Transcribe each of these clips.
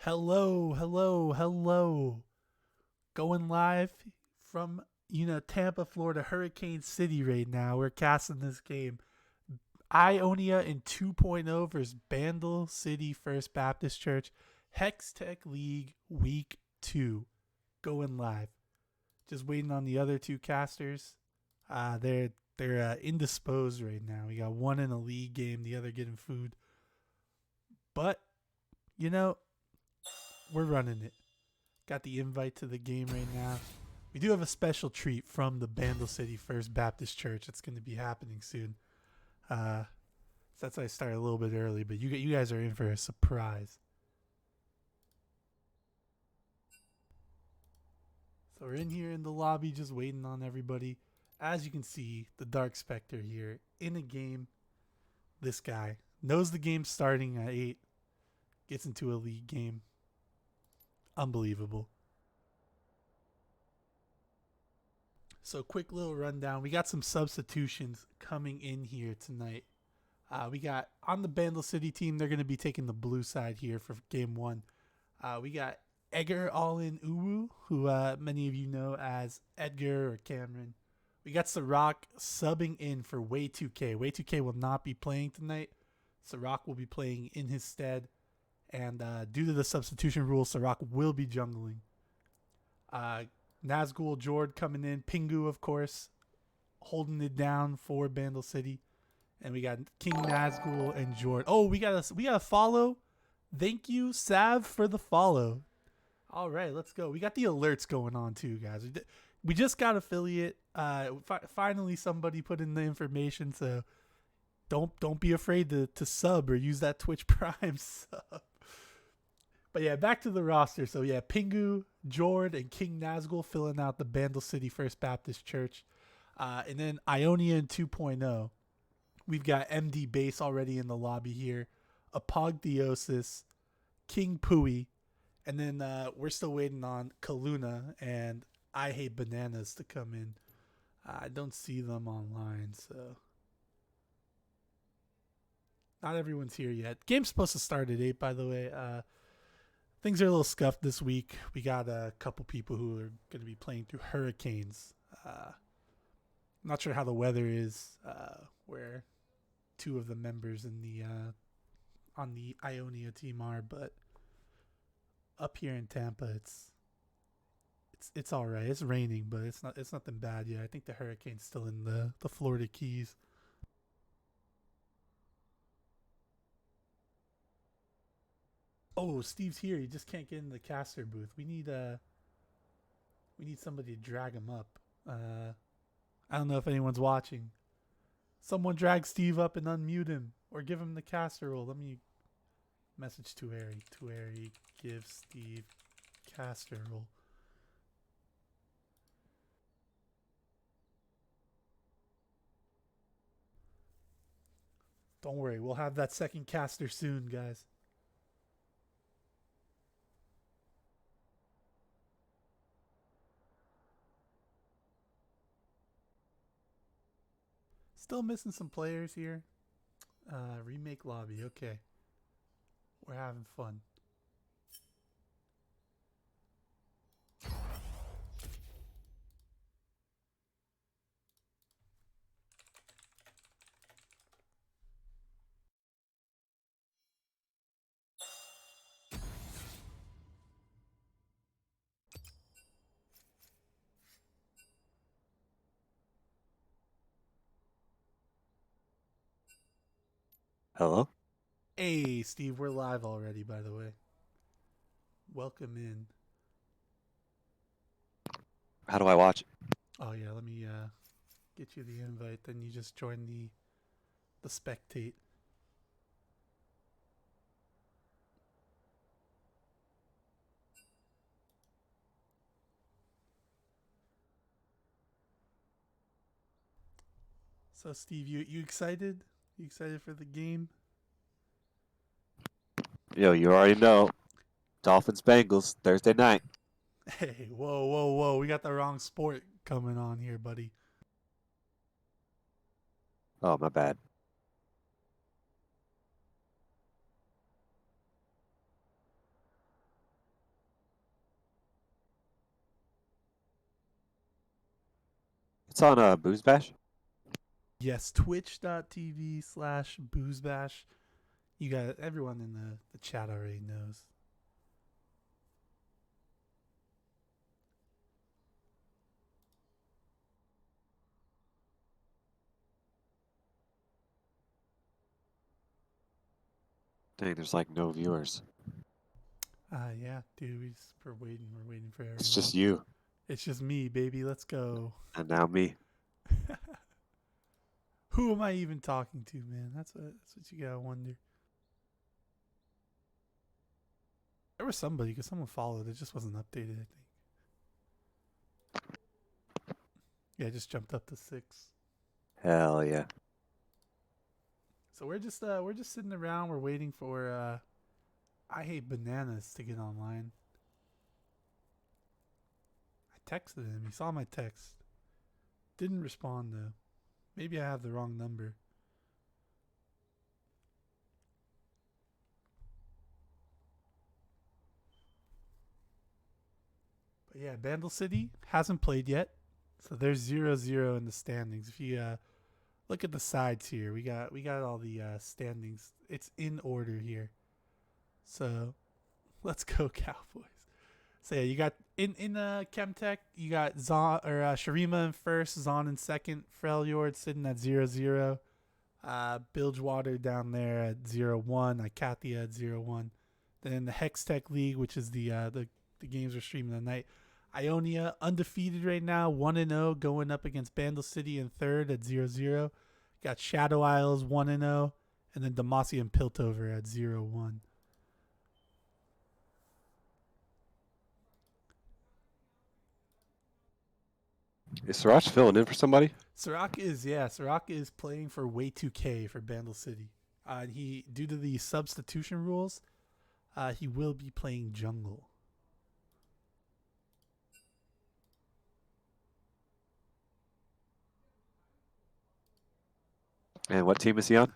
Hello, hello, hello. Going live from, Tampa, Florida, Hurricane City right now. We're casting this game. Ionia in 2.0 versus Bandle City First Baptist Church. Hextech League Week 2. Going live. Just waiting on the other two casters. They're indisposed right now. We got one in a league game, the other getting food. But, you know, we're running it. Got the invite to the game right now. We do have a special treat from the Bandle City First Baptist Church. It's going to be happening soon. So that's why I started a little bit early, but you guys are in for a surprise. So we're in here in the lobby just waiting on everybody. As you can see, the Dark Spectre here in a game. This guy knows the game's starting at 8, gets into a league game. Unbelievable. So, quick little rundown. We got some substitutions coming in here tonight. We got on the Bandle City team, they're going to be taking the blue side here for game one. We got Edgar Allin Uwu, who many of you know as Edgar or Cameron. We got Sirac subbing in for Way2K. Way2K will not be playing tonight. Sirac will be playing in his stead. And due to the substitution rule, Sirac will be jungling. Nazgul Jord coming in. Pingu, of course, holding it down for Bandle City. And we got King Nazgul and Jord. Oh, we got a follow. Thank you, Sav, for the follow. All right, let's go. We got the alerts going on too, guys. We just got affiliate. Finally, somebody put in the information, so don't be afraid to sub or use that Twitch Prime sub. But yeah, back to the roster. So yeah, Pingu, Jord, and King Nazgul filling out the Bandle City First Baptist Church. And then Ionia in 2.0. We've got MD Base already in the lobby here. Apogtheosis, King Pui, and then we're still waiting on Kaluna and I Hate Bananas to come in. I don't see them online, so not everyone's here yet. Game's supposed to start at 8, by the way. Things are a little scuffed this week. We got a couple people who are going to be playing through hurricanes. Not sure how the weather is where two of the members in the on the Ionia team are, but up here in Tampa, it's all right. It's raining, but it's nothing bad yet. I think the hurricane's still in the Florida Keys. Oh, Steve's here. He just can't get in the caster booth. We need somebody to drag him up. I don't know if anyone's watching. Someone drag Steve up and unmute him, or give him the caster role. Let me message to Harry. To Harry, give Steve caster role. Don't worry, we'll have that second caster soon, guys. Still missing some players here. Remake lobby. Okay, we're having fun. Hello? Hey, Steve, we're live already, by the way. Welcome in. How do I watch it? Oh yeah, let me get you the invite. Then you just join the spectate. So Steve, you excited? You excited for the game? Yo, you already know. Dolphins Bengals, Thursday night. Hey, whoa, whoa, whoa! We got the wrong sport coming on here, buddy. Oh, my bad. It's on Booze Bash. Yes, twitch.tv/boozebash. You got everyone in the chat already knows. Dang, there's like no viewers. Yeah, dude, we're waiting. We're waiting for everyone. It's just you. It's just me, baby. Let's go. And now me. Who am I even talking to, man? That's what you gotta wonder. There was somebody, because someone followed. It just wasn't updated, I think. Yeah, it just jumped up to 6. Hell yeah. So we're just sitting around. We're waiting for I Hate Bananas to get online. I texted him. He saw my text. Didn't respond though. Maybe I have the wrong number. But yeah, Bandle City hasn't played yet. So there's 0-0 in the standings. If you look at the sides here, we got all the standings. It's in order here. So let's go Cowboys. So yeah, you got in Chemtech, you got Sharima in first, Zon in second, Freljord sitting at 0-0. Bilgewater down there at 0-1, Ikathia at 0-1. Then in the Hextech League, which is the games we're streaming tonight, Ionia undefeated right now, 1-0, going up against Bandle City in third at 0-0. Got Shadow Isles 1-0, and then Demacia and Piltover at 0-1. Is Sriracha filling in for somebody? Sirach is playing for Way 2K for Bandle City. He, due to the substitution rules, he will be playing jungle. And what team is he on?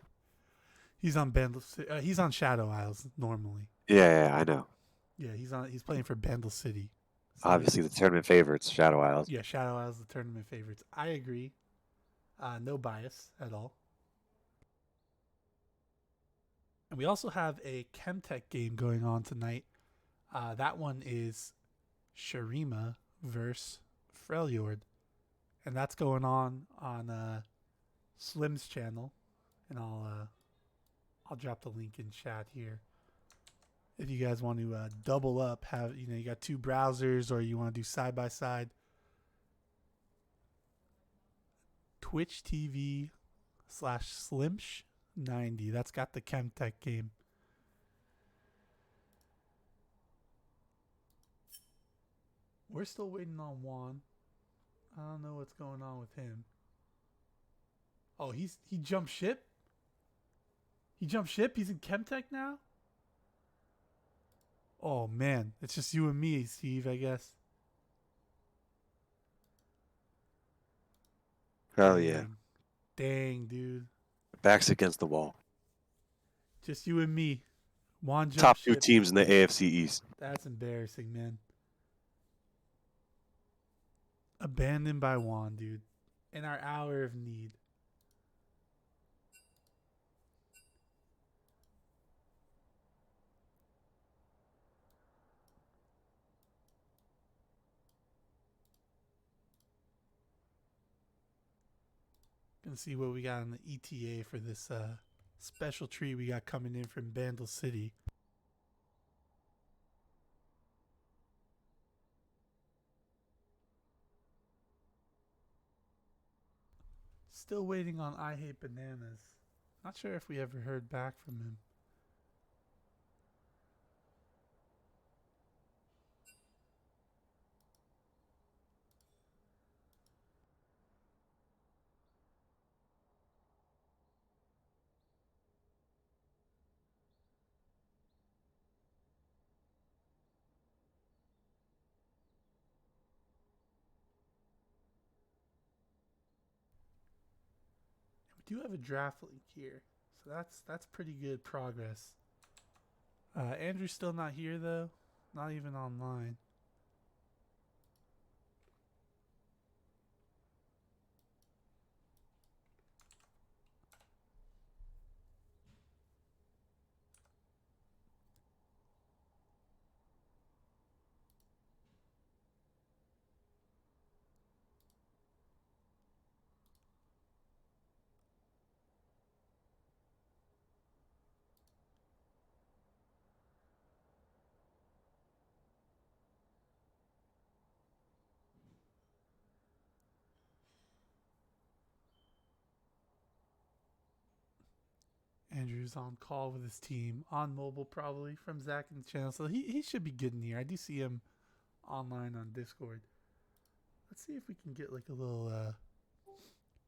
He's on he's on Shadow Isles normally. Yeah, I know. Yeah, he's playing for Bandle City. So obviously the tournament favorites, Shadow Isles. Yeah, Shadow Isles the tournament favorites. I agree. No bias at all. And we also have a Chemtech game going on tonight. That one is Sharima versus Freljord. And that's going on Slim's channel. And I'll drop the link in chat here. If you guys want to double up, you got two browsers, or you want to do side by side. Twitch TV/Slimsh90. That's got the Chemtech game. We're still waiting on Juan. I don't know what's going on with him. Oh, he jumped ship? He jumped ship? He's in Chemtech now? Oh man, it's just you and me, Steve, I guess. Hell yeah. Dang, dude. Backs against the wall. Just you and me. Juan jumped Top ship. 2 teams in the AFC East. That's embarrassing, man. Abandoned by Juan, dude. In our hour of need. Gonna see what we got on the ETA for this special treat we got coming in from Bandle City. Still waiting on I Hate Bananas. Not sure if we ever heard back from him. We do have a draft link here, so that's pretty good progress. Andrew's still not here though, not even online. Andrew's on call with his team on mobile, probably from Zach in the channel, so he should be good in here. I do see him online on Discord. Let's see if we can get like a little.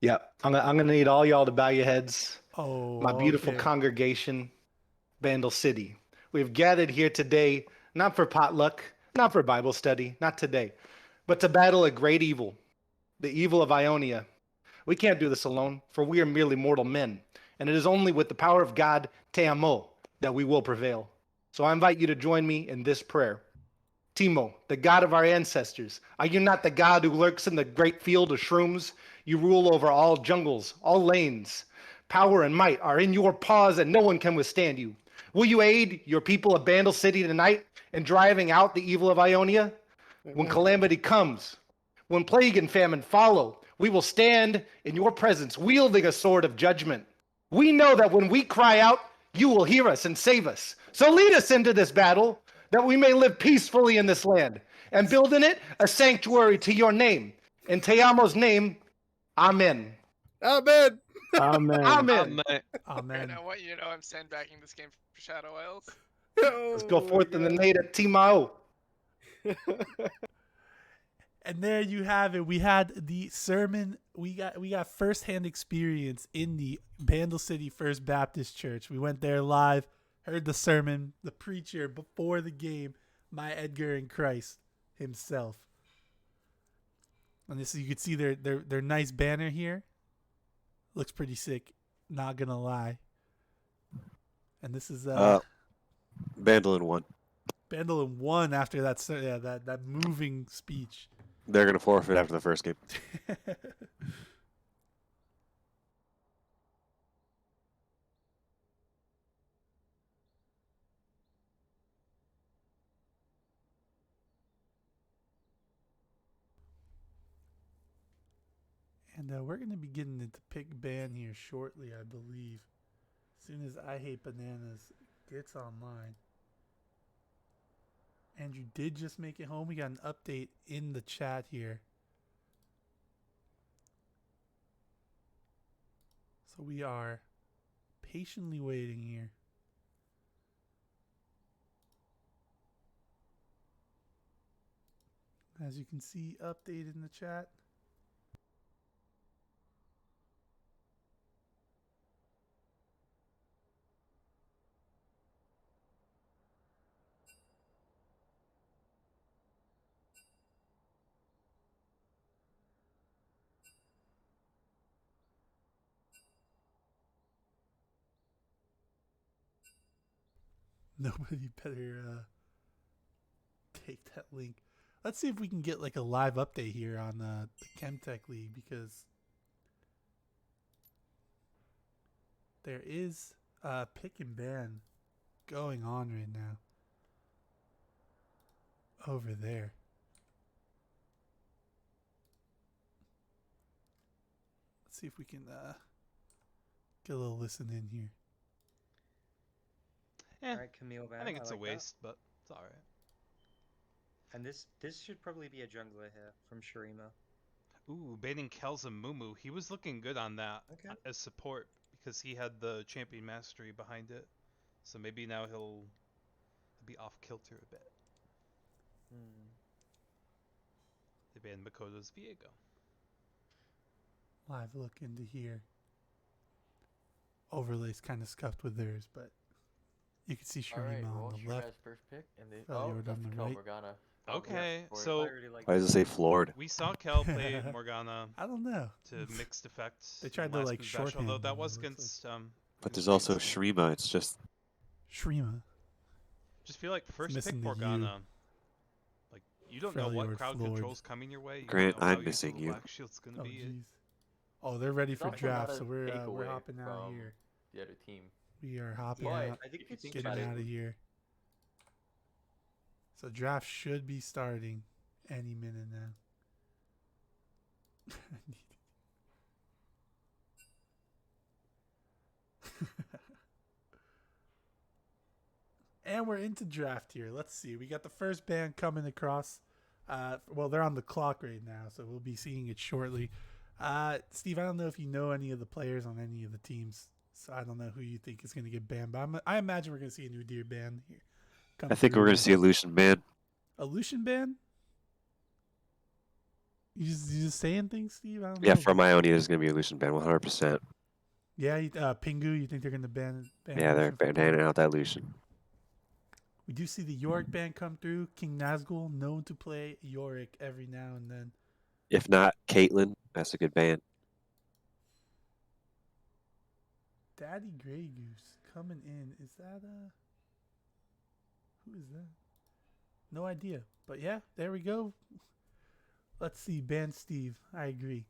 Yeah, I'm gonna need all y'all to bow your heads. Oh, My beautiful okay. congregation, Bandle City. We've gathered here today not for potluck, not for Bible study, not today, but to battle a great evil, the evil of Ionia. We can't do this alone, for we are merely mortal men, and it is only with the power of God, Te Amo, that we will prevail. So I invite you to join me in this prayer. Timo, the god of our ancestors, are you not the god who lurks in the great field of shrooms? You rule over all jungles, all lanes. Power and might are in your paws, and no one can withstand you. Will you aid your people of Bandle City tonight in driving out the evil of Ionia? When calamity comes, when plague and famine follow, we will stand in your presence, wielding a sword of judgment. We know that when we cry out, you will hear us and save us. So lead us into this battle, that we may live peacefully in this land, and build in it a sanctuary to your name. In Te Amo's name, Amen. Amen. Amen. Amen. And I want you to know I'm sandbagging this game for Shadow Isles. Let's go forth in the name of Timao. And there you have it. We had the sermon. We got firsthand experience in the Bandle City First Baptist Church. We went there live, heard the sermon, the preacher before the game, my Edgar in Christ himself. And this, you can see their nice banner here. Looks pretty sick, not gonna lie. And this is Bandle in 1. Bandle in 1 after that moving speech. They're gonna forfeit after the first game. And we're going to be getting into pick ban here shortly, I believe. As soon as I Hate Bananas gets online. Andrew did just make it home. We got an update in the chat here. So we are patiently waiting here. As you can see, update in the chat. Nobody better take that link. Let's see if we can get like a live update here on the Chemtech League, because there is pick and ban going on right now over there. Let's see if we can get a little listen in here. All right, Camille. I think it's like a waste, but it's all right. And this should probably be a jungler here from Shurima. Ooh, baiting Kel's and Mumu. He was looking good on that as support because he had the champion mastery behind it. So maybe now he'll be off kilter a bit. They banned Makoto's Viego. Live look into here. Overlay's kind of scuffed with theirs, but you can see Shurima on the left. First pick, and they Felioed on the right. Morgana. Okay, so Why does it say floored? we saw Kel play Morgana I don't know. to mixed effects. They tried in to, last like, Boost Bash, shorthand although that them, was it looks against But there's also Shrima. It's just Shurima. just feel like first missing pick the U. Morgana. Like you don't know what Felioed crowd floored. control's coming your way. You Grant, don't know how I'm useful missing the you. Black Shield's gonna Oh, be. jeez. Oh, they're ready It's for also draft, not so a we're takeaway hopping out from here. The other team. We are hopping But out, I think if you it's think getting about out it, of here. So draft should be starting any minute now. And we're into draft here. Let's see. We got the first band coming across. Well, they're on the clock right now, so we'll be seeing it shortly. Steve, I don't know if you know any of the players on any of the teams So I don't know who you think is going to get banned, but I imagine we're going to see a new deer ban here. Come I think through. we're gonna see a Lucian ban. A Lucian ban? You just saying things, Steve? I don't Yeah, know. from Ionia, there's gonna be a Lucian ban, 100%. Yeah, Pingu, you think they're going to ban Yeah, they're Lucian from banning Pingu? out that Lucian. We do see the Yorick ban come through. King Nazgul, known to play Yorick every now and then. If not, Caitlyn, that's a good ban. Daddy Grey Goose coming in. Is that who is that? No idea. But yeah, there we go. Let's see. Ban Steve. I agree.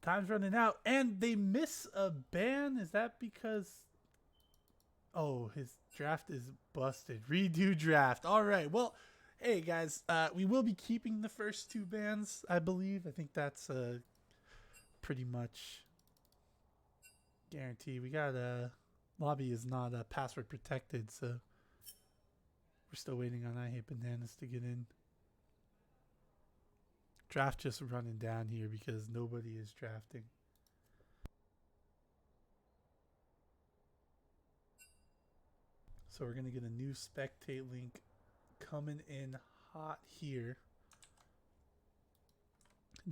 Time's running out. And they miss a ban. Is that because... Oh, his draft is busted. Redo draft. All right. Well, hey, guys. We will be keeping the first two bans, I believe. I think that's pretty much guaranteed. We got lobby is not password protected, so we're still waiting on I Hate Bananas to get in. Draft just running down here because nobody is drafting. So we're going to get a new spectate link coming in hot here.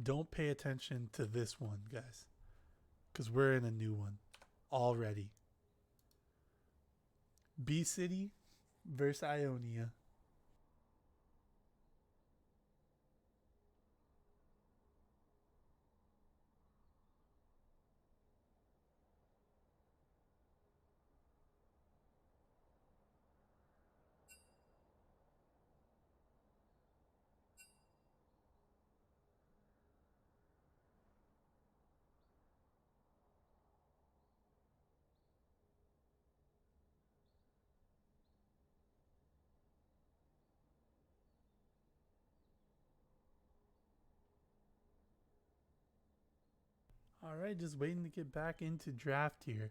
Don't pay attention to this one, guys, because we're in a new one already. B City versus Ionia. All right, just waiting to get back into draft here.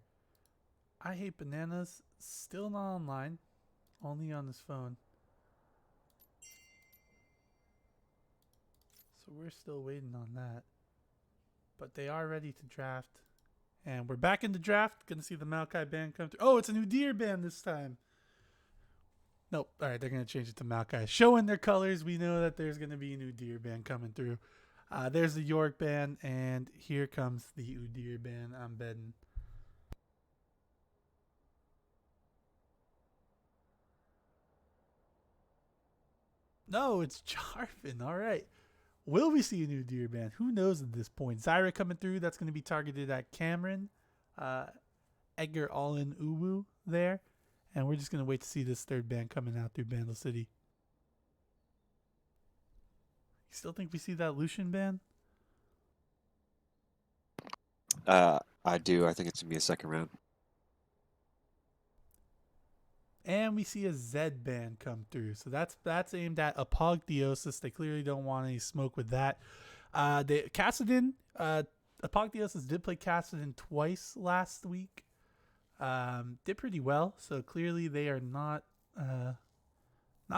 I Hate Bananas, still not online, only on his phone. So we're still waiting on that. But they are ready to draft. And we're back in the draft. Gonna see the Maokai band come through. Oh, it's a new deer band this time. Nope. All right, they're gonna change it to Maokai. Showing their colors, we know that there's gonna be a new deer band coming through. There's the York band, and here comes the Udyr band. I'm betting. No, it's Jarvin. All right. Will we see a new deer band? Who knows at this point? Zyra coming through. That's going to be targeted at Cameron. Edgar Allen Uwu there. And we're just going to wait to see this third band coming out through Bandle City. You still think we see that Lucian band? I do. I think it's gonna be a second round. And we see a Zed band come through. So that's aimed at Apogtheosis. They clearly don't want any smoke with that. Kassadin, Apogtheosis did play Kassadin twice last week. Did pretty well. So clearly they are not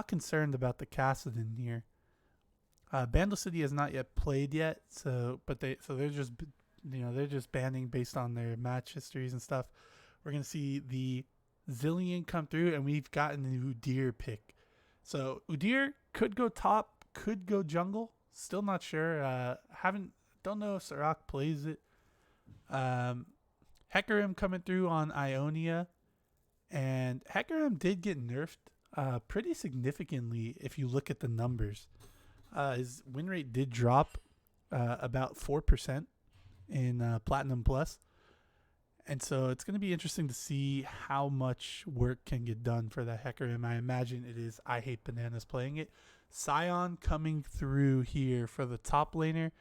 concerned about the Kassadin here. Bandle City has not yet played yet. They're just they're just banning based on their match histories and stuff. We're gonna see the Zillion come through, and we've gotten an Udyr pick. So Udyr could go top, could go jungle. Still not sure. Don't know if Sirach plays it. Hecarim coming through on Ionia, and Hecarim did get nerfed pretty significantly if you look at the numbers. His win rate did drop about 4% in Platinum Plus. And so it's going to be interesting to see how much work can get done for the Hecarim. I imagine it is I Hate Bananas playing it. Scion coming through here for the top laner,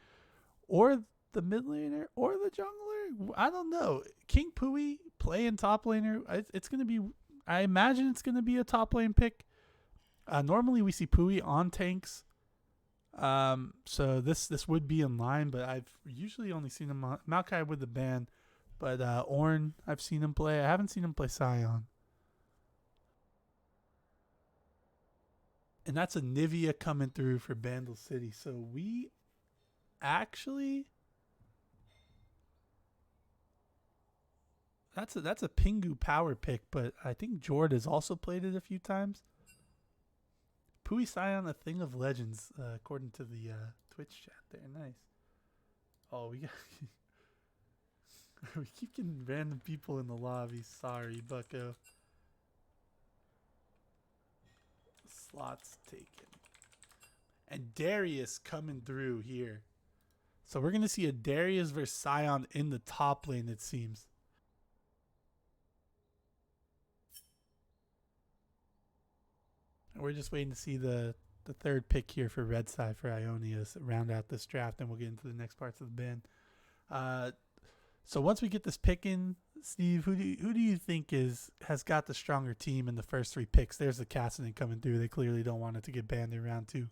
or the mid laner, or the jungler. I don't know. King Pui playing top laner. It's going to be, I imagine it's going to be a top lane pick. Normally we see Pui on tanks. So this would be in line, but I've usually only seen him on Maokai with the ban. But Ornn, I've seen him play. I haven't seen him play Scion. And that's a Nivea coming through for Bandle City. So we actually... That's a Pingu power pick, but I think Jord has also played it a few times. Pui Scion, a thing of legends, according to the Twitch chat there. Nice. Oh, we got we keep getting random people in the lobby. Sorry, Bucko. Slots taken. And Darius coming through here. So we're going to see a Darius versus Scion in the top lane, it seems. And we're just waiting to see the third pick here for Red Side for Ionia to round out this draft, and we'll get into the next parts of the bin. So once we get this pick in, Steve, who do you think has got the stronger team in the first 3 picks? There's the Cassidy coming through. They clearly don't want it to get banned in round 2.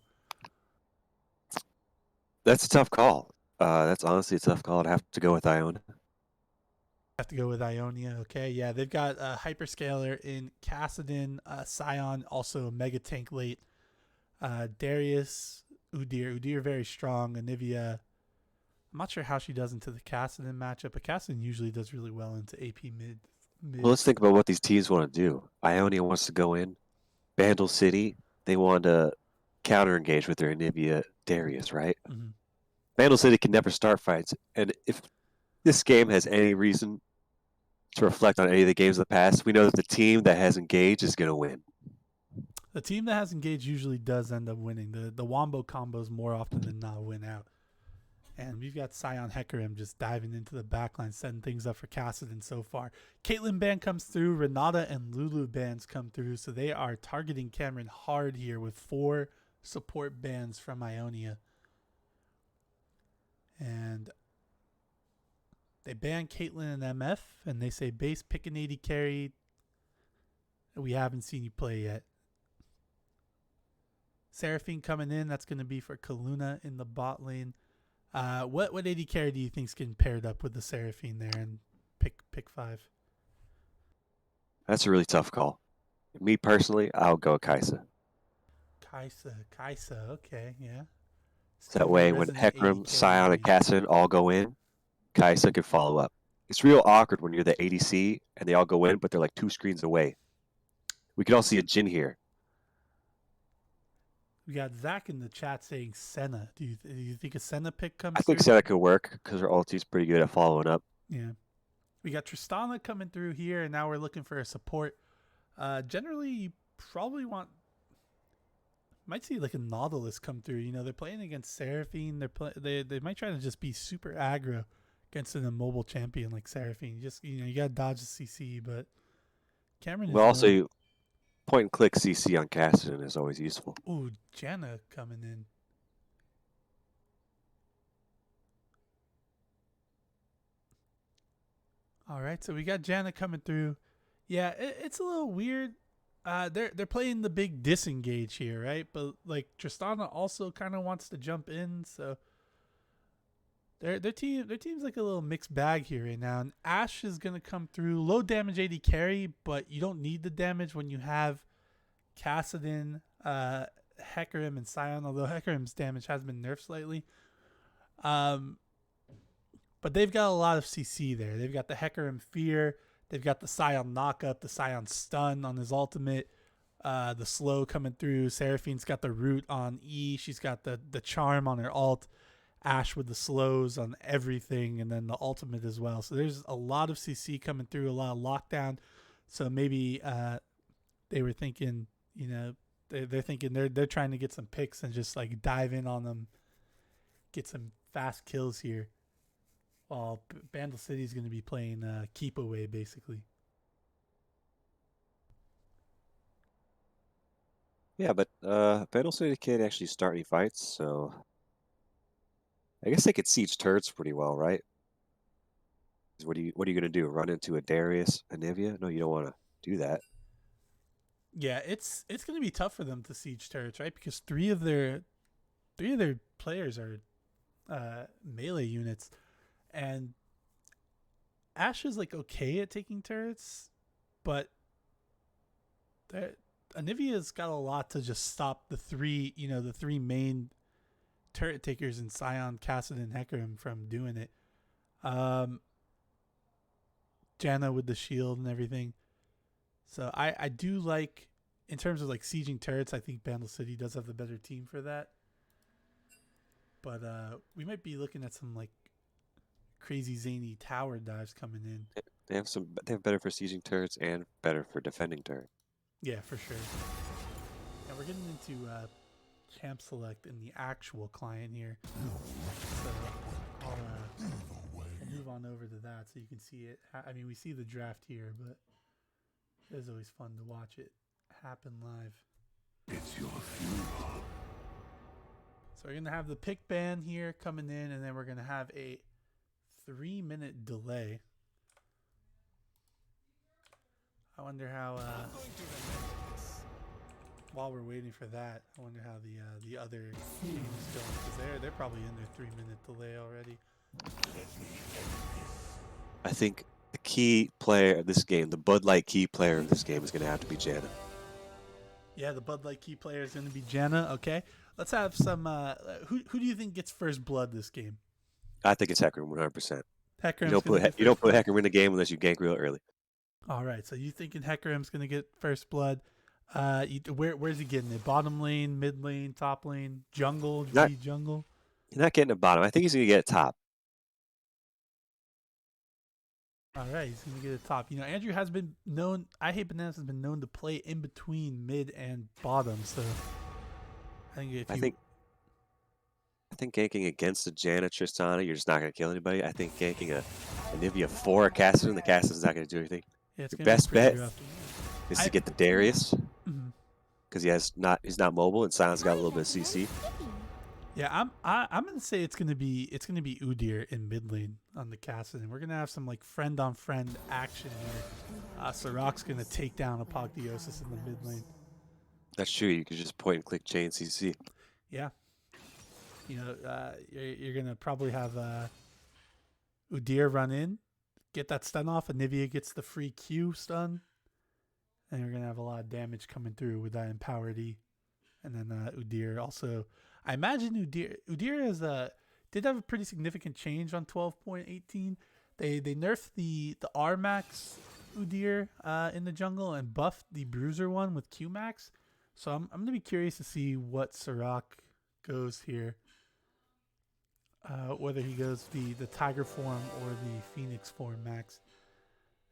That's a tough call. That's honestly a tough call. I'd have to go with Ionia. Have to go with Ionia. Okay, yeah, they've got a hyperscaler in Kassadin, Scion, also a mega tank late. Darius, Udyr very strong. Anivia, I'm not sure how she does into the Kassadin matchup, but Kassadin usually does really well into AP mid. Well, let's think about what these teams want to do. Ionia wants to go in. Bandle City, they want to counter engage with their Anivia Darius, right? Mm-hmm. Bandle City can never start fights, and if this game has any reason to reflect on any of the games of the past, we know that the team that has engaged is going to win. The team that has engaged usually does end up winning. The Wombo combos more often than not win out. And we've got Scion Hecarim just diving into the backline, setting things up for Kassadin so far. Caitlyn ban comes through. Renata and Lulu bans come through. So they are targeting Cameron hard here with 4 support bans from Ionia. And they ban Caitlyn and MF, and they say base pick an 80 carry. We haven't seen you play yet. Seraphine coming in. That's going to be for Kaluna in the bot lane. What 80 carry do you think's getting paired up with the Seraphine there and pick 5? That's a really tough call. Me personally, I'll go Kaisa. Kaisa, okay, yeah. So that way, when Hecarim, Scion, and Kassadin all go in, Kaisa can follow up. It's real awkward when you're the ADC and they all go in, but they're like 2 screens away. We could all see a Jhin here. We got Zach in the chat saying Senna. Do you think a Senna pick comes I think through? Senna could work because her ulti's pretty good at following up. Yeah. We got Tristana coming through here, and now we're looking for a support. Generally, you probably might see like a Nautilus come through. You know, they're playing against Seraphine. They might try to just be super aggro against an immobile champion like Seraphine. You gotta dodge the CC, but Cameron is also point and click CC on Kassadin is always useful. Ooh, Janna coming in. All right, so we got Janna coming through. Yeah, it's a little weird. They're playing the big disengage here, right? But like Tristana also kind of wants to jump in, so their team's like a little mixed bag here right now. And Ashe is gonna come through, low damage AD carry, but you don't need the damage when you have Kassadin, Hecarim, and Scion. Although Hecarim's damage has been nerfed slightly, but they've got a lot of CC there. They've got the Hecarim Fear. They've got the Scion Knockup, the Scion Stun on his ultimate, the slow coming through. Seraphine's got the root on E. She's got the charm on her ult. Ashe with the slows on everything, and then the ultimate as well. So there's a lot of CC coming through, a lot of lockdown. So maybe they were thinking, they're thinking they're trying to get some picks and just like dive in on them, get some fast kills here. While Bandle City is going to be playing keep away, basically. Yeah, but Bandle City can't actually start any fights, so I guess they could siege turrets pretty well, right? What are you going to do? Run into a Darius, Anivia? No, you don't want to do that. Yeah, it's going to be tough for them to siege turrets, right? Because three of their players are melee units. And Ashe is like okay at taking turrets, but Anivia's got a lot to just stop the three main turret takers in Scion, Kassadin, and Hecarim from doing it. Janna with the shield and everything. So I do like, in terms of like sieging turrets, I think Bandle City does have the better team for that. But we might be looking at some like crazy zany tower dives coming in. They have better for sieging turrets and better for defending turrets. Yeah, for sure. And we're getting into camp select in the actual client here. So I'll move on over to that so you can see it. I mean, we see the draft here, but it's always fun to watch it happen live. It's your funeral. So we're going to have the pick ban here coming in, and then we're going to have a 3-minute delay. I wonder how, while we're waiting for that, I wonder how the other games going, because they're probably in their 3-minute delay already. I think the key player of this game, the Bud Light key player of this game, is going to have to be Janna. Yeah, the Bud Light key player is going to be Janna. Okay, let's have some. Who do you think gets first blood this game? I think it's Hecarim 100%. Hecarim's You don't put Hecarim in the game unless you gank real early. All right, so you thinking Hecarim's going to get first blood? Where's he getting it? Bottom lane, mid lane, top lane, jungle, jungle. He's not getting a bottom. I think he's going to get a top. All right, he's going to get a top. You know, Andrew has been known. I Hate Bananas has been known to play in between mid and bottom. So I think ganking against a Janna Tristana, you're just not going to kill anybody. I think ganking a Nivea 4 a Cassidy, the Cassidy's not going to do anything. Yeah, your best bet is to get the Darius because he's not mobile, and Sion's got a little bit of CC. Yeah, I'm gonna say it's gonna be Udyr in mid lane on the Cassidy. We're gonna have some like friend on friend action here. Sirac's gonna take down Apotheosis in the mid lane. That's true. You could just point and click chain CC. Yeah. You know, you're gonna probably have Udyr run in, get that stun off, and Nivea gets the free Q stun, and you're gonna have a lot of damage coming through with that empowered E. And then Udyr also, I imagine Udyr has did have a pretty significant change on 12.18. They nerfed the R max Udyr in the jungle and buffed the Bruiser one with Q max. So I'm gonna be curious to see what Sirac goes here. Whether he goes the Tiger form or the Phoenix form max.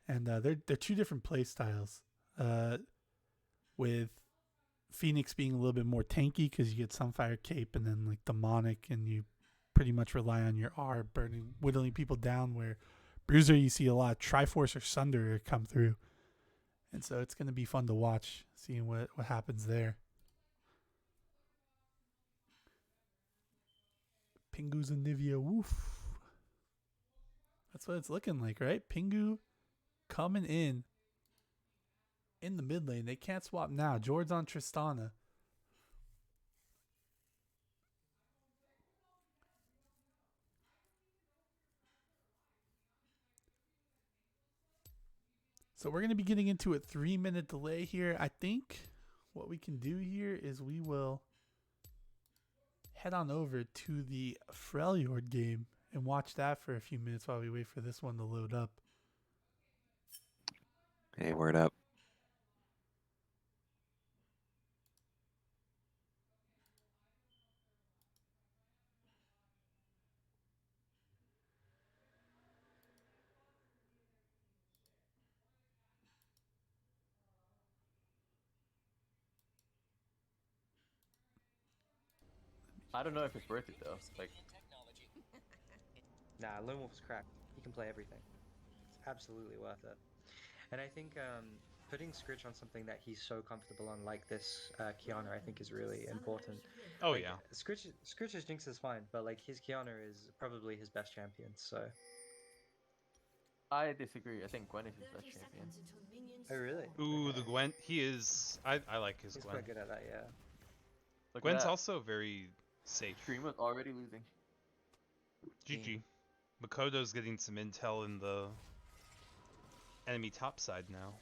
And they're two different play styles. With Phoenix being a little bit more tanky because you get Sunfire Cape and then like Demonic, and you pretty much rely on your R whittling people down, where Bruiser you see a lot of Triforce or Sunder come through. And so it's going to be fun to watch, seeing what happens there. Pingu's and Nivea, woof. That's what it's looking like, right? Pingu coming in the mid lane. They can't swap now. Jord's on Tristana. So we're going to be getting into a 3-minute delay here. I think what we can do here is we will head on over to the Freljord game and watch that for a few minutes while we wait for this one to load up. Hey, word up. I don't know if it's worth it though. Like, Nah, Lone Wolf's cracked. He can play everything. It's absolutely worth it. And I think putting Scritch on something that he's so comfortable on, like this Kiana, I think is really important. Oh like, yeah. Scritch's Jinx is fine, but like his Kiana is probably his best champion. So. I disagree. I think Gwen is his best champion. Oh really? Ooh, the Gwen. He is. I like his He's Gwen. quite good at that, yeah. Look Gwen's at that. also very safe. Streamer's already losing. GG. Makoto's getting some intel in the enemy top side now.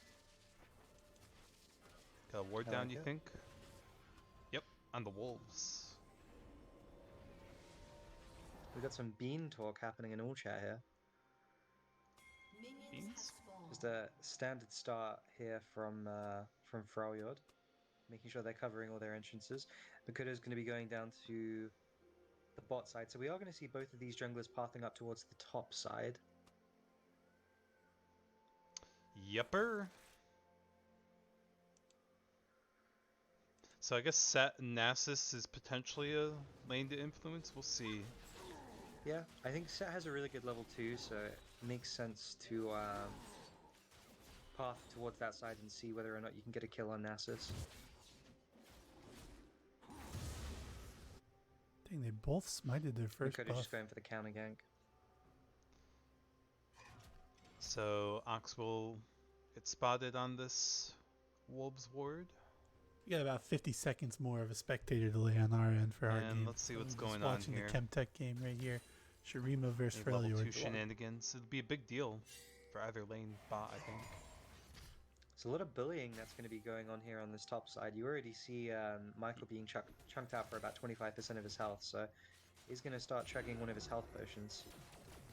Got a ward down, you think? Yep, on the wolves. We got some bean talk happening in all chat here. Beans? Just a standard start here from Freljord, making sure they're covering all their entrances. Makuto's going to be going down to the bot side, so we are going to see both of these junglers pathing up towards the top side. Yepper. So I guess Set Nasus is potentially a lane to influence. We'll see. Yeah, I think Set has a really good level 2, so it makes sense to path towards that side and see whether or not you can get a kill on Nasus. Dang, they both smited their first Makoto's buff. just going for the counter gank. So Ox will get spotted on this Wolves ward. We got about 50 seconds more of a spectator delay on our end for our And game. let's see what's I'm going just on watching here. the Chemtech game right here. Shurima versus Maybe level 2 Freljord. shenanigans. It'll be a big deal for either lane bot, I think. There's a lot of bullying that's going to be going on here on this top side. You already see Michael being chunked out for about 25% of his health, so he's going to start chugging one of his health potions.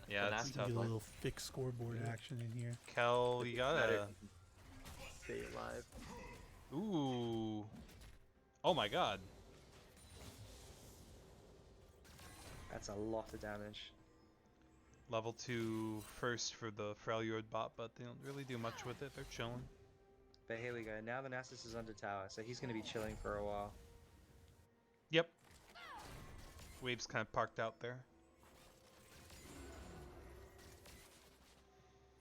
Yeah, And it's We that's can tough. get a little fixed scoreboard action in here. Kel, you gotta. Stay alive. Ooh. Oh my god. That's a lot of damage. Level 2 first for the Freljord bot, but they don't really do much with it. They're chilling. But here we go. Now the Nasus is under tower, so he's going to be chilling for a while. Yep. Wave's kind of parked out there.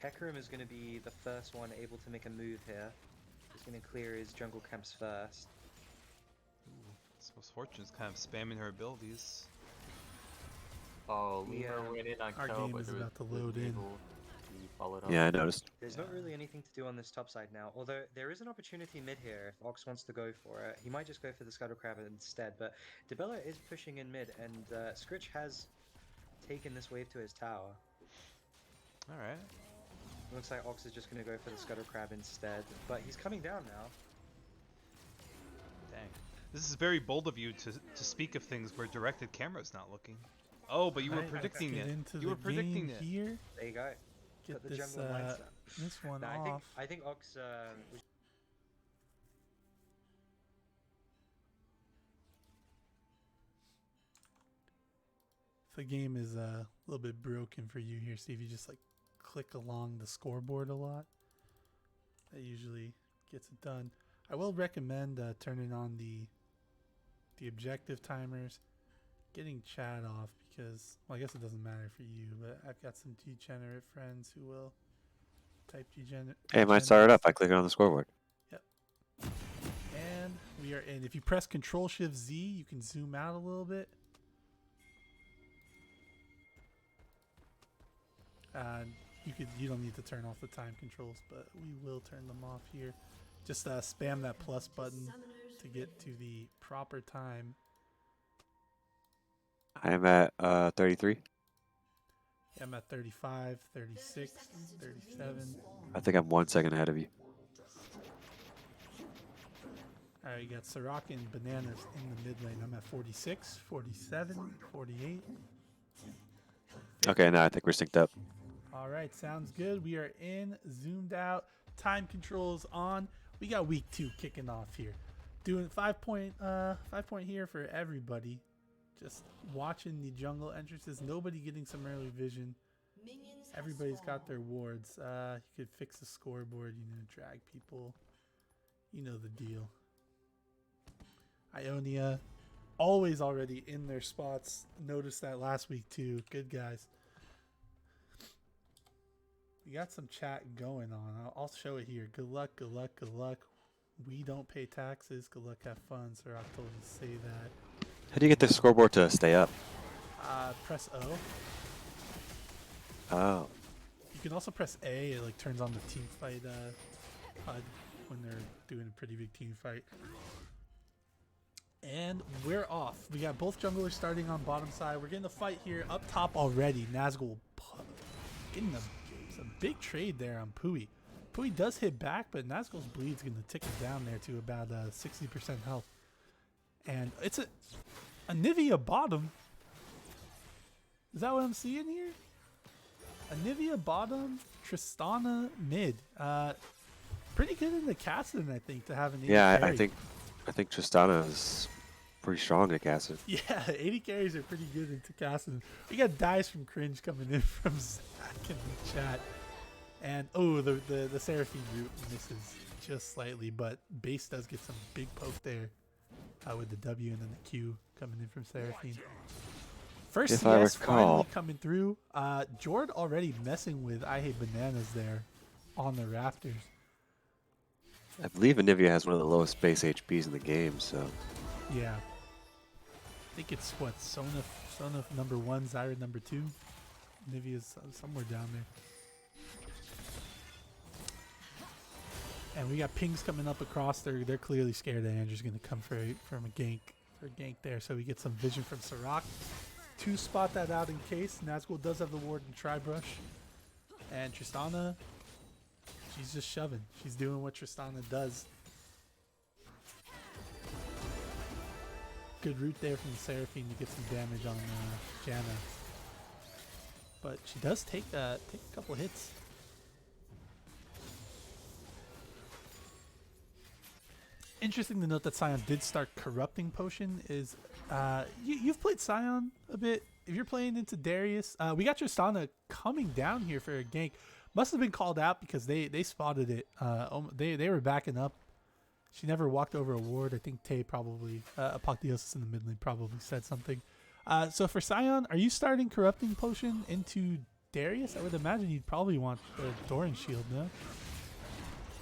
Hecarim is going to be the first one able to make a move here. He's going to clear his jungle camps first. So Fortune's kind of spamming her abilities. Oh, Yeah. Lemur went in on Our Kel, game but is it was- about to wasn't load in. able to follow it up. Yeah, I noticed. There's not really anything to do on this top side now, although there is an opportunity mid here if Ox wants to go for it. He might just go for the Scuttle Crab instead, but Debella is pushing in mid, and Scritch has taken this wave to his tower. Alright. Looks like Ox is just going to go for the Scuttle Crab instead, but he's coming down now. Dang. This is very bold of you to speak of things where directed camera's not looking. Oh, but you were Alright, predicting let's it. get into You were the predicting game it. here. There you go. Get Put the this jungle in mindset. this one Nah, off. I think Ox was If the game is a little bit broken for you here, see if you just like click along the scoreboard a lot. That usually gets it done. I will recommend turning on the objective timers, getting chat off because, well, I guess it doesn't matter for you, but I've got some degenerate friends who will type degenerate. Hey, it might start it up. I click it on the scoreboard. And we are in. If you press Control Shift Z, you can zoom out a little bit. You don't need to turn off the time controls, but we will turn them off here. Just spam that plus button to get to the proper time. I'm at 33. I'm at 35, 36, 37. I think I'm 1 second ahead of you. All right, you got Soraka and Bananas in the mid lane. I'm at 46, 47, 48. Okay, now I think we're synced up. All right, sounds good. We are in, zoomed out, time controls on. We got week 2 kicking off here. Doing 5 point here for everybody. Just watching the jungle entrances. Nobody getting some early vision. Everybody's got their wards. You could fix the scoreboard, drag people. You know the deal. Ionia, always already in their spots. Noticed that last week too. Good guys. We got some chat going on. I'll show it here. Good luck, good luck, good luck. We don't pay taxes. Good luck, have fun. Sirach told me to say that. How do you get the scoreboard to stay up? Press O. Oh. You can also press A. It like turns on the team fight HUD when they're doing a pretty big team fight. And we're off. We got both junglers starting on bottom side. We're getting the fight here up top already. Nazgul getting some big trade there on Pui. Pui does hit back, but Nazgul's bleed's going to tick it down there to about 60% health. And it's a Nivea bottom. Is that what I'm seeing here? Anivia bottom, Tristana mid. Pretty good in the Cassidon, I think, to have an 80 Yeah, carry. I think Tristana is pretty strong at Cassid. Yeah, 80 carries are pretty good into Cassidon. We got dice from Cringe coming in from Zach in the chat. And, oh, the Seraphine root misses just slightly, but base does get some big poke there with the W and then the Q coming in from Seraphine. First If I CS finally recall- coming through. Jord already messing with I Hate Bananas there on the rafters. I believe Anivia has one of the lowest base HPs in the game, so Yeah. I think it's what, Sona number 1, Zyra number 2. Nivea's somewhere down there. And we got pings coming up across. They're clearly scared that Andrew's gonna come for a gank there. So we get some vision from Sirach to spot that out in case. Nazgul does have the ward and Tri-Brush. And Tristana, she's just shoving. She's doing what Tristana does. Good route there from the Seraphine to get some damage on Janna. But she does take a couple hits. Interesting to note that Sion did start corrupting potion. Is you've played Sion a bit. If you're playing into Darius, we got Tristana coming down here for a gank. Must have been called out because they spotted it. They were backing up. She never walked over a ward. I think Tay probably Apotheosis in the mid lane probably said something. So for Sion, are you starting corrupting potion into Darius? I would imagine you'd probably want the Doran shield, no?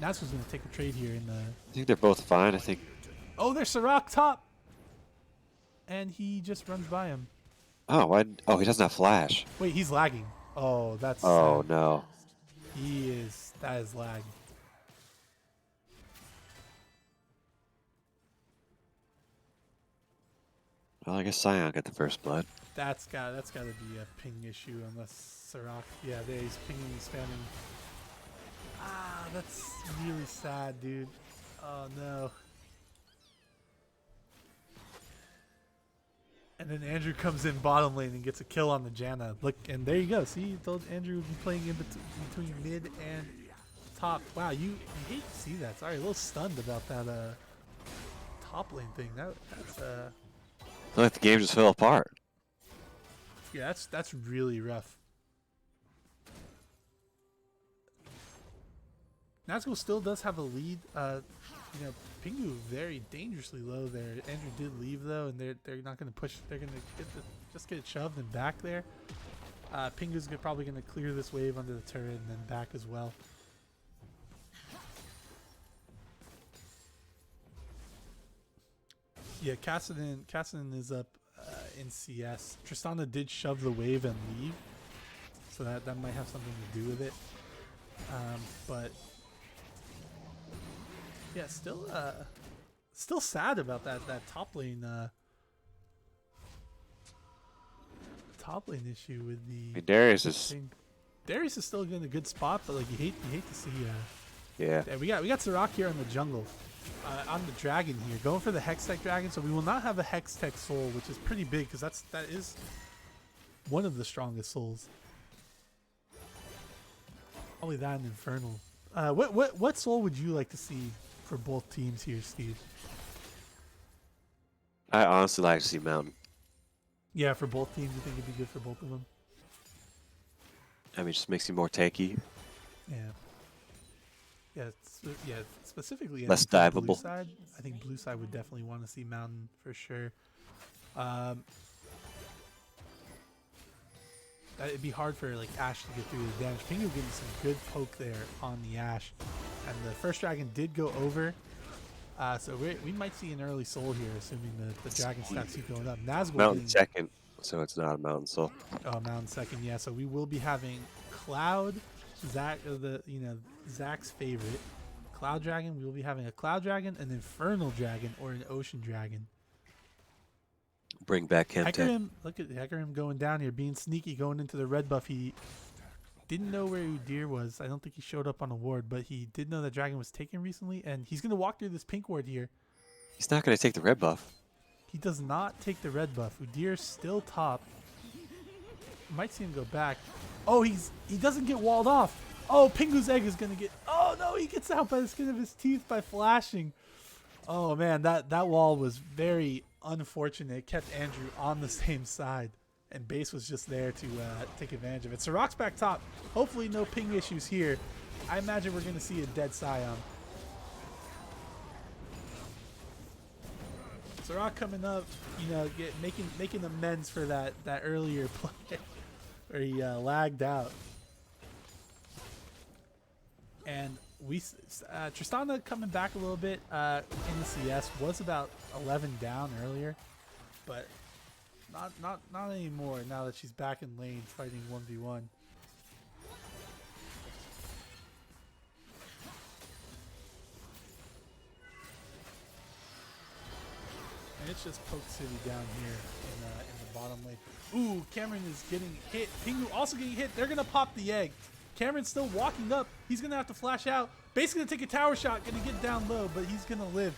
Nazgul's gonna take a trade here in the. I think they're both fine. I think. Oh, there's Sirach top, and he just runs by him. Oh, why? Oh, he doesn't have flash. Wait, he's lagging. Oh, that's. Oh sad. no. He is. That is lag. Well, I guess Sion got the first blood. That's got to be a ping issue unless Sirach. Yeah, there he's pinging, spamming. Ah, that's really sad, dude. Oh no. And then Andrew comes in bottom lane and gets a kill on the Janna. Look, and there you go. See, you told Andrew would be playing in between mid and top. Wow, you hate to see that. Sorry, a little stunned about that top lane thing. That's I feel like the game just fell apart. yeah, that's really rough. Nazgul still does have a lead. You know, Pingu very dangerously low there. Andrew did leave though, and they're not going to push. They're going to just get shoved and back there. Pingu's probably going to clear this wave under the turret and then back as well. Yeah, Cassidon is up in CS. Tristana did shove the wave and leave, so that might have something to do with it. But yeah, still sad about that top lane issue with the. I mean, Darius is. Darius is still in a good spot, but like you hate to see. Yeah. We got Sirach here on the jungle, on the dragon here, going for the Hextech dragon. So we will not have a Hextech soul, which is pretty big because that is one of the strongest souls. Probably that and Infernal. What soul would you like to see for both teams here, Steve? I honestly like to see Mountain. Yeah, for both teams, you think it'd be good for both of them? I mean, it just makes you more tanky. Yeah. Yeah, specifically Less I think for diveable. Blue side, I think blue side would definitely want to see Mountain for sure. It'd be hard for like Ashe to get through the damage. Pingu getting some good poke there on the Ashe, and the first dragon did go over. So we might see an early soul here, assuming the dragon stats keep going up. Nazgul Mountain getting, second, so it's not a Mountain Soul. oh, Mountain second, yeah. So we will be having Cloud, Zach's favorite, Cloud Dragon. We will be having a Cloud Dragon, an Infernal Dragon, or an Ocean Dragon. Bring back Hextech. Hecarim, look at Hecarim going down here, being sneaky, going into the red buff. He didn't know where Udyr was. I don't think he showed up on a ward, but he did know that dragon was taken recently, and he's going to walk through this pink ward here. He's not going to take the red buff. He does not take the red buff. Udyr's still top. Might see him go back. Oh, he doesn't get walled off. Oh, Pingu's egg is gonna get. Oh no, he gets out by the skin of his teeth by flashing. Oh man, that wall was very unfortunate. It kept Andrew on the same side, and base was just there to take advantage of it. So Rock's back top. Hopefully no ping issues here. I imagine we're gonna see a dead Scion. Rock coming up, you know, making amends for that earlier play where he lagged out. And Tristana coming back a little bit in the CS, was about 11 down earlier, but not anymore now that she's back in lane fighting 1v1. And it's just Poke City down here in the bottom lane. Ooh, Cameron is getting hit. Pingu also getting hit. They're going to pop the egg. Cameron's still walking up. He's going to have to flash out. Basically going to take a tower shot. Going to get down low, but he's going to live.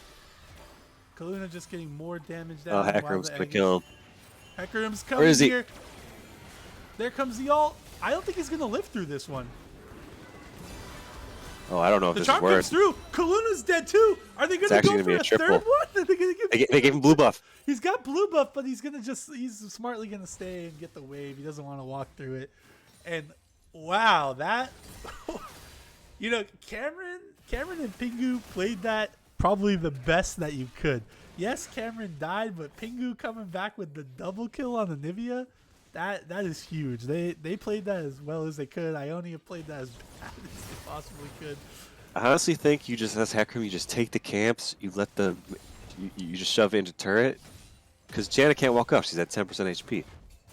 Kaluna just getting more damage down. Oh, Hecarim's going to kill him. Hecarim's Where coming is he? here. There comes the ult. I don't think he's going to live through this one. Oh, I don't know if The this is charm comes worse. through. Kaluna's dead too. Are they going to actually go gonna for be a a triple. third one? Are they gonna give They gave him blue buff. He's got blue buff, but he's smartly gonna stay and get the wave. He doesn't want to walk through it. And wow, that you know, Cameron and Pingu played that probably the best that you could. Yes, Cameron died, but Pingu coming back with the double kill on the Nivea, that is huge. They played that as well as they could. Ionia played that as bad as they possibly could. I honestly think you just, as Hecarim, you just take the camps, you let the, you just shove it into turret, because Janna can't walk up. She's at 10% HP.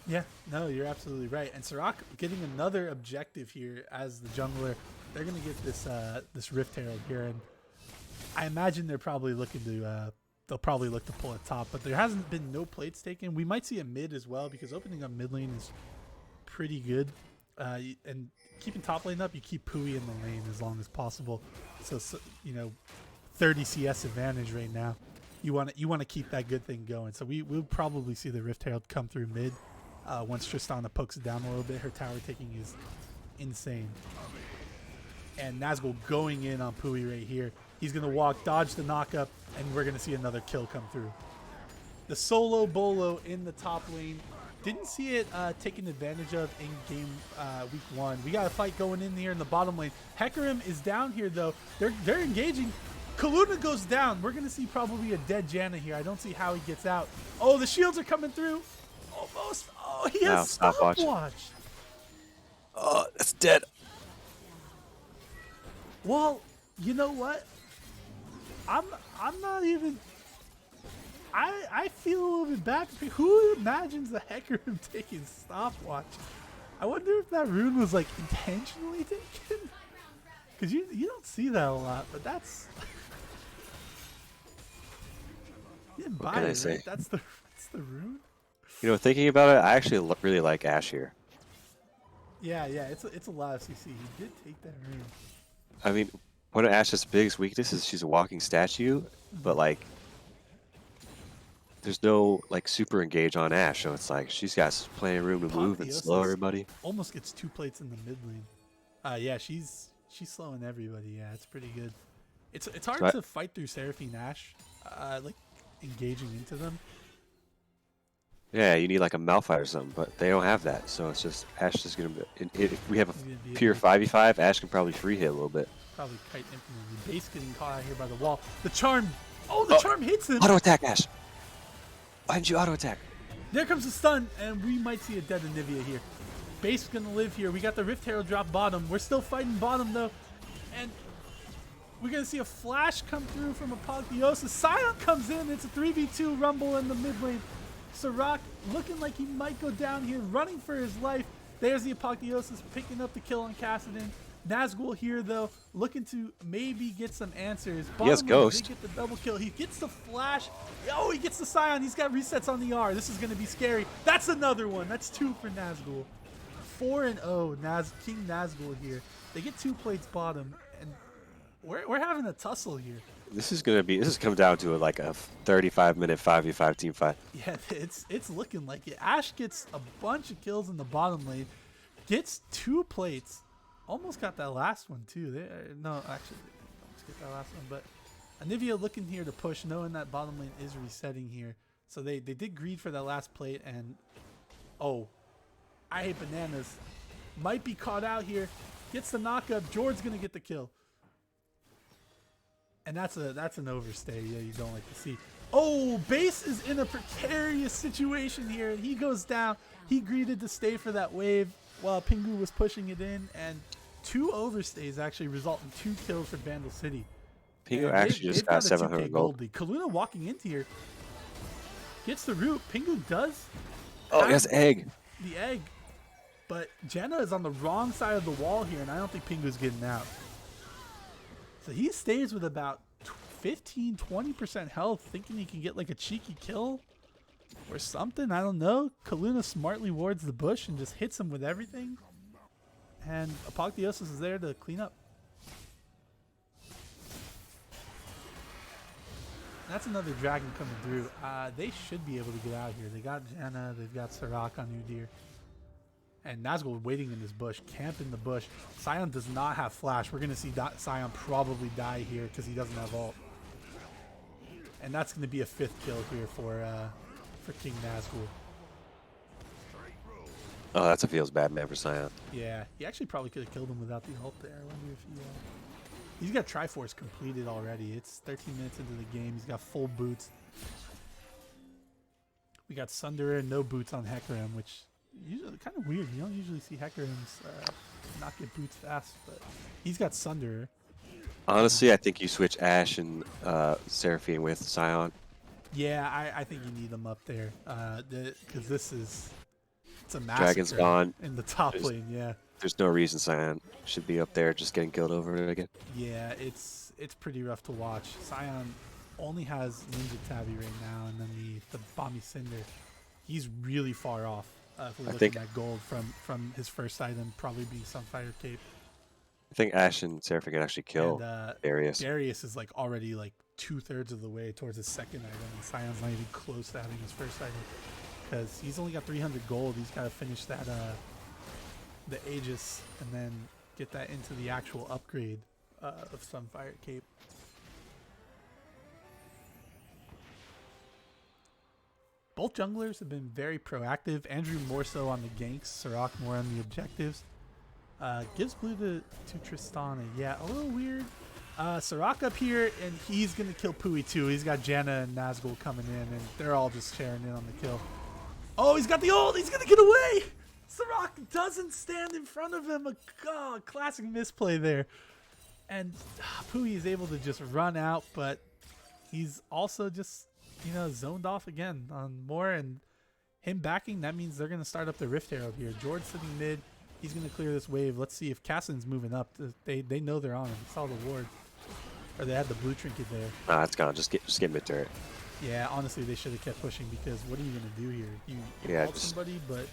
Yeah, no, you're absolutely right. And Sirach getting another objective here as the jungler. They're gonna get this Rift Herald here, and I imagine they're probably looking to they'll probably look to pull a top, but there hasn't been no plates taken. We might see a mid as well because opening up mid lane is pretty good, and keeping top lane up, you keep Pui in the lane as long as possible. So you know, 30 CS advantage right now. You want to keep that good thing going. So we'll probably see the Rift Herald come through mid once Tristana pokes it down a little bit. Her tower taking is insane. And Nazgul going in on Pui right here. He's going to walk, dodge the knockup, and we're going to see another kill come through. The solo bolo in the top lane. Didn't see it taken advantage of in game week 1. We got a fight going in here in the bottom lane. Hecarim is down here, though. They're engaging. Kaluna goes down. We're going to see probably a dead Janna here. I don't see how he gets out. Oh, the shields are coming through. Almost. Oh, he has stopwatch. Oh, that's dead. Well, you know what? I'm not even. I feel a little bit bad. Who imagines the Hecarim taking stopwatch? I wonder if that rune was like intentionally taken. Because you don't see that a lot, but that's. You didn't buy it, right? That's the rune. You know, thinking about it, I actually really like Ashe here. Yeah, it's a lot of CC. He did take that rune. I mean, one of Ashe's biggest weaknesses is she's a walking statue, but like, there's no like super engage on Ashe, so it's like she's got plenty of room to move and slow everybody. Almost gets 2 plates in the mid lane. Yeah, she's slowing everybody. Yeah, it's pretty good. It's hard to fight through Seraphine Ashe, like engaging into them. Yeah, you need like a Malphite or something, but they don't have that, so it's just Ashe is gonna be. If we have a pure 5v5, Ashe can probably free hit a little bit. Probably kite infinitely. Base getting caught out here by the wall. The charm. Oh, the charm hits him. Auto attack, Ashe. Why didn't you auto attack? There comes the stun, and we might see a dead Anivia here. Base gonna live here. We got the Rift Herald drop bottom. We're still fighting bottom though, and we're gonna see a flash come through from Apotheosis. Scion comes in. It's a 3v2 rumble in the mid lane. Sirach looking like he might go down here, running for his life. There's the Apotheosis picking up the kill on Kassadin. Nazgul here, though, looking to maybe get some answers. He has Ghost. They get the double kill. He gets the flash. Oh, he gets the Scion. He's got resets on the R. This is going to be scary. That's another one. That's 2 for Nazgul. 4-0, King Nazgul here. They get 2 plates bottom, and we're having a tussle here. This is come down to like a 35-minute 5v5 team fight. Yeah, it's looking like it. Ashe gets a bunch of kills in the bottom lane. Gets 2 plates. Almost got that last one too. No, actually, they didn't almost get that last one. But Anivia looking here to push, knowing that bottom lane is resetting here. So they did greed for that last plate, and oh, I hate bananas. Might be caught out here. Gets the knockup. Jord's gonna get the kill. And that's an overstay. Yeah, you don't like to see. Oh, Base is in a precarious situation here, and he goes down. He greeted to stay for that wave while Pingu was pushing it in, and 2 overstays actually result in 2 kills for Bandle City. Pingu And actually just got 700 gold. lead. Kaluna walking into here gets the root. Pingu does. Oh, have yes, egg. The egg, but Jenna is on the wrong side of the wall here, and I don't think Pingu's getting out. So he stays with about 15-20% health, thinking he can get like a cheeky kill or something. I don't know. Kaluna smartly wards the bush and just hits him with everything. And Apotheosis is there to clean up. That's another dragon coming through. They should be able to get out here. They got Janna, they've got Sirach on Udyr. And Nazgul waiting in this bush, camping the bush. Sion does not have flash. We're going to see Sion probably die here because he doesn't have ult. And that's going to be a 5th kill here for King Nazgul. Oh, that's a feels bad man for Sion. Yeah, he actually probably could have killed him without the ult there. I wonder if he... He's got Triforce completed already. It's 13 minutes into the game. He's got full boots. We got Sunderer and no boots on Hecarim, which usually kind of weird. You don't usually see Hecarims not get boots fast, but he's got Sunderer. Honestly, I think you switch Ashe and Seraphine with Sion. Yeah, I think you need them up there because it's a massacre. Dragon's gone. In the top lane, yeah. There's no reason Sion should be up there just getting killed over and again. Yeah, it's pretty rough to watch. Sion only has Ninja Tabby right now, and then the Bomby Cinder. He's really far off. If we're looking at gold from his first item, probably be Sunfire Cape. I think Ashe and Seraphine can actually kill Darius. Darius is like already like 2/3 of the way towards his second item, and Sion's not even close to having his first item because he's only got 300 gold. He's got to finish that the Aegis and then get that into the actual upgrade of Sunfire Cape. Both junglers have been very proactive. Andrew more so on the ganks, Sirach more on the objectives. Gives blue to Tristana. Yeah, a little weird. Sirach up here, and he's going to kill Pui too. He's got Janna and Nazgul coming in, and they're all just sharing in on the kill. Oh, he's got the ult! He's going to get away! Sirach doesn't stand in front of him. A classic misplay there. And Pui is able to just run out, but he's also just, zoned off again on more. And him backing, that means they're going to start up the Rift Herald here. George sitting mid. He's going to clear this wave. Let's see if Cassin's moving up. They know they're on him. Saw the ward. Or they had the blue trinket there. Nah, it's gone. Just get mid turret. Yeah, honestly, they should have kept pushing because what are you going to do here? You ult somebody, but...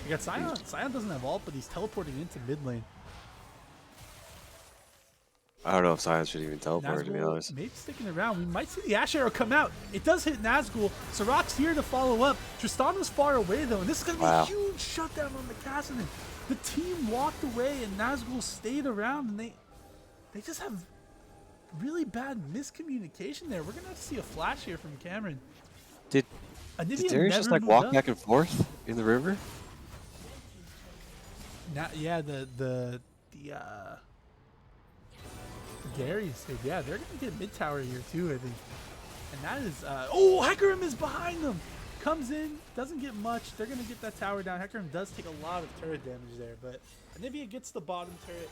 You got Sion. Sion doesn't have ult, but he's teleporting into mid lane. I don't know if Sion should even teleport, Nazgul, to be honest. maybe sticking around. We might see the Ash Arrow come out. It does hit Nazgul. Sirach's here to follow up. Tristana's far away, though, and this is going to be a huge shutdown on the Cassidy. The team walked away, and Nazgul stayed around, and they just have really bad miscommunication there. We're going to have to see a flash here from Cameron. Did Darius just walk back and forth in the river? Now, yeah, the Gary's did. Yeah, they're gonna get mid tower here too, I think. And that is oh, Hecarim is behind them. Comes in, doesn't get much. They're gonna get that tower down. Hecarim does take a lot of turret damage there, but Anivia gets the bottom turret.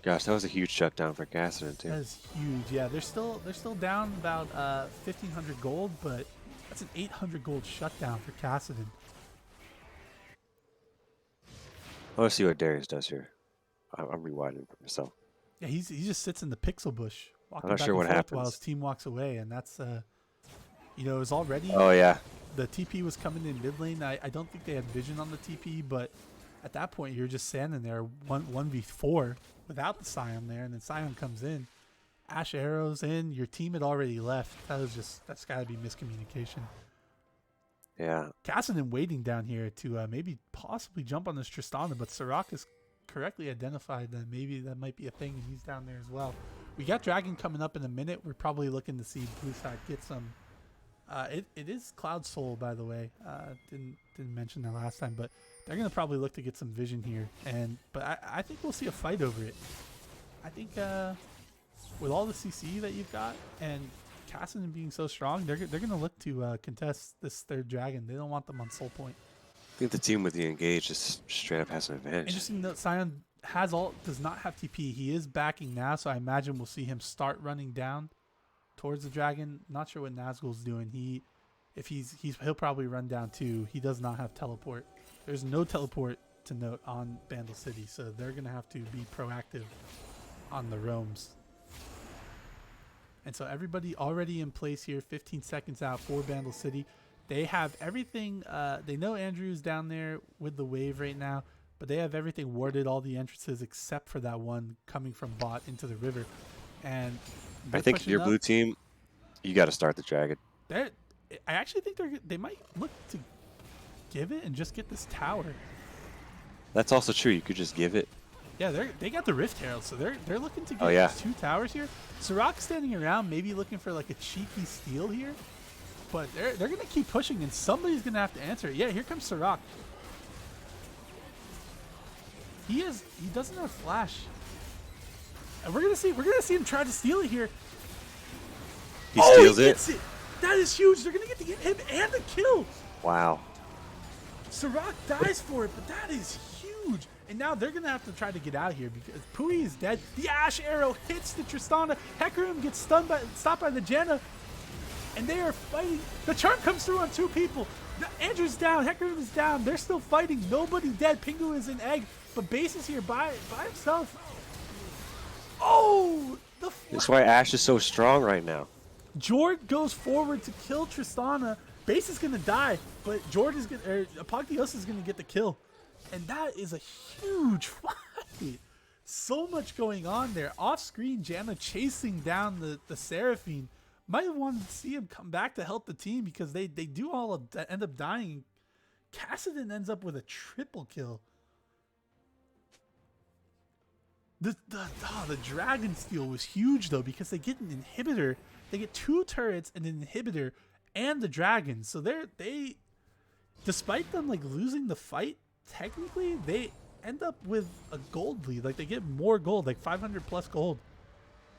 Gosh, that was a huge shutdown for Cassidy too. That is huge. Yeah, they're still down about 1,500 gold, but that's an 800 gold shutdown for Cassidy. I want to see what Darius does here. I'm rewinding for myself. Yeah, he just sits in the pixel bush, walking I'm not back sure and what forth happens while his team walks away, and that's it was already. Oh yeah. The TP was coming in mid lane. I don't think they had vision on the TP, but at that point you're just standing there 1v4 without the Sion there, and then Sion comes in, Ash arrows in. Your team had already left. That's got to be miscommunication. Yeah. Cassidy waiting down here to maybe possibly jump on this Tristana, but Sirach has correctly identified that maybe that might be a thing, and he's down there as well. We got Dragon coming up in a minute. We're probably looking to see Blue side get some. It is Cloud Soul, by the way. Didn't mention that last time, but they're gonna probably look to get some vision here, but I think we'll see a fight over it. I think with all the CC that you've got and Cassidy being so strong, they're gonna look to contest this third dragon. They don't want them on Soul Point. I think the team with the engage just straight up has an advantage. Interesting note: Sion does not have TP. He is backing now, so I imagine we'll see him start running down towards the dragon. Not sure what Nazgul's doing. He'll probably run down too. He does not have teleport. There's no teleport to note on Bandle City, so they're gonna have to be proactive on the roams. And so everybody already in place here, 15 seconds out for Bandle City. They have everything. They know Andrew's down there with the wave right now, but they have everything warded, all the entrances except for that one coming from bot into the river. And I think if you're blue team, you got to start the dragon. I actually think they might look to give it and just get this tower. That's also true. You could just give it. Yeah, they got the Rift Herald, so they're looking to get 2 towers here. Sirach's standing around, maybe looking for like a cheeky steal here, but they're gonna keep pushing, and somebody's gonna have to answer it. Yeah, here comes Sirach. He doesn't have flash, and we're gonna see him try to steal it here. He steals he it. Gets it. That is huge. They're gonna get the inhib and the kill. Wow. Sirach dies for it, but that is huge. And now they're going to have to try to get out of here because Pui is dead. The Ash Arrow hits the Tristana. Hecarim gets stopped by the Janna. And they are fighting. The charm comes through on 2 people. Andrew's down. Hecarim is down. They're still fighting. Nobody dead. Pingu is an egg. But Base is here by himself. Oh! That's why Ash is so strong right now. Jord goes forward to kill Tristana. Base is going to die. But Apoctheosis is going to get the kill. And that is a huge fight. So much going on there. Off screen, Janna chasing down the Seraphine. Might have wanted to see him come back to help the team because they do all end up dying. Cassidy ends up with a triple kill. The Dragon Steal was huge though because they get an inhibitor. They get 2 turrets, and an inhibitor, and the dragon. So they despite them like losing the fight, technically they end up with a gold lead. Like they get more gold, like 500 plus gold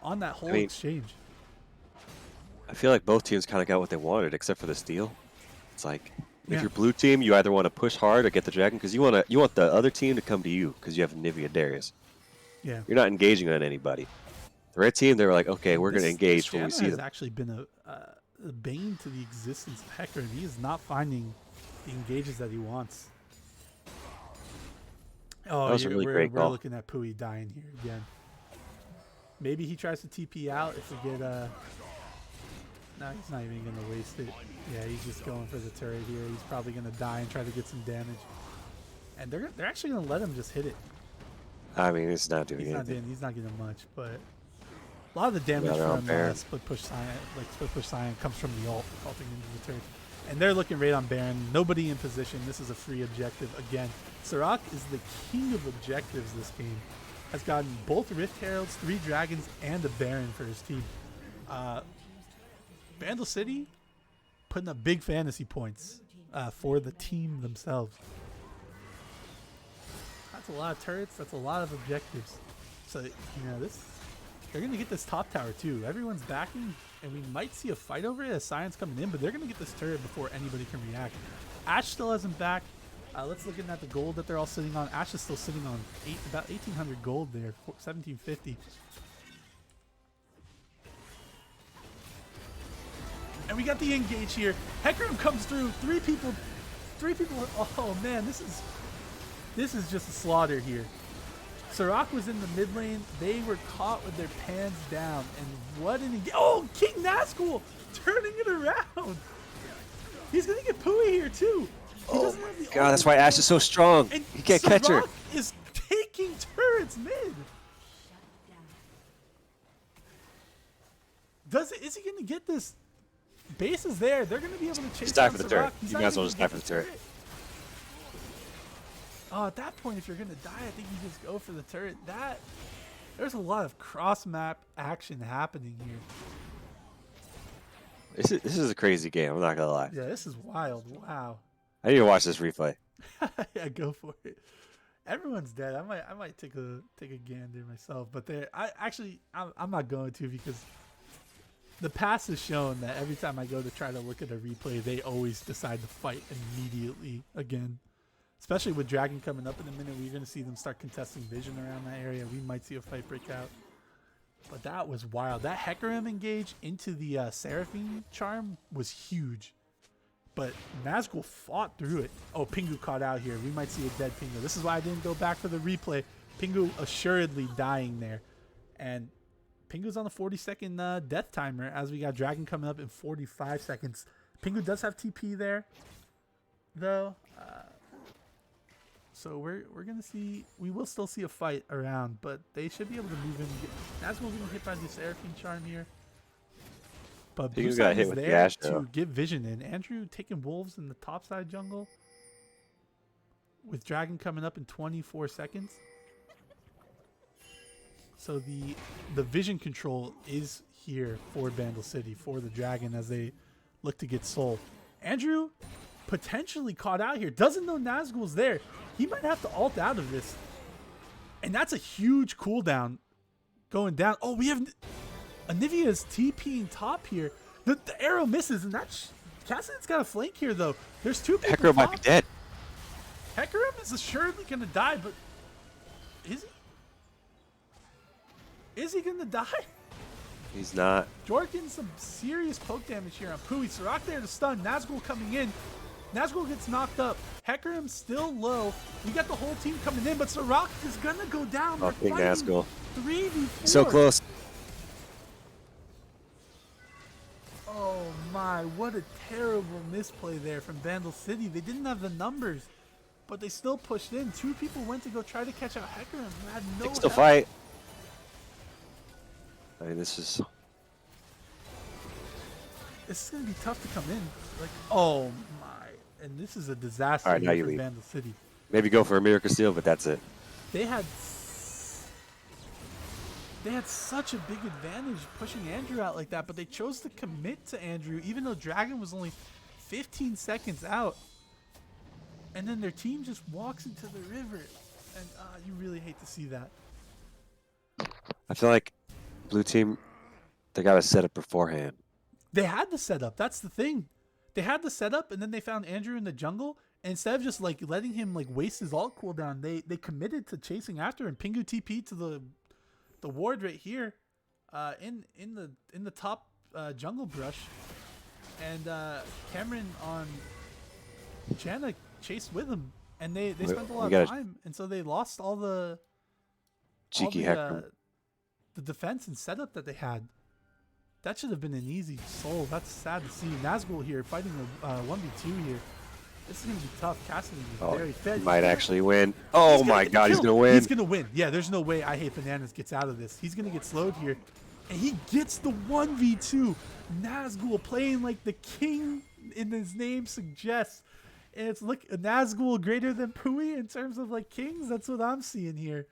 on that whole exchange. I feel like both teams kind of got what they wanted except for the steal. It's like if you're blue team, you either want to push hard or get the dragon because you want the other team to come to you because you have Nivea Darius. Yeah. You're not engaging on anybody. The red team, they were like, okay, we're going to engage when we see them. Has actually been a bane to the existence of Hecarim. He is not finding the engages that he wants. Oh, that was a really great we're call. looking at Pui dying here again. Maybe he tries to TP out if we get no, he's not even going to waste it. Yeah, he's just going for the turret here. He's probably going to die and try to get some damage. And they're actually going to let him just hit it. I mean, it's not doing anything. He's not getting much, but a lot of the damage from split push Scion comes from the ulting into the turret. And they're looking right on Baron. Nobody in position. This is a free objective again. Sirach is the king of objectives this game. Has gotten both Rift Heralds, 3 Dragons, and a Baron for his team. Bandle City putting up big fantasy points for the team themselves. That's a lot of turrets. That's a lot of objectives. So, they're going to get this top tower too. Everyone's backing, and we might see a fight over it as Scion's coming in, but they're going to get this turret before anybody can react. Ash still hasn't back. Let's look at the gold that they're all sitting on. Ash is still sitting on about 1,800 gold there, 1,750. And we got the engage here. Hecarim comes through. 3 people. Oh man, this is just a slaughter here. Sirach was in the mid lane. They were caught with their pants down. And what an engage. Oh, King Nazgul turning it around. He's going to get Pui here too. Oh God, that's why Ash is so strong. And he can't catch her. Sirach is taking turrets mid. Is he going to get this? base is there. They're gonna be able to chase die down for the turret. Sirach. He's You not might as well even just gonna die get for the turret. Oh, at that point, if you're gonna die, I think you just go for the turret. There's a lot of cross map action happening here. This is a crazy game. I'm not gonna lie. Yeah, this is wild. Wow. I need to watch this replay. Yeah, go for it. Everyone's dead. I might take a gander myself, but I'm not going to, because the past has shown that every time I go to try to look at a replay, they always decide to fight immediately again. Especially with Dragon coming up in a minute, we're going to see them start contesting vision around that area. We might see a fight break out. But that was wild. That Hecarim engage into the Seraphine charm was huge. But Nazgul fought through it. Oh, Pingu caught out here. We might see a dead Pingu. This is why I didn't go back for the replay. Pingu assuredly dying there. And Pingu's on the 40-second death timer as we got Dragon coming up in 45 seconds. Pingu does have TP there, though. So we're going to see, we will still see a fight around, but they should be able to move in. Nazgul's getting hit by the Seraphine charm here. But Blue Pingu Side got hit is with the there Ash, to though. get vision in. Andrew taking wolves in the top side jungle with Dragon coming up in 24 seconds. So the vision control is here for Bandle City, for the Dragon, as they look to get soul. Andrew potentially caught out here. Doesn't know Nazgul's there. He might have to ult out of this. And that's a huge cooldown going down. Oh, we have Anivia's TPing top here. The arrow misses, and that's Cassidy's got a flank here, though. There's two people. Hecarim might be dead. Hecarim is assuredly going to die, but is he? Is he going to die? He's not. Jork getting some serious poke damage here on Pui. Sirach there to stun. Nazgul coming in. Nazgul gets knocked up. Hecarim's still low. We got the whole team coming in, but Sirach is going to go down. Oh, They're big fighting Nazgul. 3v4. So close. Oh my, what a terrible misplay there from Bandle City. They didn't have the numbers, but they still pushed in. Two people went to go try to catch out Hecarim, who had no They can still help. fight. I mean, this is. This is going to be tough to come in. Like, oh my. And this is a disaster All right, now here you for leave. Bandle City. Maybe go for a Miracle Steal, but that's it. They had such a big advantage pushing Andrew out like that, but they chose to commit to Andrew even though Dragon was only 15 seconds out. And then their team just walks into the river. And you really hate to see that. I feel like blue team, they got to set up beforehand. They had the setup. That's the thing. They had the setup, and then they found Andrew in the jungle. And instead of just like letting him like waste his ult cooldown, they committed to chasing after him. Pingu TP to the ward right here, in the top jungle brush, and Cameron on Janna chased with him, and they spent a lot of time, and so they lost all the Cheeky Hecarim. the defense and setup that they had. That should have been an easy soul. That's sad to see. Nazgul here fighting a 1v2 here. This is going to be tough. Cassidy is very fed. He might actually win. Oh my god, he's going to win. He's going to win. Yeah, there's no way I Hate Bananas gets out of this. He's going to get slowed here. And he gets the 1v2. Nazgul playing like the king in his name suggests. And it's look Nazgul greater than Pui in terms of like kings. That's what I'm seeing here.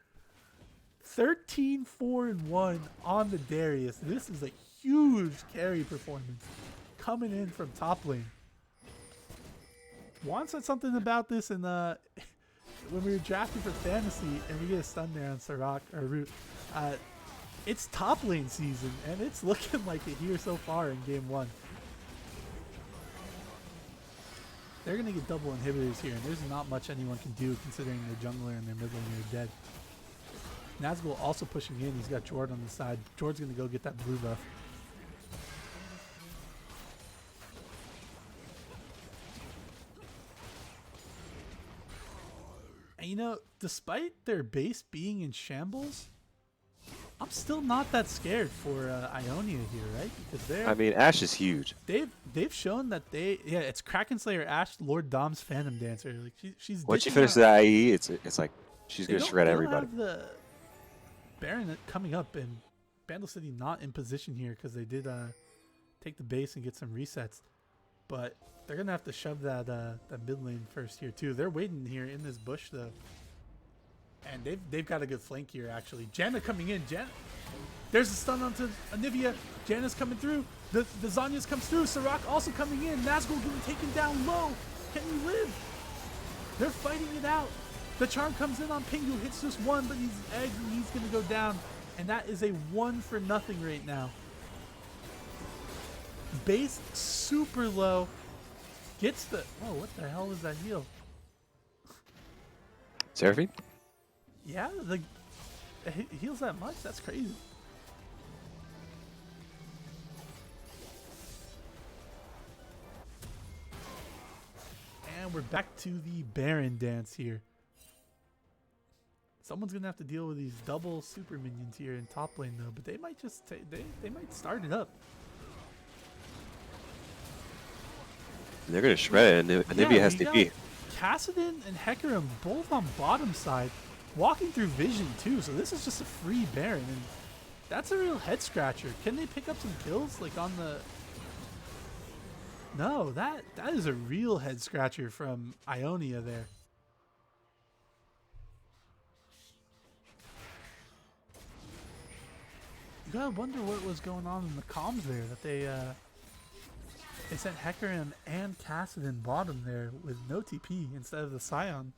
13-4-1 on the Darius. This is a huge carry performance coming in from top lane. Juan said something about this in when we were drafting for fantasy, and we get a stun there on Sirach or Root. It's top lane season, and it's looking like it here so far in game 1. They're gonna get double inhibitors here, and there's not much anyone can do considering their jungler and their mid laner are dead. Nazgul also pushing in. He's got Jord on the side. Jord's gonna go get that blue buff. And you know, despite their base being in shambles, I'm still not that scared for Ionia here, right? Because they're I mean, Ash is huge. they've shown that it's Kraken Slayer Ash, Lord Dom's Phantom Dancer. Like she's Once she dishing finishes out- the IE, it's like she's They going to don't- shred they don't everybody. have the Baron coming up, and Bandle City not in position here because they did take the base and get some resets. But they're gonna have to shove that mid lane first here too. They're waiting here in this bush though, and they've got a good flank here actually. Janna coming in. There's a stun onto Anivia. Janna's coming through. The Zhonya's comes through. Serac also coming in. Nazgul getting taken down low. Can he live? They're fighting it out. The charm comes in on Pingu, hits just one, but he's egged and he's gonna go down. And that is a 1-0 right now. Base super low. Gets the what the hell is that heal? Seraphine? Yeah, it heals that much? That's crazy. And we're back to the Baron dance here. Someone's gonna have to deal with these double super minions here in top lane though, but they might just they might start it up. They're gonna shred it, and Anivia has to be. Kassadin and Hecarim both on bottom side, walking through vision too. So this is just a free Baron, and that's a real head scratcher. Can they pick up some kills like on the? No, that is a real head scratcher from Ionia there. You gotta wonder what was going on in the comms there that they sent Hecarim and Kassadin bottom there with no TP instead of the Scion.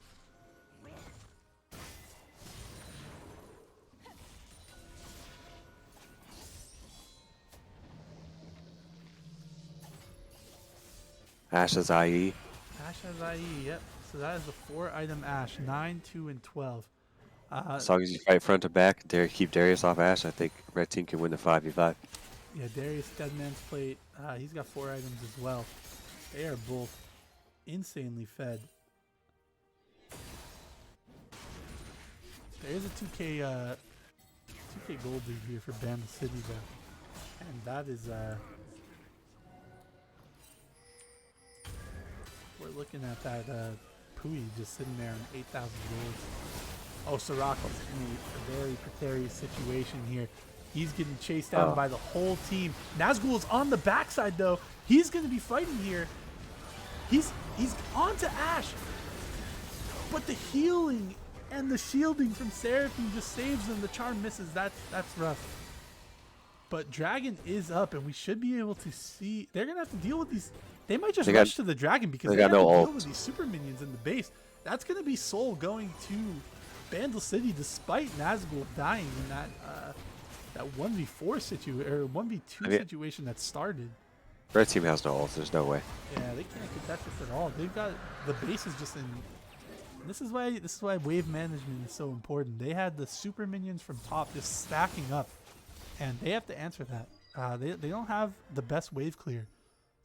Ashe has IE. Ashe has IE, yep. So that is the 4-item Ashe, 9, 2, and 12. As long as you fight front to back, keep Darius off Ashe, I think red team can win the 5v5. Yeah, Darius Deadman's Plate, he's got 4 items as well. They are both insanely fed. There is a 2k gold lead here for Bandle City though. And that is we're looking at that Pui just sitting there on 8,000 gold. Oh, Serac is in a very precarious situation here. He's getting chased down by the whole team. Nazgul is on the backside though. He's going to be fighting here. He's onto Ashe. But the healing and the shielding from Seraphine just saves him. The charm misses. That's rough. But Dragon is up, and we should be able to see. They're going to have to deal with these. They might just rush to the Dragon because they have to deal with these super minions in the base. That's going to be Soul going to Bandle City despite Nazgul dying in that 1v4 situation or 1v2 situation that started. Red team has no ult. There's no way. Yeah, they can't contest this at all. They've got the base is just in. This is why wave management is so important. They had the super minions from top just stacking up, and they have to answer that. They don't have the best wave clear,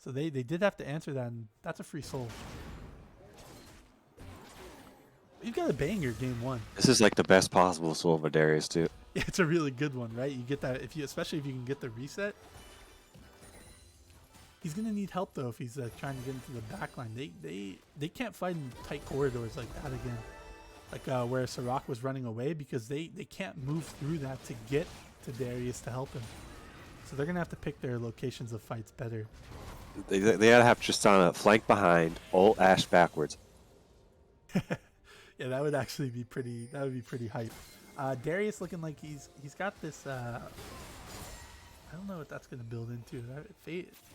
so they did have to answer that, and that's a free soul. You've got a banger game one. This is like the best possible soul of Darius too. Yeah, it's a really good one, right? You get that especially if you can get the reset. He's gonna need help though if he's trying to get into the back line. They can't fight in tight corridors like that again, like where Serac was running away, because they can't move through that to get to Darius to help him. So they're gonna have to pick their locations of fights better. They gotta have Tristana flank behind, ult Ashe backwards. Yeah, that would actually be pretty. That would be pretty hype. Darius looking like he's got this. I don't know what that's gonna build into.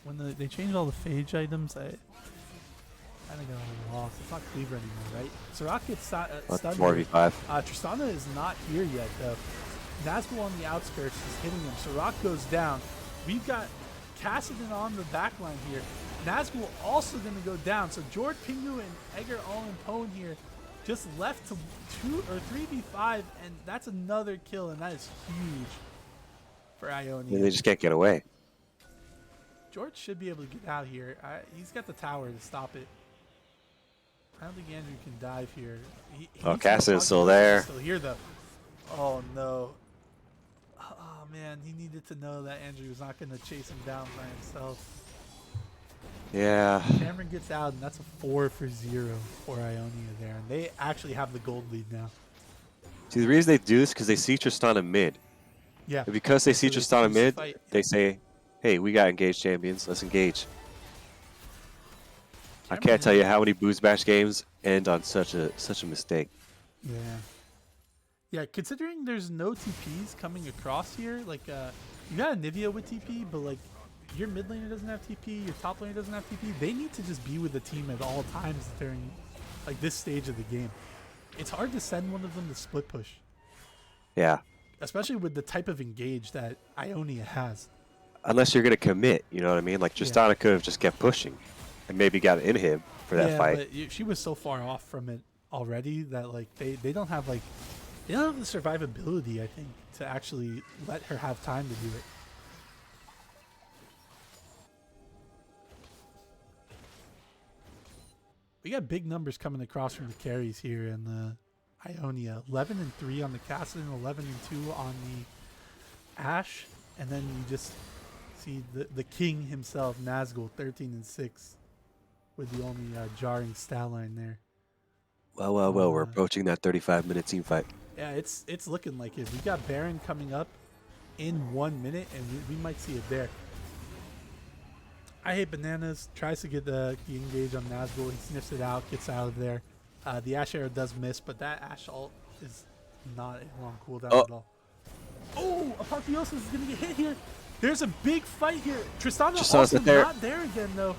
When they changed all the phage items, I kind of got a little lost. It's not Cleaver anymore, right? Serac gets stunned. 4v5. Tristana is not here yet though. Nazgul on the outskirts is hitting him. Serac goes down. We've got Kassadin on the back line here. Nazgul also gonna go down. So Jord, Pingu, and Egger all in pwn here. Just left to 2 or 3v5, and that's another kill, and that is huge for Ionia. They just can't get away. George should be able to get out here. He's got the tower to stop it. I don't think Andrew can dive here. Kassadin's still there. Still here though. Oh no. Oh man, he needed to know that Andrew was not going to chase him down by himself. Yeah. Cameron gets out, and that's a 4-0 for Ionia there, and they actually have the gold lead now. See, the reason they do this is because they see Tristana mid. Yeah. And because they see Tristana mid, they say, Hey, we got engaged champions. Let's engage. I Cameron can't tell is- you how many booze bash games end on such a mistake. Yeah. Yeah, considering there's no TPs coming across here, like you got a Nivea with TP, but like your mid laner doesn't have TP, your top laner doesn't have TP. They need to just be with the team at all times during like this stage of the game. It's hard to send one of them to split push, Yeah. especially with the type of engage that Ionia has. Unless you're gonna commit, you know what I mean? Like Yeah. Tristana could have just kept pushing, and maybe got an inhib for that Yeah, fight. but she was so far off from it already that like they don't have like they don't have the survivability, I think, to actually let her have time to do it. We got big numbers coming across from the carries here in the Ionia. 11 and 3 on the Cassidy, 11 and 2 on the Ashe, and then you just see the king himself, Nazgul, 13 and 6, with the only jarring stat line there. Well, we're approaching that 35-minute team fight. Yeah, it's looking like it. We got Baron coming up in 1 minute, and we might see it there. I hate bananas. Tries to get the engage on Nazgul. He sniffs it out, gets out of there. The Ashe arrow does miss, but that Ashe ult is not a long cooldown at all. Oh, Apotheosis is gonna get hit here. There's a big fight here. Tristana also not there again though.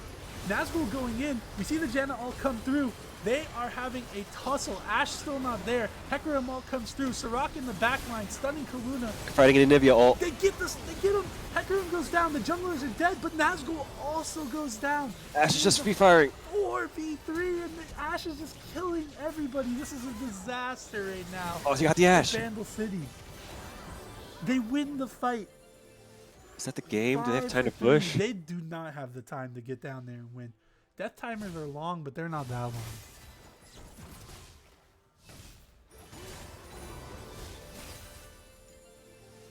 Nazgul going in. We see the Janna ult come through. They are having a tussle. Ashe still not there. Hecarim ult comes through. Sirach in the back line, stunning Kaluna. Fighting an Nivea ult. They get this. They get him. Hecarim goes down. The junglers are dead, but Nazgul also goes down. Ashe is just free firing. 4v3, and the Ashe is just killing everybody. This is a disaster right now. Oh, you got the Ashe. Bandle City. They win the fight. Is that the game? Do they have time to 5-3. push? They do not have the time to get down there and win. Death timers are long, but they're not that long.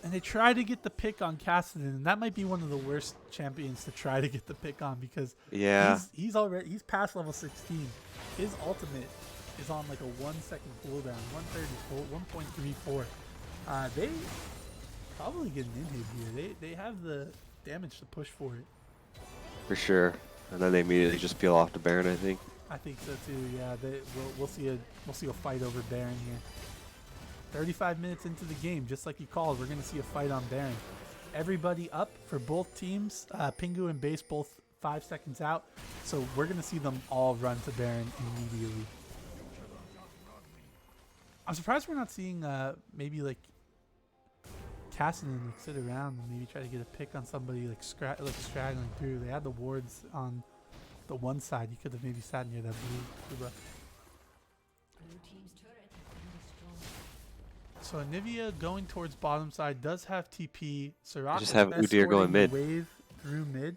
And they try to get the pick on Cassidy, and that might be one of the worst champions to try to get the pick on because Yeah. he's past level 16. His ultimate is on like a 1 second cooldown, 1.34. They probably get an inhib here. They have the damage to push for it. For sure. And then they immediately just peel off the Baron, I think. I think so too. Yeah, we'll see a fight over Baron here. 35 minutes into the game, just like he called, we're gonna see a fight on Baron. Everybody up for both teams. Pingu and Base both 5 seconds out, so we're gonna see them all run to Baron immediately. I'm surprised we're not seeing maybe like Cassidy like sit around and maybe try to get a pick on somebody like straggling through. They had the wards on the one side. You could have maybe sat near that blue buff. So Nivea going towards bottom side does have TP. Sirach Just have Udyr going mid. Wave through mid.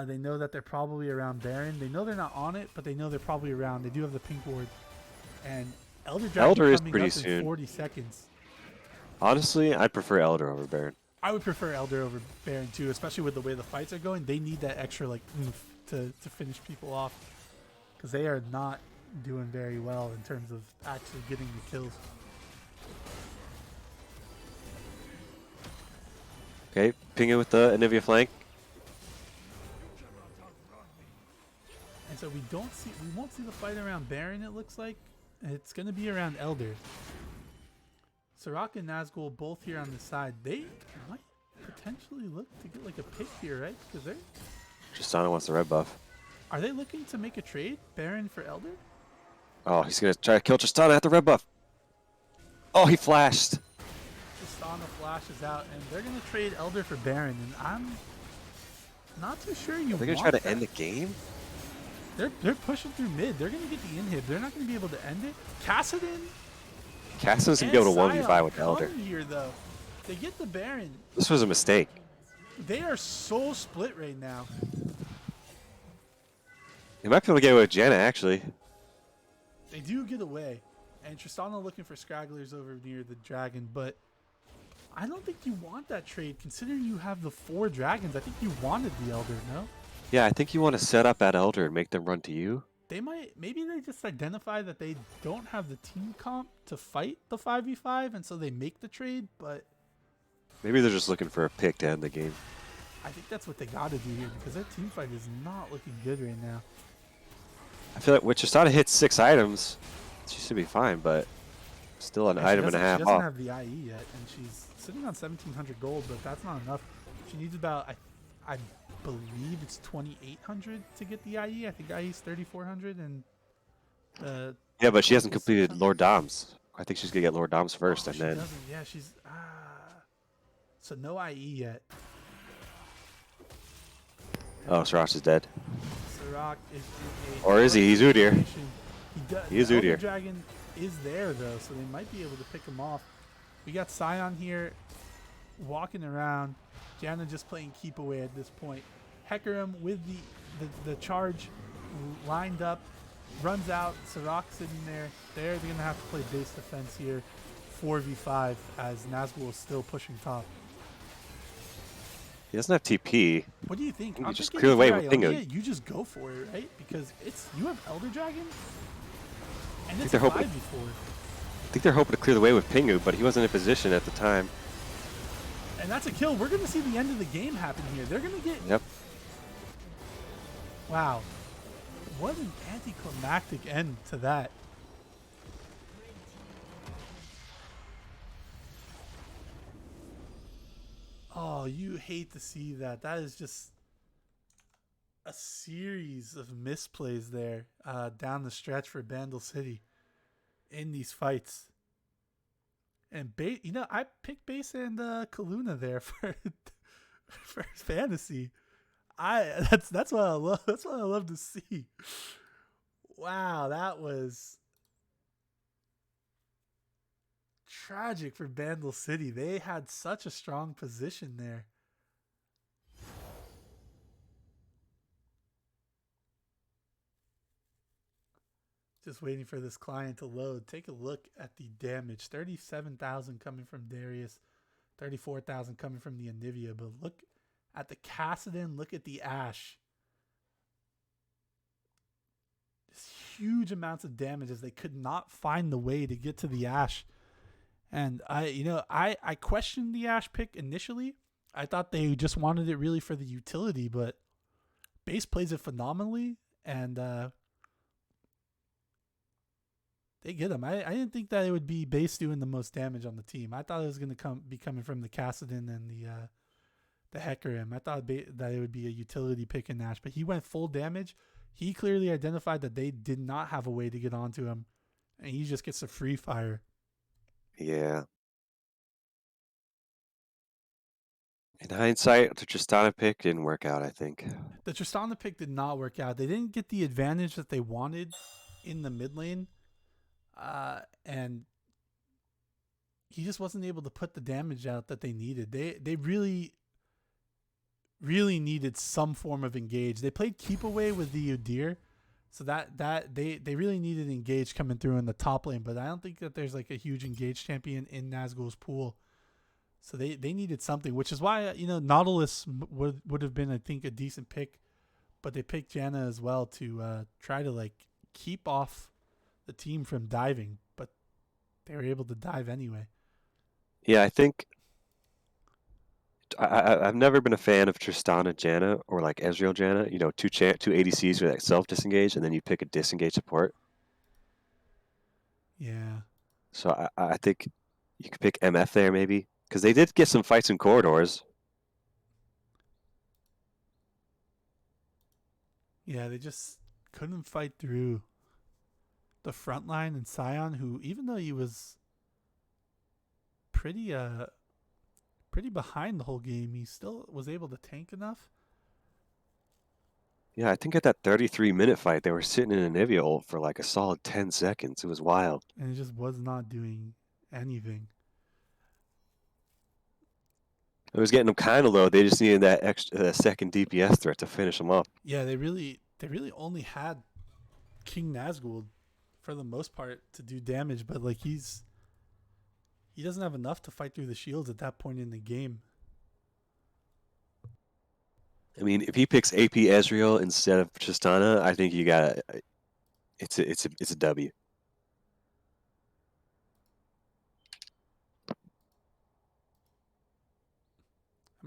They know that they're probably around Baron. They know they're not on it, but they know they're probably around. They do have the pink ward. And Elder Dragon is coming pretty up soon. in 40 seconds. Honestly, I'd prefer Elder over Baron. I would prefer Elder over Baron too, especially with the way the fights are going. They need that extra like oomph to finish people off because they are not doing very well in terms of actually getting the kills. Okay, ping it with the Nivea flank. And so we won't see the fight around Baron. It looks like it's gonna be around Elder. Sirach and Nazgul both here on the side. They might potentially look to get like a pick here, right? Because they're Tristana wants the red buff. are they looking to make a trade? Baron for Elder? Oh, he's gonna try to kill Tristana at the red buff. Oh, he flashed. Tristana flashes out, and they're gonna trade Elder for Baron, and I'm not too sure you. Are they gonna want try to that. end the game? They're pushing through mid. They're gonna get the inhib. They're not gonna be able to end it. Kassadin Cassidy's gonna be able to 1v5 with the Elder. here though. They get the Baron. This was a mistake. They are so split right now. They might be able to get away with Janna, actually. They do get away, and Tristana looking for scragglers over near the dragon, but I don't think you want that trade considering you have the 4 dragons. I think you wanted the Elder, no? Yeah, I think you want to set up that Elder and make them run to you. Maybe they just identify that they don't have the team comp to fight the 5v5, and so they make the trade, but Maybe they're just looking for a pick to end the game. I think that's what they got to do here because their team fight is not looking good right now. I feel like with Tristana hits 6 items, she should be fine, but still an And item and a she half doesn't off. have the IE yet, and she's sitting on 1,700 gold, but that's not enough. She needs about, I believe it's 2,800 to get the IE. I think IE is 3,400, and Yeah, but she hasn't is completed 600. Lord Dom's. I think she's gonna get Lord Dom's first, Oh, and she then doesn't. Yeah, she's so no IE yet. oh, Sarash is dead. Sirach is in a Or is he? He's Udyr. situation. He is the Elder Udyr. Dragon is there though, so they might be able to pick him off. We got Scion here walking around. Janna just playing keep away at this point. Hecarim with the charge lined up, runs out. Sirach sitting there. They're gonna have to play base defense here, 4v5 as Nazgul is still pushing top. He doesn't have TP. What do you think? You I'm just thinking clear if away you're with Ionia, Pingu. you just go for it, right? Because you have Elder Dragon, and it's they're a hoping- 5v4. I think they're hoping to clear the way with Pingu, but he wasn't in position at the time. And that's a kill. We're going to see the end of the game happen here. They're going to get... Yep. Wow. What an anticlimactic end to that. Oh, you hate to see that. That is just a series of misplays there down the stretch for Bandle City in these fights. And I picked Base and Kaluna there for for fantasy. That's what I love. That's what I love to see. Wow, that was tragic for Bandle City. They had such a strong position there. Just waiting for this client to load. Take a look at the damage. 37,000 coming from Darius. 34,000 coming from the Anivia. But look at the Kassadin. Look at the Ashe. Just huge amounts of damage as they could not find the way to get to the Ashe. And I questioned the Ashe pick initially. I thought they just wanted it really for the utility, but Base plays it phenomenally, and they get him. I didn't think that it would be Base doing the most damage on the team. I thought it was going to be coming from the Kassadin and the Hecarim. I thought that it would be a utility pick in Ashe, but he went full damage. He clearly identified that they did not have a way to get onto him, and he just gets a free fire. Yeah. In hindsight, the Tristana pick didn't work out, I think. The Tristana pick did not work out. They didn't get the advantage that they wanted in the mid lane. And he just wasn't able to put the damage out that they needed. They really, really needed some form of engage. They played keep away with the Udyr, so that they really needed engage coming through in the top lane. But I don't think that there's like a huge engage champion in Nazgul's pool. So they needed something, which is why Nautilus would have been, I think, a decent pick, but they picked Janna as well to try to like keep off the team from diving, but they were able to dive anyway. Yeah, I think I've never been a fan of Tristana Janna or like Ezreal Janna. Two ADCs with like self disengage, and then you pick a disengage support. Yeah. So I think you could pick MF there maybe, because they did get some fights in corridors. Yeah, they just couldn't fight through the front line, and Scion, who even though he was pretty behind the whole game, he still was able to tank enough. Yeah, I think at that 33-minute fight, they were sitting in an Anivia ult for like a solid 10 seconds. It was wild. And it just was not doing anything. It was getting them kind of low. They just needed that extra second DPS threat to finish them up. Yeah, they really only had King Nazgul for the most part to do damage, but like he doesn't have enough to fight through the shields at that point in the game. I mean, if he picks AP Ezreal instead of Tristana, I think you got it's a W.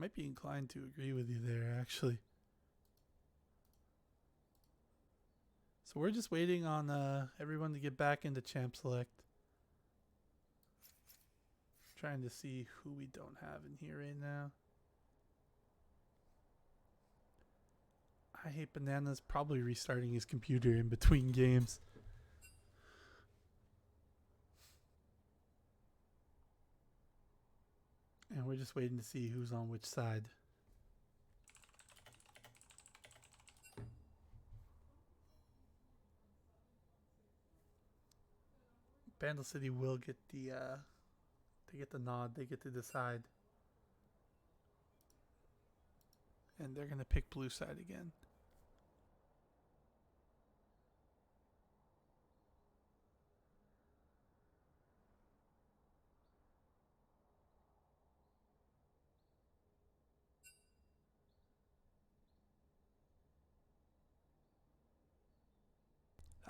might be inclined to agree with you there, actually. So we're just waiting on everyone to get back into Champ Select. Trying to see who we don't have in here right now. I Hate Bananas probably restarting his computer in between games. And we're just waiting to see who's on which side. Bandle City will get the they get the nod, they get to decide. And they're gonna pick blue side again.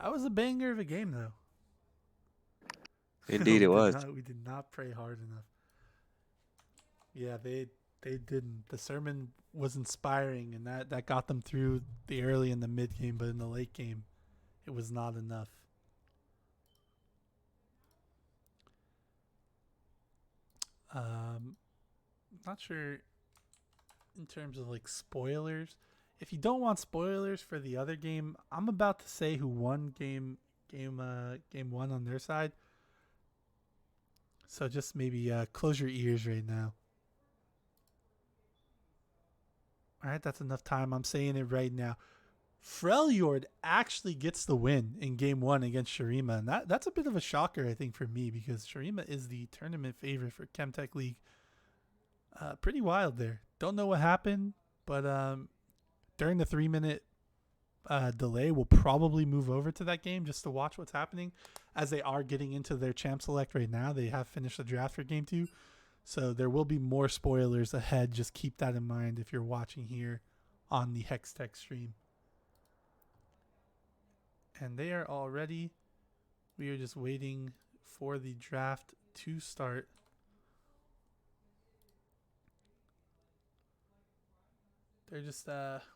That was a banger of a game, though. Indeed, it was. We did not pray hard enough. Yeah, they didn't. The sermon was inspiring, and that got them through the early and the mid game, but in the late game, it was not enough. Not sure in terms of like spoilers. If you don't want spoilers for the other game, I'm about to say who won game one on their side. So just maybe close your ears right now. All right, that's enough time. I'm saying it right now. Freljord actually gets the win in game one against Shurima. And that's a bit of a shocker, I think, for me, because Shurima is the tournament favorite for Chemtech League. Pretty wild there. Don't know what happened, but during the 3-minute delay, we'll probably move over to that game just to watch what's happening, as they are getting into their champ select right now. They have finished the draft for game 2. So there will be more spoilers ahead. Just keep that in mind if you're watching here on the Hextech stream. And they are all ready. We are just waiting for the draft to start. They're just,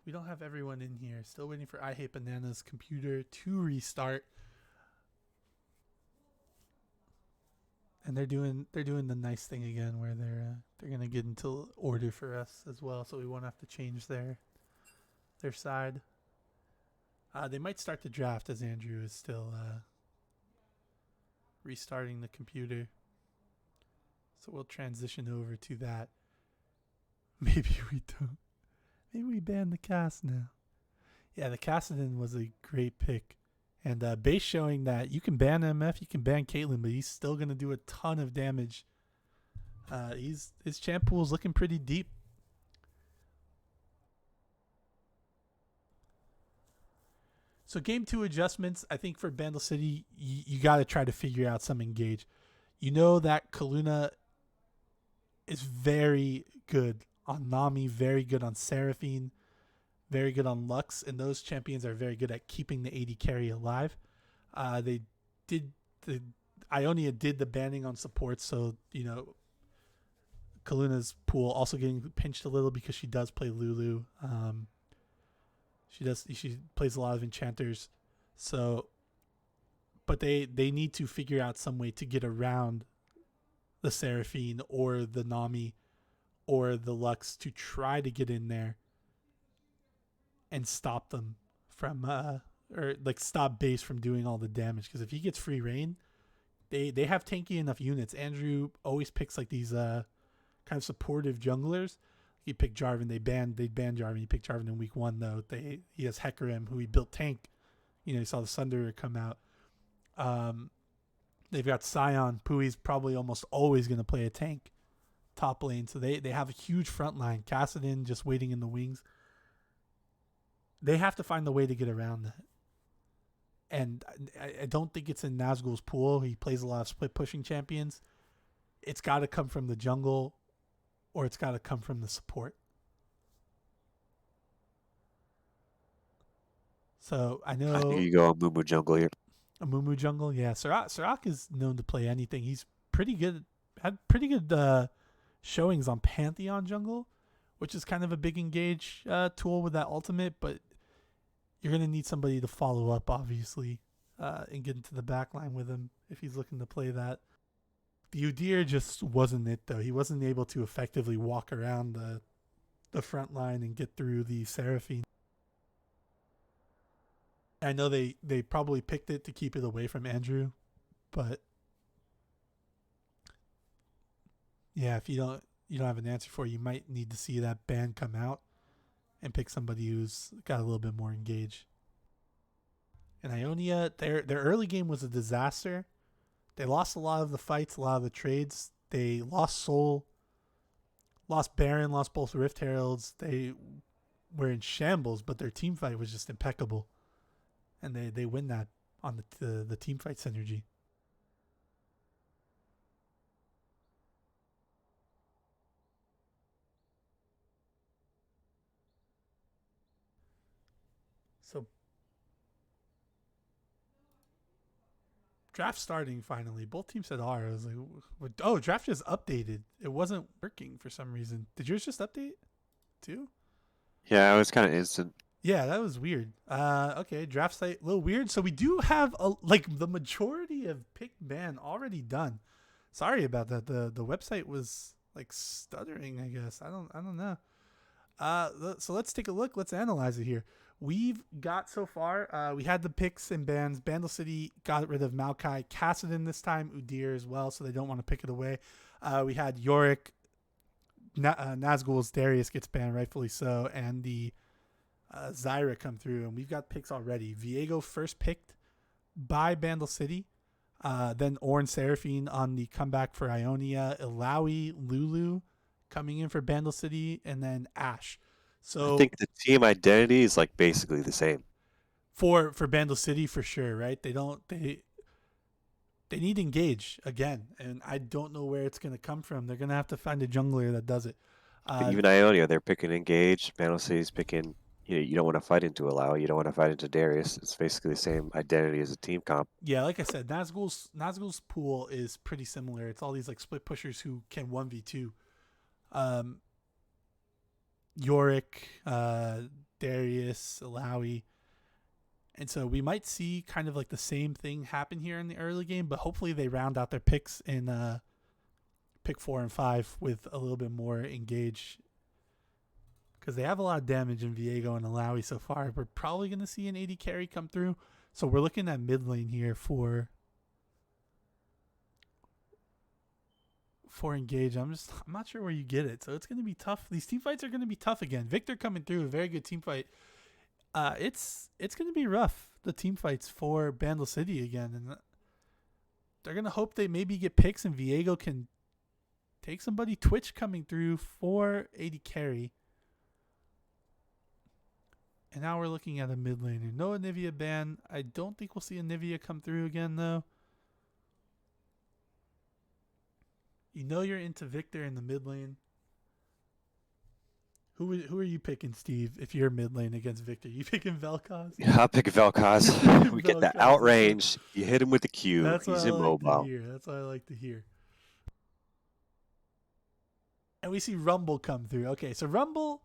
we don't have everyone in here. Still waiting for I Hate Bananas' computer to restart. And they're doing the nice thing again, where they're gonna get into order for us as well, so we won't have to change their side. They might start the draft as Andrew is still restarting the computer. So we'll transition over to that. Maybe we don't. Maybe we ban the cast now. Yeah, the Cassidon was a great pick. And base showing that you can ban MF, you can ban Caitlyn, but he's still going to do a ton of damage. His champ pool is looking pretty deep. So game 2 adjustments, I think for Bandle City, you got to try to figure out some engage. You know that Kaluna is very good on Nami, very good on Seraphine, very good on Lux, and those champions are very good at keeping the AD carry alive. Ionia did the banning on support, so Kaluna's pool also getting pinched a little because she does play Lulu. She plays a lot of enchanters, but they need to figure out some way to get around the Seraphine or the Nami or the Lux to try to get in there and stop them from or like stop base from doing all the damage. Because if he gets free reign, they have tanky enough units. Andrew always picks like these kind of supportive junglers. He picked Jarvan. They banned Jarvan. He picked Jarvan in week 1 though. He has Hecarim, who he built tank. You saw the Sunderer come out. They've got Sion. Pui's probably almost always going to play a tank top lane. So they have a huge front line. Cassidon just waiting in the wings. They have to find the way to get around that. And I don't think it's in Nazgul's pool. He plays a lot of split pushing champions. It's got to come from the jungle, or it's got to come from the support. So I know. I think you go on Mumu jungle here. A Mumu jungle, yeah. Serac is known to play anything. He's pretty good. Had pretty good showings on Pantheon jungle, which is kind of a big engage tool with that ultimate, but you're going to need somebody to follow up, obviously, and get into the back line with him if he's looking to play that. The Udyr just wasn't it, though. He wasn't able to effectively walk around the front line and get through the Seraphine. I know they probably picked it to keep it away from Andrew, but yeah, if you don't have an answer for it, you might need to see that ban come out and pick somebody who's got a little bit more engaged. And Ionia, their early game was a disaster. They lost a lot of the fights, a lot of the trades. They lost Soul, lost Baron, lost both Rift Heralds. They were in shambles, but their team fight was just impeccable. And they win that on the team fight synergy. So draft starting finally. Both teams said R. I was like, oh, draft just updated. It wasn't working for some reason. Did yours just update too? Yeah, it was kind of instant. Yeah, that was weird. Okay, draft site a little weird. So we do have the majority of pick ban already done. Sorry about that. The website was like stuttering, I guess. I don't know. So let's take a look. Let's analyze it here. We've got so far, we had the picks and bans. Bandle City got rid of Maokai, Kassadin this time, Udyr as well, so they don't want to pick it away. We had Yorick, Nazgul's Darius gets banned, rightfully so, and the Zyra come through, and we've got picks already. Viego first picked by Bandle City, then Ornn Seraphine on the comeback for Ionia, Ilaoi, Lulu coming in for Bandle City, and then Ashe. So I think the team identity is like basically the same for Bandle City for sure, right? They need engage again, and I don't know where it's gonna come from. They're gonna have to find a jungler that does it. But even Ionia, they're picking engage. Bandle City's picking. You don't want to fight into Ilaoi. You don't want to fight into Darius. It's basically the same identity as a team comp. Yeah, like I said, Nazgul's pool is pretty similar. It's all these like split pushers who can 1v2. Yorick, Darius, Ilaoi. And so we might see kind of like the same thing happen here in the early game, but hopefully they round out their picks in pick 4 and 5 with a little bit more engage. Because they have a lot of damage in Viego and Ilaoi so far. We're probably going to see an 80 carry come through. So we're looking at mid lane here for engage. I'm not sure where you get it. So it's going to be tough. These team fights are going to be tough again. Victor coming through, a very good team fight. It's going to be rough, the team fights for Bandle City again. And they're going to hope they maybe get picks and Viego can take somebody. Twitch coming through for 80 carry. And now we're looking at a mid laner. No Anivia ban. I don't think we'll see Anivia come through again, though. You know you're into Victor in the mid lane. Who are you picking, Steve, if you're mid lane against Victor? You picking Vel'Koz? Yeah, I'll pick Vel'Koz. We get that outrange. You hit him with the Q. That's He's what immobile. That's what I like to hear. And we see Rumble come through. Okay, so Rumble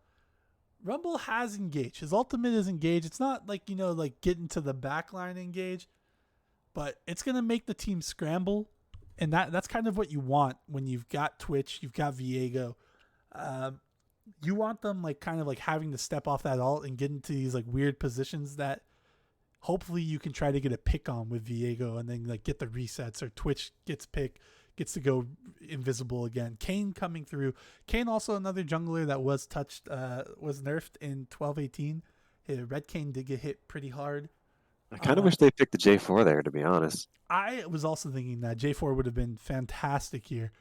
has engage. His ultimate is engage. It's not like, like getting to the backline engage, but it's going to make the team scramble. And that's kind of what you want when you've got Twitch, you've got Viego. You want them like kind of like having to step off that ult and get into these like weird positions that hopefully you can try to get a pick on with Viego and then like get the resets, or Twitch gets to go invisible again. Kane coming through. Kane also another jungler that was nerfed in 12-18. Red Kane did get hit pretty hard. I kind of wish they picked the J4 there, to be honest. I was also thinking that J4 would have been fantastic here.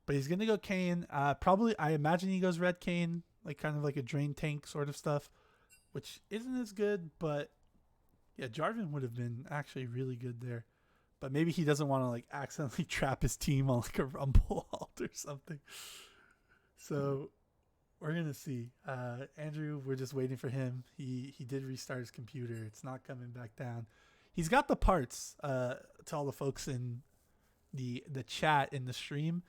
But he's going to go Kane. Probably, I imagine he goes Red Kane, like kind of like a drain tank sort of stuff, which isn't as good. But yeah, Jarvan would have been actually really good there. But maybe he doesn't want to like accidentally trap his team on like a Rumble ult or something. So we're going to see. Andrew, we're just waiting for him. He did restart his computer. It's not coming back down. He's got the parts to all the folks in the chat in the stream.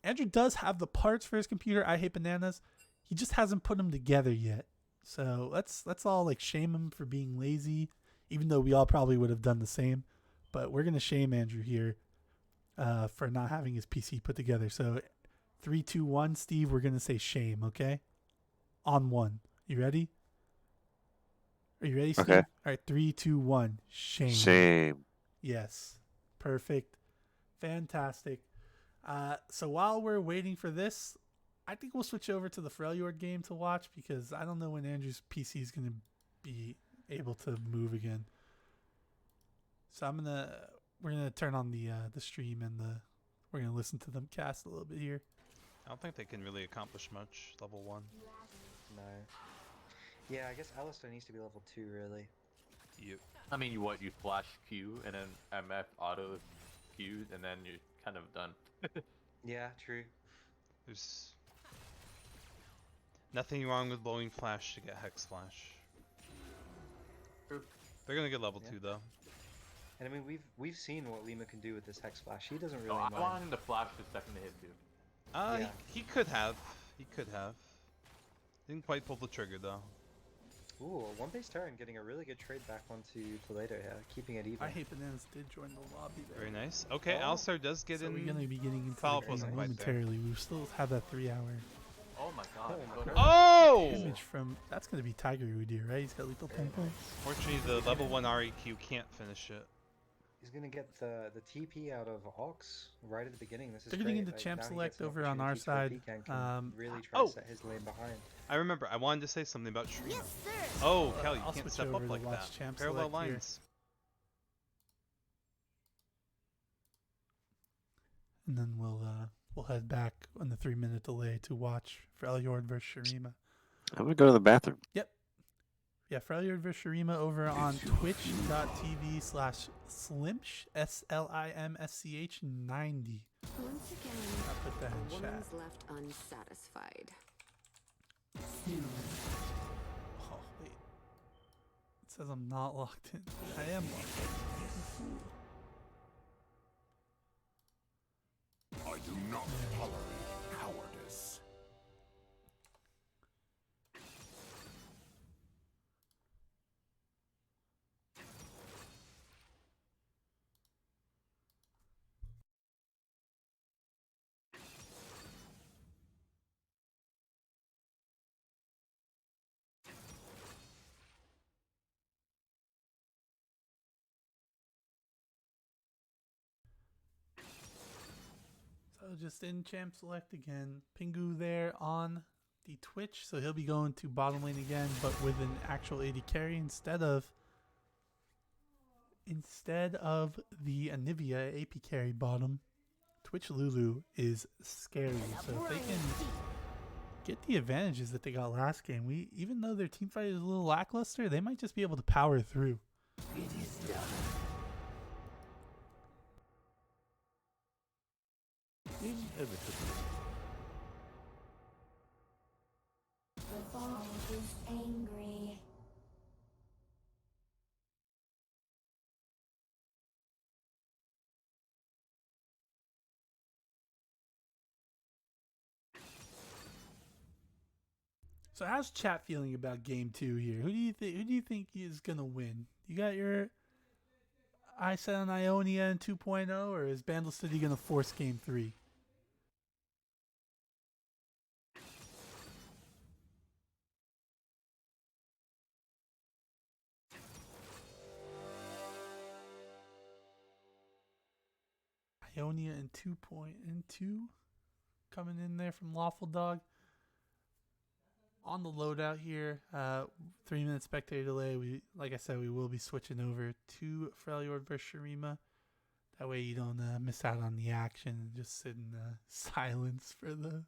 Andrew does have the parts for his computer. I hate bananas. he just hasn't put them together yet. So let's all like shame him for being lazy, even though we all probably would have done the same. But we're gonna shame Andrew here for not having his PC put together. So 3, 2, 1, Steve, we're gonna say shame, okay? On one. You ready? Are you ready, Steve? Okay. All right, 3, 2, 1. Shame. Shame. Yes. Perfect. Fantastic. So while we're waiting for this, I think we'll switch over to the Freljord game to watch because I don't know when Andrew's PC is going to be able to move again. So we're gonna turn on the stream and we're gonna listen to them cast a little bit here. I don't think they can really accomplish much level 1. No. Yeah, I guess Alistar needs to be level 2, really. Yep. I mean, you flash Q and then MF auto Q and then you're kind of done. Yeah, true. There's nothing wrong with blowing flash to get Hex Flash. True. They're gonna get level Yeah. 2 though. And I mean, we've seen what Lima can do with this Hex Flash. He doesn't really No, I mind. want him to flash the second hit too. Yeah. He could have. He could have. Didn't quite pull the trigger though. Ooh, a one-base turn, getting a really good trade back onto Toledo here, keeping it even. I hate bananas did join the lobby there. Very nice. Okay, Oh. Alistar does get So in. we're gonna be getting into Follow-up the game wasn't quite there. momentarily. We still have that 3-hour Oh my god. Oh my Go god. to- Oh! damage from. That's gonna be Tiger Udyr, right? He's got lethal pinpoint. Fortunately, the level 1 REQ can't finish it. He's gonna get the TP out of Ox right at the beginning. This is They're getting great. into Like, champ now he select gets an over on our opportunity to side. Pecan can really try oh. to set his lane behind. I remember, I wanted to say something about Shrina. Oh, Kelly, you I'll can't switch step over up to like watch that. champ Parallel select here. lines. And then we'll head back on the 3-minute delay to watch Freljord versus Shurima. I'm gonna go to the bathroom. Yeah, Freljord versus Shurima over on twitch.tv/slimsh SLIMSCH 90. Once again, I'll put that a in chat. woman's left unsatisfied. Oh wait, it says I'm not locked in. I am locked in. I do not tolerate cowardice. So just in champ select again. Pingu there on the Twitch, so he'll be going to bottom lane again, but with an actual AD carry instead of the Anivia AP carry bottom. Twitch Lulu is scary, so if they can get the advantages that they got last game, even though their team fight is a little lackluster, they might just be able to power through. The ball is angry. So how's chat feeling about game 2 here? Who do you think is gonna win? You got your eye set on Ionia in 2.0, or is Bandle City gonna force game 3? Ionia in 2.2 coming in there from Lawful Dog. On the loadout here, 3-minute spectator delay. Like I said, we will be switching over to Freljord versus Shurima. That way you don't miss out on the action and just sit in silence for the.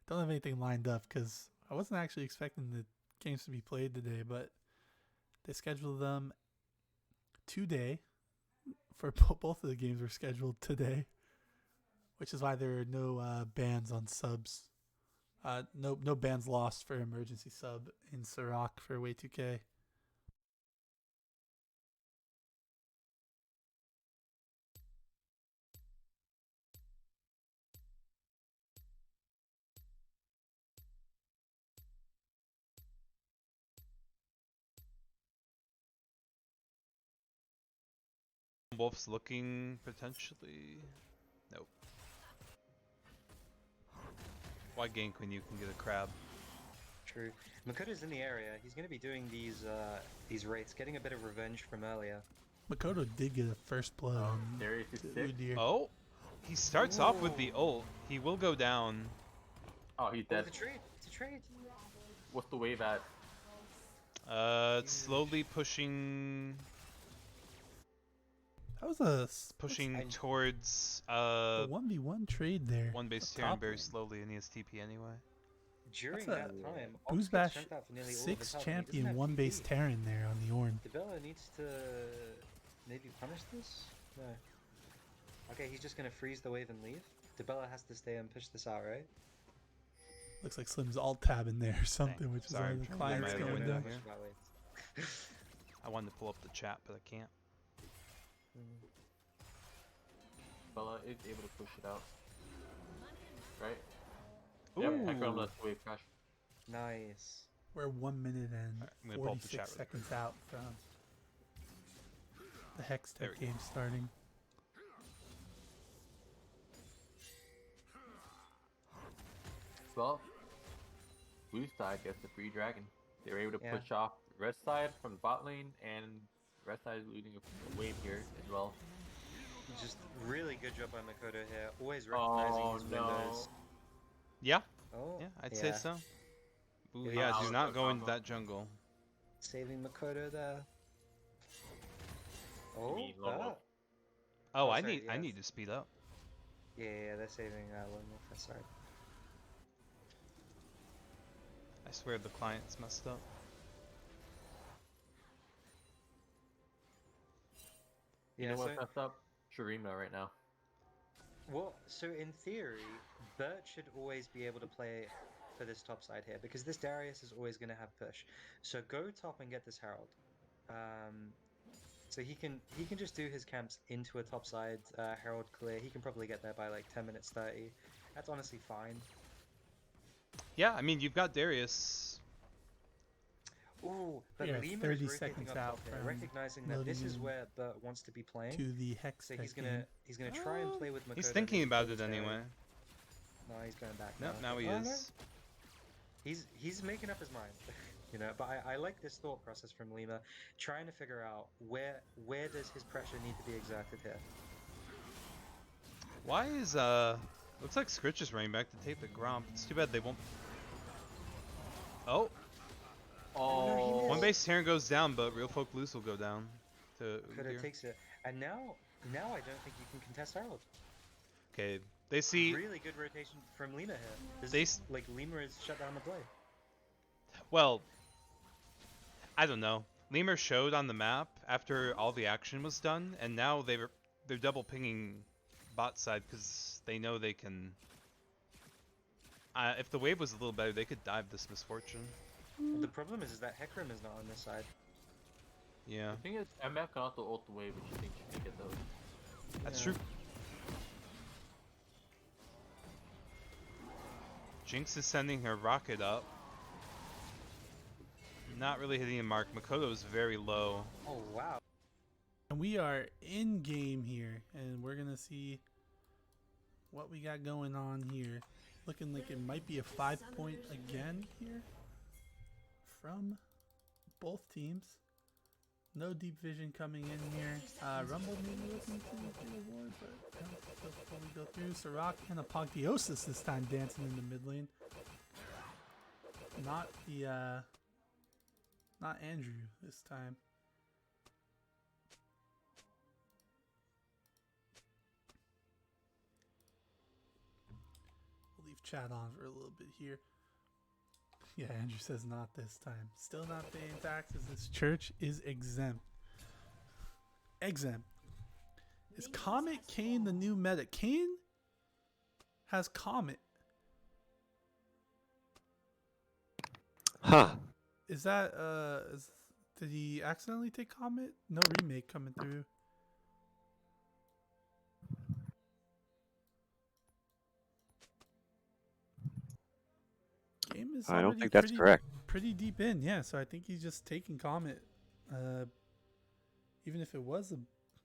Don't have anything lined up because I wasn't actually expecting the games to be played today, but they scheduled them today. For both of the games were scheduled today, which is why there are no bans on subs. No bans lost for emergency sub in Sirach for Way 2K. Wolf's looking potentially. Nope. Why gank when you can get a crab? True. Makoto's in the area. He's going to be doing these raids, getting a bit of revenge from earlier. Makoto did get a first blood. on Darius is sick. Udyr. Oh, he starts off with the ult. He will go down. Oh, he's Oh, dead. it's a trade. It's a trade. What's the wave at? It's slowly pushing That was a towards a 1v1 trade there. one base Up Terran top very lane. slowly, and he has TP anyway. During That's that time, Booze Ox gets Bash sent out for nearly all of his 6 health, and he doesn't champion have 1 base TP. Terran there on the Ornn. Debella needs to maybe punish this? No. Okay, he's just gonna freeze the wave and leave. Debella has to stay and push this out, right? Looks like Slim's alt tab in there or something, which Sorry, is I'm why the trying to client's get my going window down. here. I wanted to pull up the chat, but I can't. Bella is able to push it out. Right? Ooh. Yep, Ekron lets the wave crash. Nice. We're 1 minute and I'm gonna pull up the chat 46 really seconds out from the There Hextech we go. game starting. Well, blue side gets the free dragon. They were able to Yeah. push off red side from the bot lane, and red side is losing a wave here as well. Just really good job by Makoto here. Always recognizing Oh his no. windows. Yeah, Oh, yeah, I'd say so. Ooh, Yeah, yeah, I'll do go not go into combo. that jungle. Saving Makoto there. Oh, mean Lone Wolf? Oh, Oh, I sorry, need yes. to speed up. yeah, they're saving Lone Wolf. That's right. I swear the client's messed up. You Yeah, know so, what's messed up? Shurima right now. well, so in theory, Bert should always be able to play for this top side here because this Darius is always going to have push. So go top and get this Herald. So he can just do his camps into a top side Herald clear. He can probably get there by like 10 minutes 30. That's honestly fine. Yeah, I mean you've got Darius. Ooh, but Yeah, Lima 30 is rotating seconds up out top here, from recognizing that this loading is in where Bert wants to be playing. To the So Hextech he's game. gonna try and play with Makoto. He's thinking maybe about kill it this anyway. Darius. No, he's going back Nope, now. now he Oh, no. is. He's making up his mind, you know. But I like this thought process from Lima, trying to figure out where does his pressure need to be exerted here. Why is looks like Scritch is running back to take the Gromp. It's too bad they won't. Oh, Oh, one base Terran goes down, but Real Folk Loose will go down to Makoto Udyr. takes it, and now I don't think you can contest Harold. Okay, they see. Really good rotation from Lima here. This They is, like Lima has shut down the play. Well, I don't know. Lemur showed on the map after all the action was done, and now they're double pinging bot side because they know they can. If the wave was a little better, they could dive this misfortune. The problem is that Hecarim is not on this side. Yeah, the thing is, MF can also ult the wave, which you think she can get those. that's Yeah. true. Jinx is sending her rocket up. Not really hitting the mark. Makoto's very low. Oh wow. And we are in game here, and we're gonna see what we got going on here. Looking like it might be a 5-point again here from both teams. No deep vision coming in here. Rumble maybe looking to do a ward, but before we go through, Sirach and Apotheosis this time dancing in the mid lane. Not the not Andrew this time. We'll leave chat on for a little bit here. Yeah, Andrew says not this time. Still not paying taxes. This church is exempt. Exempt. Is Comet Kane the new meta? Kane has Comet. Huh. Is that did he accidentally take Comet? No remake coming through. Game is I don't already think that's correct. pretty deep in, yeah. So I think he's just taking Comet. Even if it was a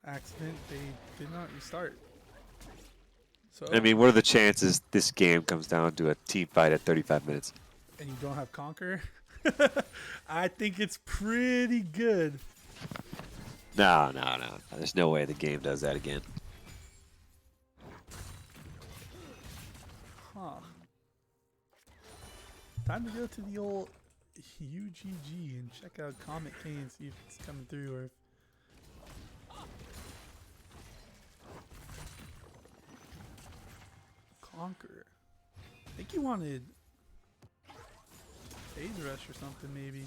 accident, they did not restart. So I mean, what are the chances this game comes down to a team fight at 35 minutes? and you don't have Conquer? I think it's pretty good. No. There's no way the game does that again. Huh. Time to go to the old UGG and check out Comet K and see if it's coming through or if Conquer. I think he wanted Phase Rush or something maybe.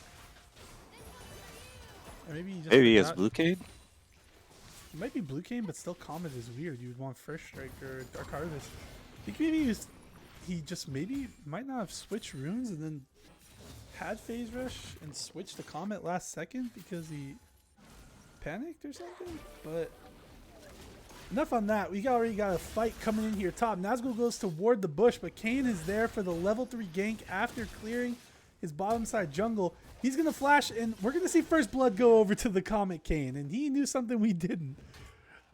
Or maybe he just Maybe he has forgot. Blue Cane? It might be Blue Cane, but still Comet is weird. You would want First Strike or Dark Harvest. I think maybe he just maybe might not have switched runes and then had Phase Rush and switched to Comet last second because he panicked or something. But enough on that. We already got a fight coming in here top. Nazgul goes toward the bush, but Kane is there for the level 3 gank after clearing his bottom side jungle. He's going to flash, and we're going to see First Blood go over to the Comet Kane, and he knew something we didn't.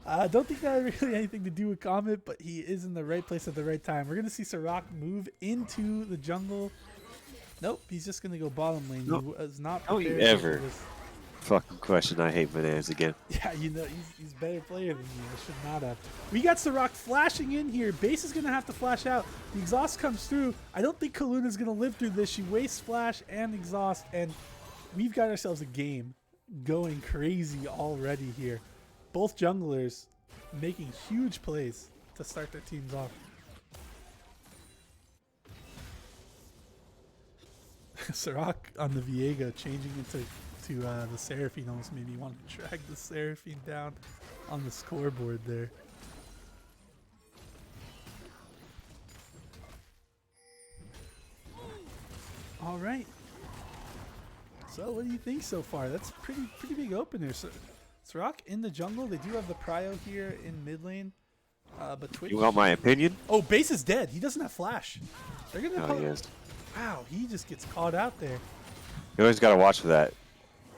I don't think that had really anything to do with Comet, but he is in the right place at the right time. We're going to see Sirach move into the jungle. Nope, he's just going to go bottom lane. No. He was not Don't you prepared ever for this. fucking question I hate bananas again. Yeah, you know, he's a better player than you. I should not have. We got Sirach flashing in here. Base is going to have to flash out. The exhaust comes through. I don't think Kaluna's going to live through this. She wastes flash and exhaust, and we've got ourselves a game going crazy already here. Both junglers making huge plays to start their teams off. Sirach on the Viega changing into the Seraphine almost made me want to drag the Seraphine down on the scoreboard there. All right. So what do you think so far? That's pretty big opener. So Sirach in the jungle. They do have the prio here in mid lane. But Twitch. You want my opinion? Oh, base is dead. He doesn't have flash. They're gonna. Oh, yes. Wow, he just gets caught out there. You always got to watch for that.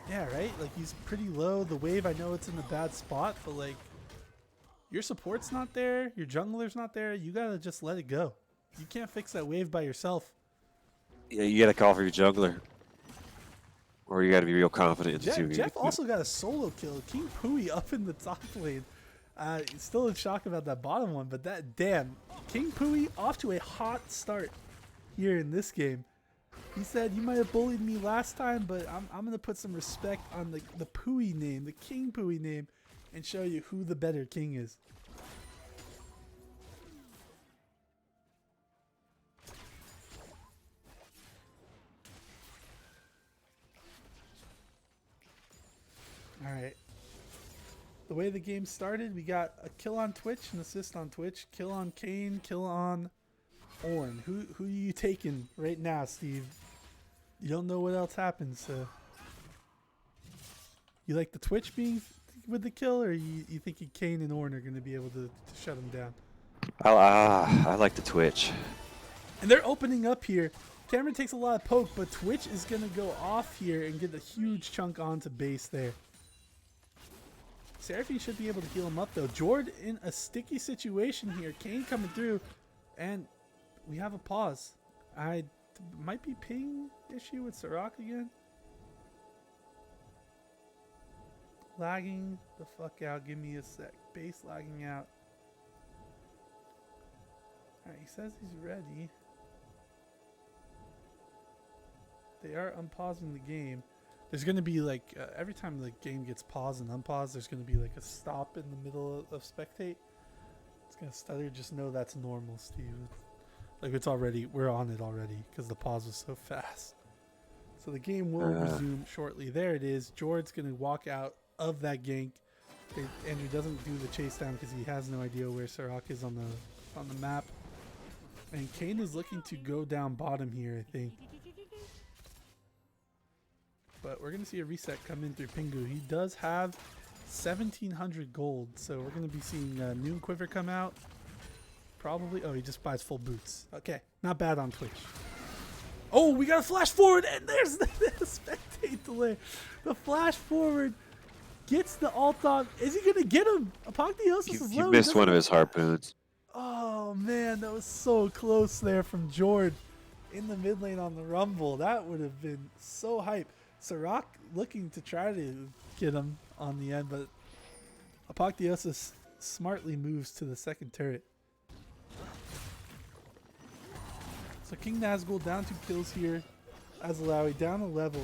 Yeah, right? Like, he's pretty low. The wave, I know it's in a bad spot, but, like, your support's not there. Your jungler's not there. You got to just let it go. You can't fix that wave by yourself. Yeah, you got to call for your jungler. Or you got to be real confident in the two. Jeff also got a solo kill. King Pui up in the top lane. Still in shock about that bottom one, but that, damn. King Pui off to a hot start here in this game. He said, you might have bullied me last time, but I'm going to put some respect on the Pui name, the King Pui name, and show you who the better king is. All right. The way the game started, we got a kill on Twitch, an assist on Twitch, kill on Kane, kill on Ornn. Who are you taking right now, Steve? You don't know what else happens, so you like the Twitch being with the kill, or you think Kane and Ornn are going to be able to shut him down? I like the Twitch. And they're opening up here. Cameron takes a lot of poke, but Twitch is going to go off here and get a huge chunk onto base there. Seraphine should be able to heal him up, though. Jord in a sticky situation here. Kane coming through, and we have a pause. I might be ping issue with Sirach again. Lagging the fuck out. Give me a sec. Base lagging out. Alright, he says he's ready. They are unpausing the game. There's going to be like, every time the game gets paused and unpaused, there's going to be like a stop in the middle of spectate. It's going to stutter. Just know that's normal, Steve. Like, it's already, we're on it already because the pause was so fast. So the game will resume shortly. There it is. Jord's going to walk out of that gank. Andrew doesn't do the chase down because he has no idea where Sirach is on the map. And Kane is looking to go down bottom here, I think. But we're going to see a reset come in through Pingu. He does have 1,700 gold, so we're going to be seeing Noon Quiver come out. Probably. Oh, he just buys full boots. Okay, not bad on Twitch. Oh, we got a flash forward, and there's the spectate delay. The flash forward gets the ult on. Is he gonna get him? Apotheosis is You low. missed one of his harpoons. Oh man, that was so close there from Jord in the mid lane on the Rumble. That would have been so hype. Sirach looking to try to get him on the end, but Apotheosis smartly moves to the second turret. So King Nazgul down 2 kills here. Azalawi down a level,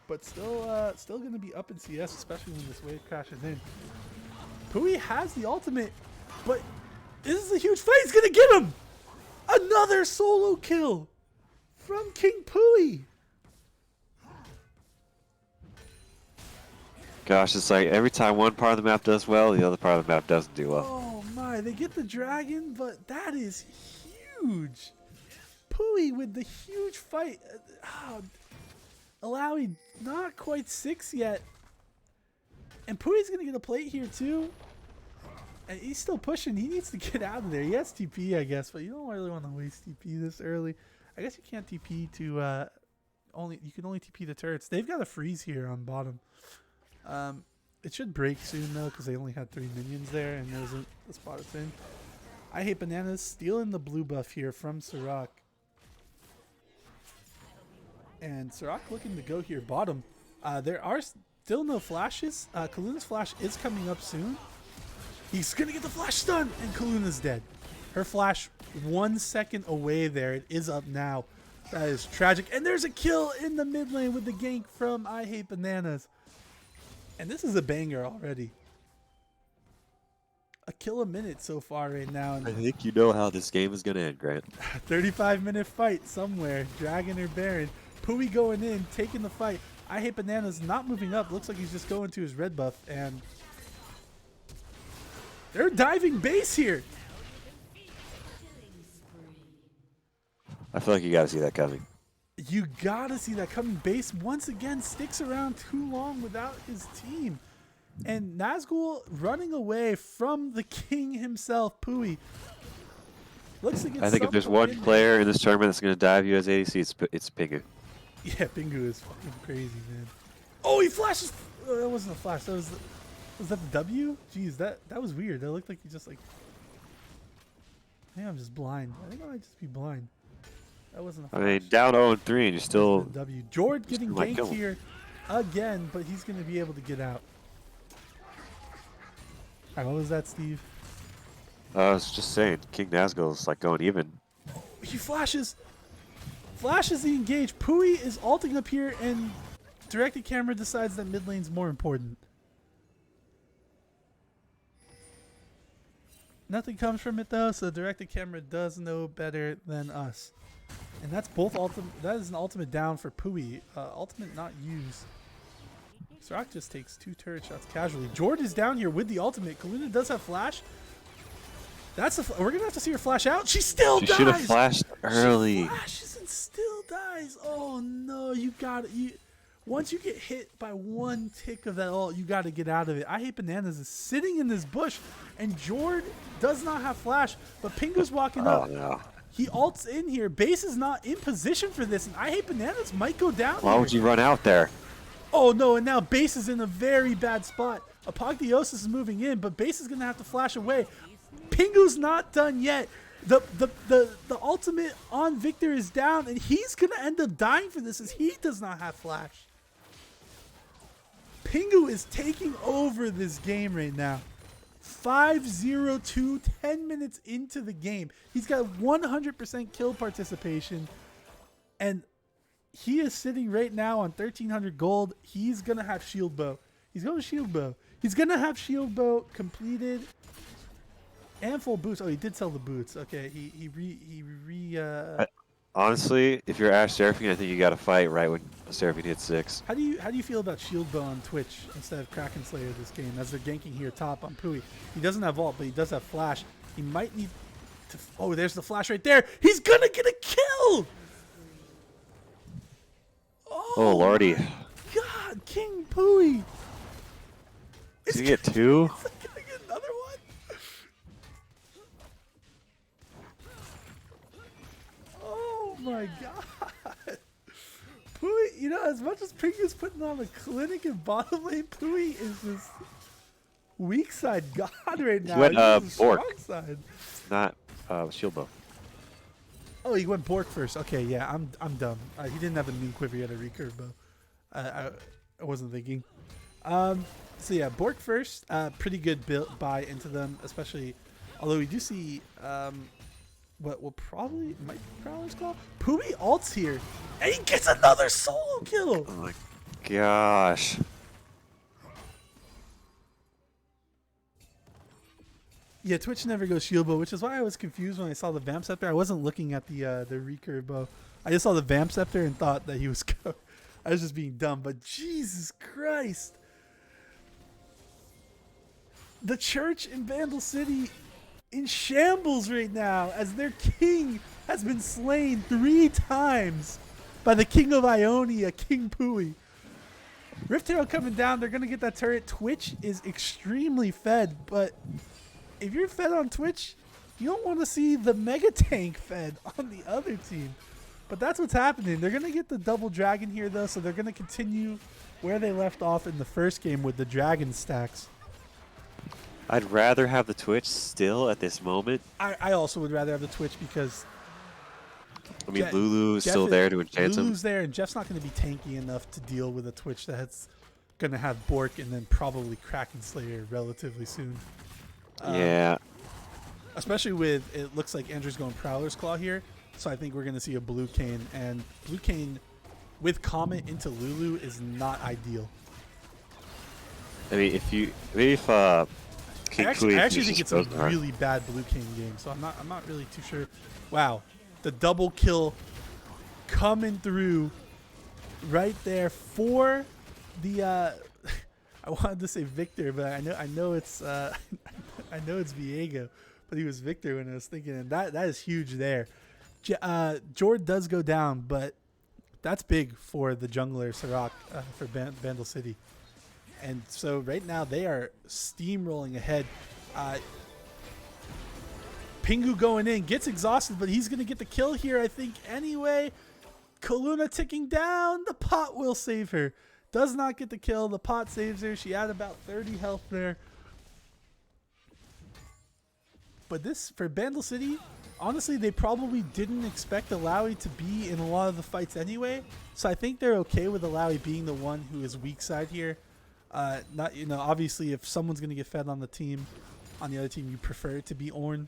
but still going to be up in CS, especially when this wave crashes in. Pui has the ultimate, but this is a huge fight. He's going to get him! Another solo kill from King Pui. Gosh, it's like every time one part of the map does well, the other part of the map doesn't do well. Oh my, they get the dragon, but that is huge. Pui with the huge fight. Alawi not quite 6 yet. And Pui's going to get a plate here too. And he's still pushing. He needs to get out of there. He has TP, I guess, but you don't really want to waste TP this early. I guess you can't TP to you can only TP the turrets. They've got a freeze here on bottom. It should break soon though, because they only had 3 minions there, and there's the spot it's in. I hate bananas stealing the blue buff here from Sirach. And Sirach looking to go here bottom. There are still no flashes. Kaluna's flash is coming up soon. He's gonna get the flash stun, and Kaluna's dead. Her flash 1 second away there. It is up now. That is tragic. And there's a kill in the mid lane with the gank from I Hate Bananas. And this is a banger already. A kill a minute so far right now. I think you know how this game is going to end, Grant. 35-minute fight somewhere. Dragon or Baron. Pui going in, taking the fight. I Hate Bananas not moving up. Looks like he's just going to his red buff. And they're diving base here. I feel like you got to see that coming. You gotta see that coming. Base once again sticks around too long without his team. And Nazgul running away from the king himself, Pui. Looks like it's I think if there's one player in this tournament that's going to dive you as ADC, it's Pingu. Yeah, Pingu is fucking crazy, man. Oh, he flashes! That wasn't a flash. Was that the W? Jeez, that was weird. That looked like he just like... I think I'm just blind. I think I might just be blind. That wasn't a flash. I mean, down 0-3 and you're still... W. Jord getting might ganked kill him. here again, but he's going to be able to get out. All right, what was that, Steve? I was just saying, King Nazgul is like going even. He flashes the engage. Pui is ulting up here, and directed camera decides that mid lane's more important. Nothing comes from it though, so directed camera does know better than us. And that's both ultimate. That is an ultimate down for Pui. Ultimate not used. Sirach just takes 2 turret shots casually. Jord is down here with the ultimate. Kaluna does have flash. That's we're gonna have to see her flash out. She still dies. She should have flashed early. She flashes and still dies. Oh no, you got it. Once you get hit by 1 tick of that ult, you got to get out of it. I Hate Bananas is sitting in this bush, and Jord does not have flash, but Pingu's walking up. No. He ults in here. Base is not in position for this, and I Hate Bananas might go down. Why would you run out there? Oh no, and now Base is in a very bad spot. Apotheosis is moving in, but Base is going to have to flash away. Pingu's not done yet. The ultimate on Victor is down, and he's going to end up dying for this as he does not have flash. Pingu is taking over this game right now. 5-0-2, 10 minutes into the game. He's got 100% kill participation, and he is sitting right now on 1,300 gold. He's going to have shield bow. He's going to shield bow. He's going to have shield bow completed and full boots. Oh, he did sell the boots. Okay, Honestly, if you're Ash Seraphine, I think you got to fight right when Seraphine hits 6. How do you feel about shield bow on Twitch instead of Kraken Slayer this game as they're ganking here top on Pui? He doesn't have ult, but he does have flash. He might need to... Oh, there's the flash right there. He's going to get a kill! Oh, lordy. God, King Pui. Did he get 2? Is he gonna get another one? Oh my god. Pui, you know, as much as Pingu's putting on a clinic in bottom lane, Pui is just weak side god right now. went, He's the Bork. strong side. Not shield bow. Oh, he went Bork first. Okay, yeah, I'm dumb. He didn't have a new quiver. He had a recurve bow. I wasn't thinking. So yeah, Bork first. Pretty good build buy into them, especially. Although we do see what will probably might be Prowler's Claw. Pui ults here, and he gets another solo kill. Oh my gosh. Yeah, Twitch never goes shield bow, which is why I was confused when I saw the Vamp Scepter. I wasn't looking at the recurve bow. I just saw the Vamp Scepter and thought that he was I was just being dumb, but Jesus Christ. The church in Bandle City in shambles right now as their king has been slain 3 times by the king of Ionia, King Pui. Rift Herald coming down. They're going to get that turret. Twitch is extremely fed, but if you're fed on Twitch, you don't want to see the Mega Tank fed on the other team. But that's what's happening. They're going to get the double dragon here, though, so they're going to continue where they left off in the first game with the dragon stacks. I'd rather have the Twitch still at this moment. I also would rather have the Twitch because I mean, Lulu is still there to enchant him. Lulu's there, and Jeff's not going to be tanky enough to deal with a Twitch that's going to have Bork and then probably Kraken Slayer relatively soon. Yeah. Especially with, it looks like Andrew's going Prowler's Claw here, so I think we're going to see a Blue Cane, and Blue Cane with Comet into Lulu is not ideal. I mean, if King I Pui actually think uses it's a Rosemary. really bad Blue King game, so I'm not really too sure. Wow, the double kill coming through right there for the I wanted to say Victor, but I know it's I know it's Viego, but he was Victor when I was thinking, and that is huge there. Jord does go down, but that's big for the jungler Sirach for Bandle City. And so right now they are steamrolling ahead. Pingu going in, gets exhausted, but he's going to get the kill here, I think, anyway. Kaluna ticking down. The pot will save her. Does not get the kill. The pot saves her. She had about 30 health there. But this, for Bandle City, honestly, they probably didn't expect Alawi to be in a lot of the fights anyway. So I think they're okay with Alawi being the one who is weak side here. Not, you know, obviously if someone's going to get fed on the team, on the other team, you prefer it to be Ornn.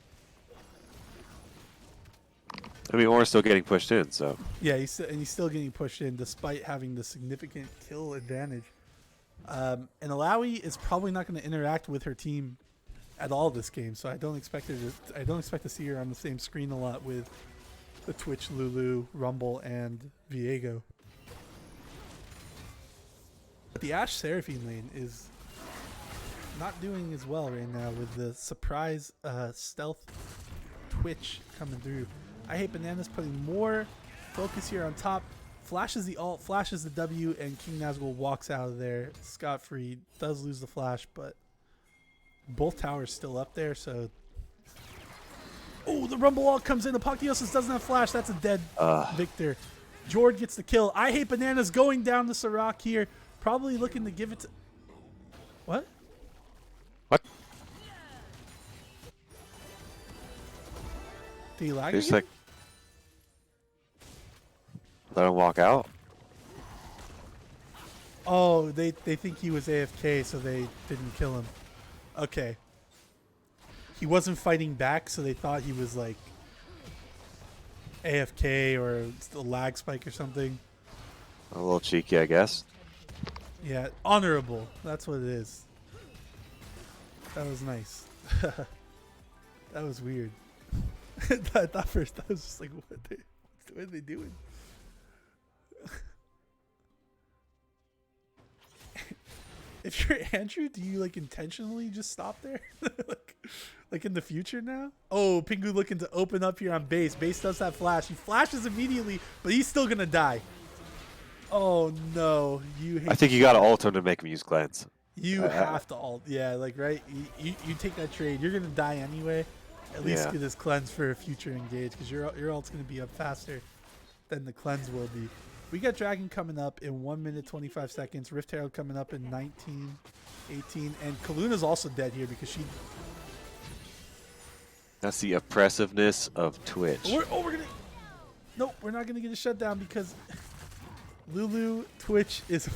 I mean, Ornn's still getting pushed in, so. Yeah, he's still getting pushed in despite having the significant kill advantage. And Alawi is probably not going to interact with her team at all this game, so I don't expect to see her on the same screen a lot with the Twitch, Lulu, Rumble, and Viego. But the Ashe Seraphine lane is not doing as well right now with the surprise stealth Twitch coming through. I Hate Bananas putting more focus here on top. Flashes the ult, flashes the W, and King Nazgul walks out of there scot-free. Does lose the flash, but both towers still up there, so... Oh, the Rumble ult comes in. Apotheosis doesn't have flash. That's a dead Victor. Jord gets the kill. I Hate Bananas going down to Sirach here. Probably looking to give it to... What? What? Did he lag Just again? like let him walk out. Oh, they think he was AFK, so they didn't kill him. Okay. He wasn't fighting back, so they thought he was like AFK or a lag spike or something. A little cheeky, I guess. Yeah, honorable. That's what it is. That was nice. That was weird. I thought first I was just like, what are they doing? If you're Andrew, do you like intentionally just stop there? like in the future now? Oh, Pingu looking to open up here on base. Base does have flash. He flashes immediately, but he's still gonna die. Oh no, you hate I think you gotta ult him to make him use cleanse. You have to ult. Yeah, like right. You take that trade. You're gonna die anyway. At least get this cleanse for a future engage because your ult's gonna be up faster than the cleanse will be. We got Dragon coming up in 1 minute 25 seconds. Rift Herald coming up in 19, 18, and Kaluna's also dead here because she. That's the oppressiveness of Twitch. We're gonna. Nope, we're not gonna get a shutdown because Lulu Twitch is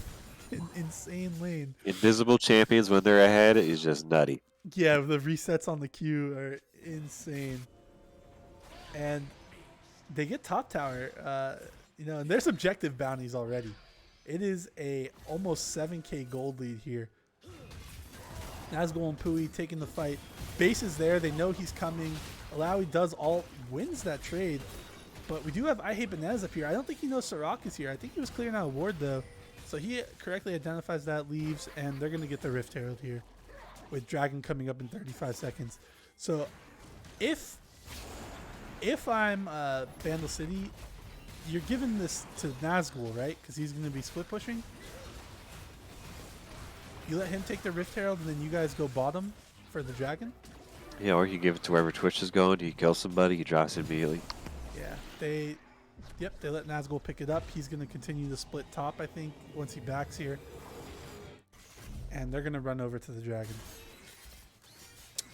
an insane lane. Invisible champions when they're ahead is just nutty. Yeah, the resets on the queue are insane, and they get top tower. You know, and there's objective bounties already. It is a almost 7k gold lead here. Nazgul and Pui taking the fight. Base is there. They know he's coming. Alawi does all wins that trade. But we do have I Hate Bananas up here. I don't think he knows Sirach is here. I think he was clearing out a ward though. So he correctly identifies that, leaves, and they're going to get the Rift Herald here. With Dragon coming up in 35 seconds. So if I'm Bandle City, you're giving this to Nazgul, right? Because he's going to be split pushing. You let him take the Rift Herald, and then you guys go bottom for the Dragon. Yeah, or you give it to wherever Twitch is going. He kills somebody, he drops it immediately. Yeah, they let Nazgul pick it up. He's going to continue to split top, I think, once he backs here. And they're going to run over to the Dragon.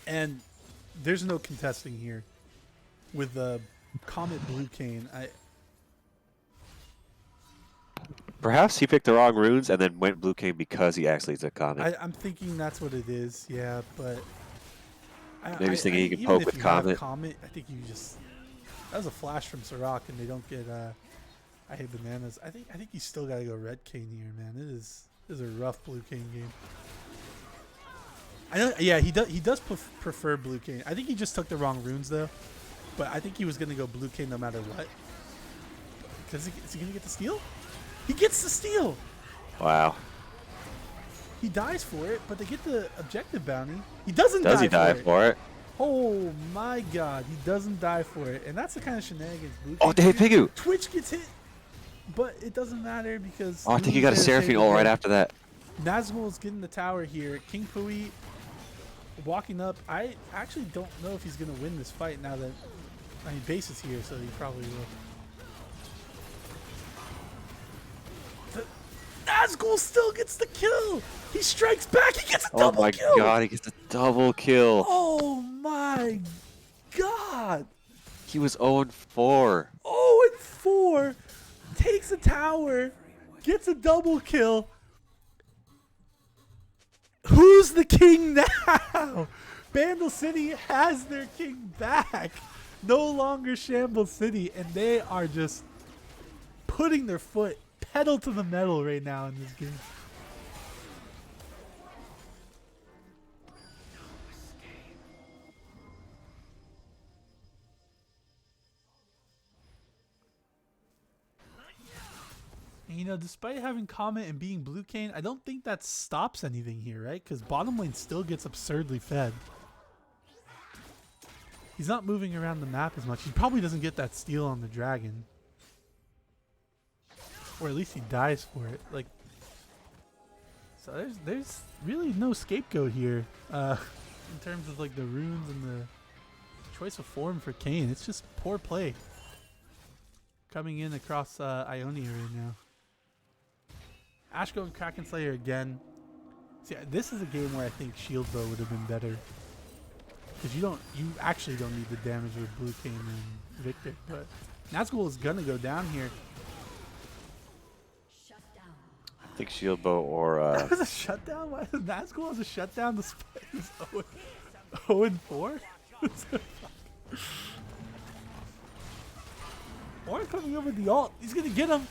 And there's no contesting here with the Comet Blue Cane. Perhaps he picked the wrong runes and then went Blue Cane because he actually took Comet. I'm thinking that's what it is, yeah, but Maybe he's thinking he can even poke if with you have Comet. Comet, I think you just that was a flash from Sirach, and they don't get I Hate Bananas. I think you still gotta go Red Cane here, man. It is a rough Blue Cane game. I know, yeah, he does prefer Blue Cane. I think he just took the wrong runes though, but I think he was gonna go Blue Cane no matter what. Because is he gonna get the steal? He gets the steal. Wow. He dies for it, but they get the objective bounty. He doesn't Does die he die for it? Oh my god, he doesn't die for it. And that's the kind of shenanigans Blue Oh, Cane they hit do. Pigu. Twitch gets hit, but it doesn't matter because... Oh, I think he got a Seraphine ult right after that. Nazgul's getting the tower here. King Pui walking up. I actually don't know if he's going to win this fight now that... I mean, base is here, so he probably will. Nazgul still gets the kill. He strikes back. He gets a double kill. Oh my god, he gets a double kill. Oh my god. He was 0-4. 0-4. Takes a tower. Gets a double kill. Who's the king now? Bandle City has their king back. No longer Shambles City. And they are just putting their foot pedal to the metal right now in this game. And, you know, despite having Comet and being Blue Cane, I don't think that stops anything here, right? Because bottom lane still gets absurdly fed. He's not moving around the map as much. He probably doesn't get that steal on the Dragon. Or at least he dies for it. Like, so there's really no scapegoat here in terms of like the runes and the choice of form for Kayn. It's just poor play coming in across Ionia right now. Ash going Kraken Slayer again. See, this is a game where I think Shield Bow would have been better because you actually don't need the damage with Blue Kayn and Victor. But Nazgul is gonna go down here. I think Shield Bow or That was a shutdown? Why Nazgul has a shutdown despite his 0-4? Or coming over the ult. He's gonna get him.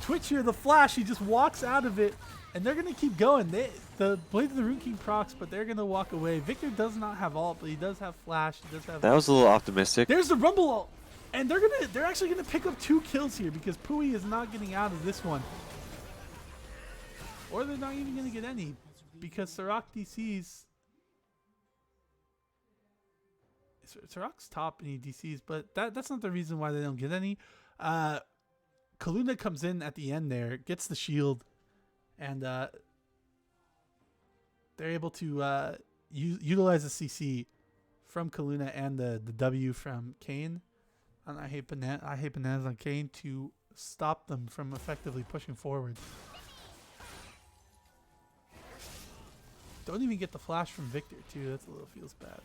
Twitch here, the flash, he just walks out of it. And they're gonna keep going. The Blade of the Rune King procs, but they're gonna walk away. Victor does not have ult, but he does have flash. He does have that was a little optimistic. There's the Rumble ult. And they're actually gonna pick up 2 kills here because Pui is not getting out of this one. Or they're not even gonna get any because Sirach DCs. Sirach's top and he DCs, but that's not the reason why they don't get any. Kaluna comes in at the end there, gets the shield, and they're able to utilize the CC from Kaluna and the W from Kayn. And I hate bananas on Kane to stop them from effectively pushing forward. Don't even get the flash from Victor too. That's a little feels bad.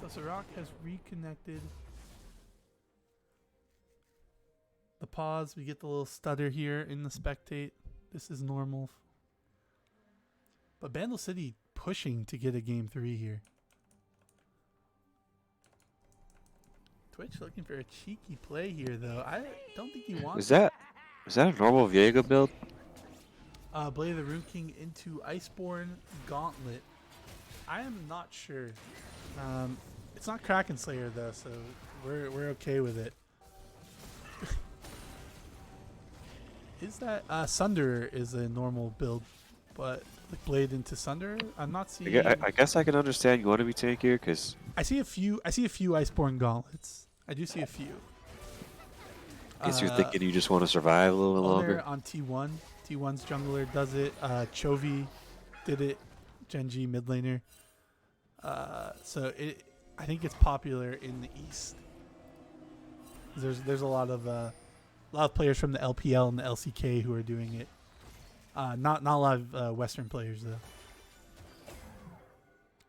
So Sirach has reconnected. The pause, we get the little stutter here in the spectate. This is normal. But Bandle City pushing to get a game 3 here. Twitch looking for a cheeky play here, though. I don't think he wants. Is that a normal Viego build? Blade of the Rune King into Iceborne Gauntlet. I am not sure. It's not Kraken Slayer though, so we're okay with it. Is that Sunderer is a normal build, but like Blade into Sunderer? I'm not seeing. I guess I can understand you want to be tankier because I see a few Iceborne Gauntlets. I do see a few. I guess you're thinking you just want to survive a little bit longer. On T1. T1's jungler does it. Chovy did it. Genji mid laner. So I think it's popular in the East. There's a lot of players from the LPL and the LCK who are doing it. Not a lot of Western players though.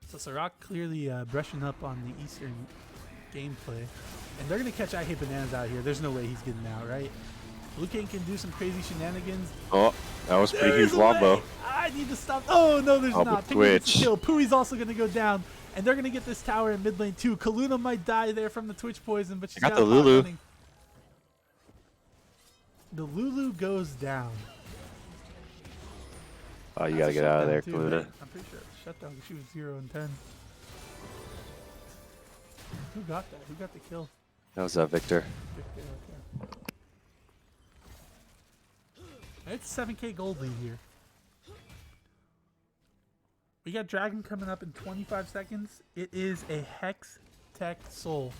So Sirach clearly brushing up on the Eastern gameplay. And they're going to catch I Hate Bananas out here. There's no way he's getting out, right? Blue King can do some crazy shenanigans. Oh, that was a pretty huge wombo. I need to stop. Oh, no, there's not. Twitch. Kill. Pui's also going to go down. And they're going to get this tower in mid lane too. Kaluna might die there from the Twitch poison, but she's got the Lulu. Running. The Lulu goes down. Oh, you got to get out of there, Too, Kaluna. right? I'm pretty sure it's shutdown because she was 0 and 10. Who got that? Who got the kill? That was Victor. Victor, okay. It's 7k gold lead here. We got Dragon coming up in 25 seconds. It is a Hextech Soul.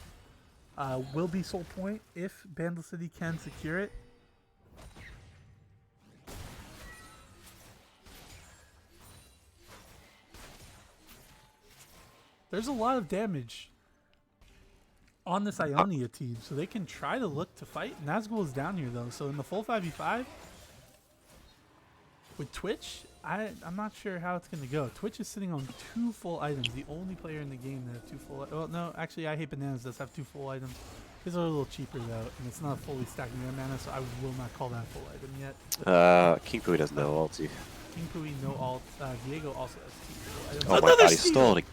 Will be Soul Point if Bandle City can secure it. There's a lot of damage on this Ionia team, so they can try to look to fight. Nazgul is down here though, so in the full 5v5 with Twitch, I'm not sure how it's going to go. Twitch is sitting on 2 full items, the only player in the game that has 2 full. Well, no, actually, I Hate Bananas does have 2 full items. His are a little cheaper though, and it's not fully stacking their mana, so I will not call that a full item yet. King Pui doesn't know ulti. King Pui, no alt. Diego also has 2 full items. Oh my god, he stole it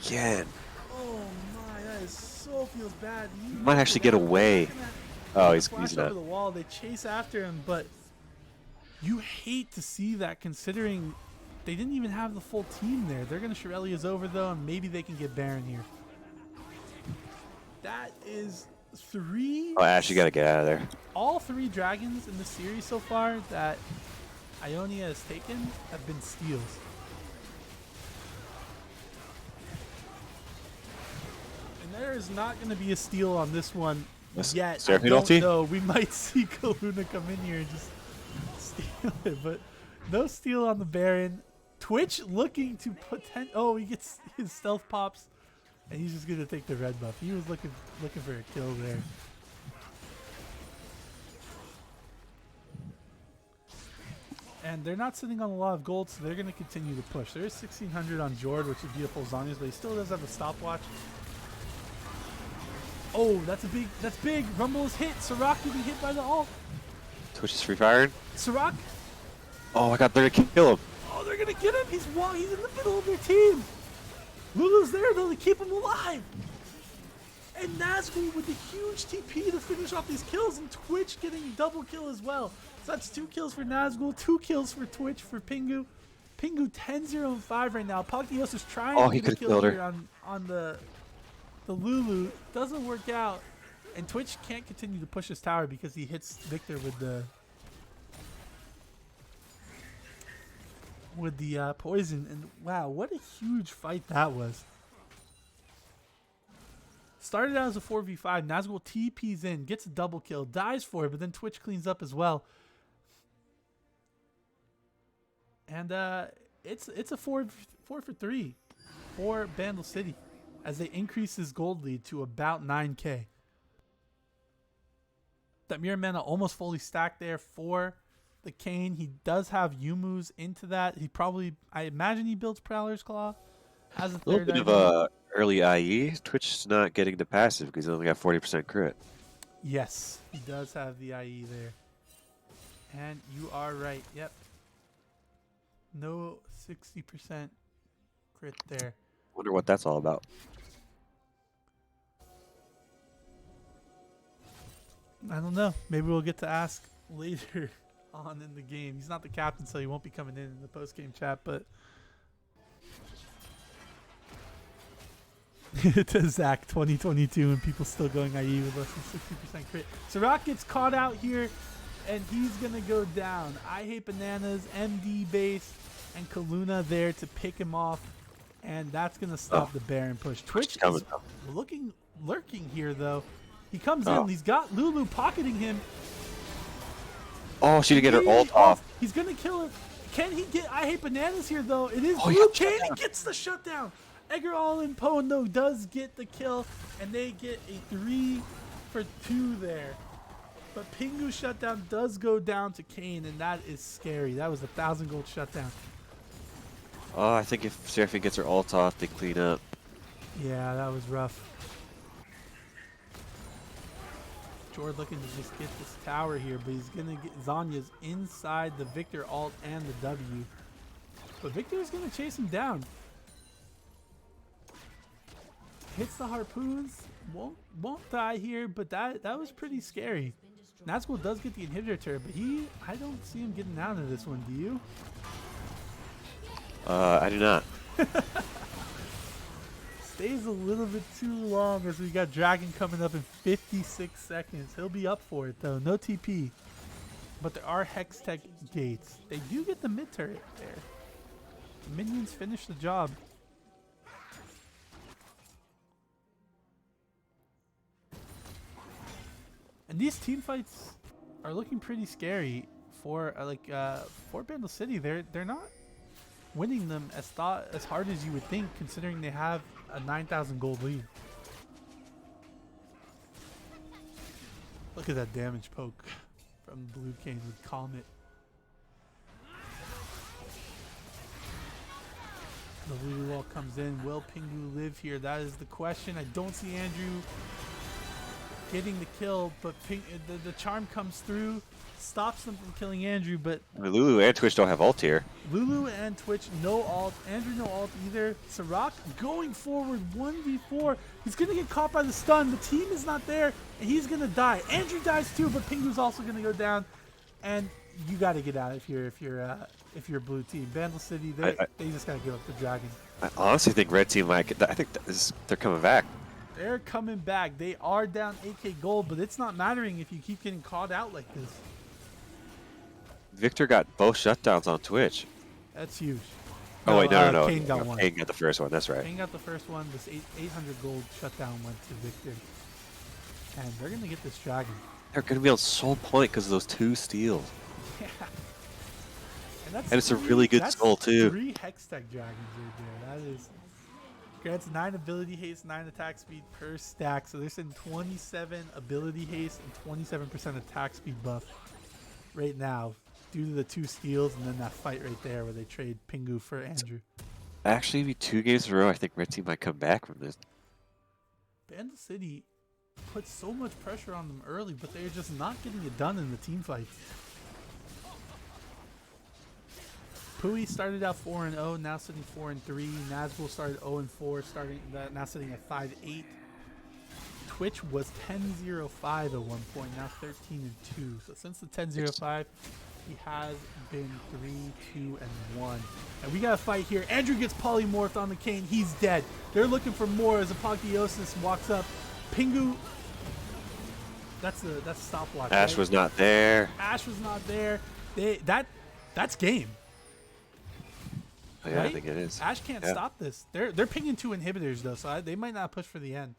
again. Oh my, that is so feels bad. He might actually get away. Oh, he's over not. the wall. They chase after him, but you hate to see that considering they didn't even have the full team there. They're gonna Shirelia's over though, and maybe they can get Baron here. That is 3. Oh, Ash, you gotta get out of there. All 3 dragons in the series so far that Ionia has taken have been steals. And there is not going to be a steal on this one yet. I don't know. We might see Kaluna come in here and just steal it, but no steal on the Baron. Twitch looking to potential. Oh, he gets his stealth pops, and he's just going to take the red buff. He was looking for a kill there. And they're not sitting on a lot of gold, so they're going to continue to push. There is 1,600 on Jord, which would be a full Zonia's, but he still does have a stopwatch. Oh, that's big. Rumble is hit. Sirach getting hit by the ult. Twitch is free firing. Sirach. Oh my god, they're gonna kill him. Oh, they're gonna get him. He's in the middle of their team. Lulu's there though to keep him alive. And Nazgul with the huge TP to finish off these kills, and Twitch getting double kill as well. So that's 2 kills for Nazgul, 2 kills for Twitch for Pingu. Pingu 10-0-5 right now. Pagdios is trying to get a kill here on the Lulu. Doesn't work out. And Twitch can't continue to push his tower because he hits Victor with the poison. And wow, what a huge fight that was. Started out as a 4v5. Nazgul TP's in, gets a double kill, dies for it, but then Twitch cleans up as well. And it's a 4-for-3 for Bandle City as they increase his gold lead to about 9k. That Mirror Mana almost fully stacked there for the Kane. He does have Yumu's into that. He probably, I imagine he builds Prowler's Claw as a A little third bit of item. early IE. Twitch is not getting the passive because he only got 40% crit. Yes, he does have the IE there. And you are right. Yep. No 60% crit there. Wonder what that's all about. I don't know. Maybe we'll get to ask later on in the game. He's not the captain, so he won't be coming in the post-game chat, but to Zach 2022 and people still going IE with less than 60% crit. Sirach gets caught out here and he's gonna go down. I Hate Bananas, MD base, and Kaluna there to pick him off, and that's gonna stop the Baron push. Twitch is lurking here though. He comes in, he's got Lulu pocketing him. Oh, she didn't get her ult off. He's gonna kill her. Can he get I Hate Bananas here though? It is Oh, Blue yeah, Kane. He gets the shutdown. Edgar Allan Poe though does get the kill, and they get a 3-for-2 there. But Pingu's shutdown does go down to Kane, and that is scary. That was a 1,000 gold shutdown. Oh, I think if Seraphine gets her ult off, they clean up. Yeah, that was rough. Jord looking to just get this tower here, but he's gonna get Zanya's inside the Victor ult and the W. But Victor's gonna chase him down. Hits the harpoons, won't die here, but that was pretty scary. Nazgul does get the inhibitor turret, but I don't see him getting out of this one. Do you? I do not. Stays a little bit too long as we got Dragon coming up in 56 seconds. He'll be up for it though. No TP. But there are Hextech gates. They do get the mid turret there. The minions finish the job. And these team fights are looking pretty scary for for Bandle City. They're not winning them as hard as you would think, considering they have a 9,000 gold lead. Look at that damage poke from Blue Kane with Comet. The Lulu wall comes in. Will Pingu live here? That is the question. I don't see Andrew getting the kill, but the charm comes through, stops them from killing Andrew, but I mean, Lulu and Twitch don't have ult here. Lulu and Twitch, no ult. Andrew, no ult either. Sirach going forward 1v4. He's going to get caught by the stun. The team is not there, and he's going to die. Andrew dies too, but Pingu's also going to go down, and you got to get out if you're blue team. Bandle City, they just got to give up the Dragon. I honestly think red team might. I think they're coming back. They're coming back. They are down 8k gold, but it's not mattering if you keep getting caught out like this. Victor got both shutdowns on Twitch. That's huge. Oh, wait, no. Kane got one. Kane got the first one, that's right. Kane got the first one. This 800 gold shutdown went to Victor. And they're going to get this Dragon. They're going to be on soul point because of those 2 steals. Yeah. And it's a really good soul, too. 3 Hextech Dragons right there. That is... Grants 9 ability haste, 9 attack speed per stack. So they're sending 27 ability haste and 27% attack speed buff right now due to the 2 steals and then that fight right there where they trade Pingu for Andrew. Actually, maybe 2 games in a row, I think red team might come back from this. Bandle City put so much pressure on them early, but they're just not getting it done in the team fights. Pui started out 4-0, now sitting 4-3. Nazgul started 0-4, now sitting at 5-8. Twitch was 10-0-5 at one point, now 13-2. So since the 10-0-5, he has been 3-2-1. And we got a fight here. Andrew gets polymorphed on the Kane. He's dead. They're looking for more as Apotheosis walks up. Pingu. That's stop block. Ash right? was not there. Ash was not there. That's game. Oh, yeah, right? I think it is. Ash can't stop this. They're pinging 2 inhibitors though, so they might not push for the end.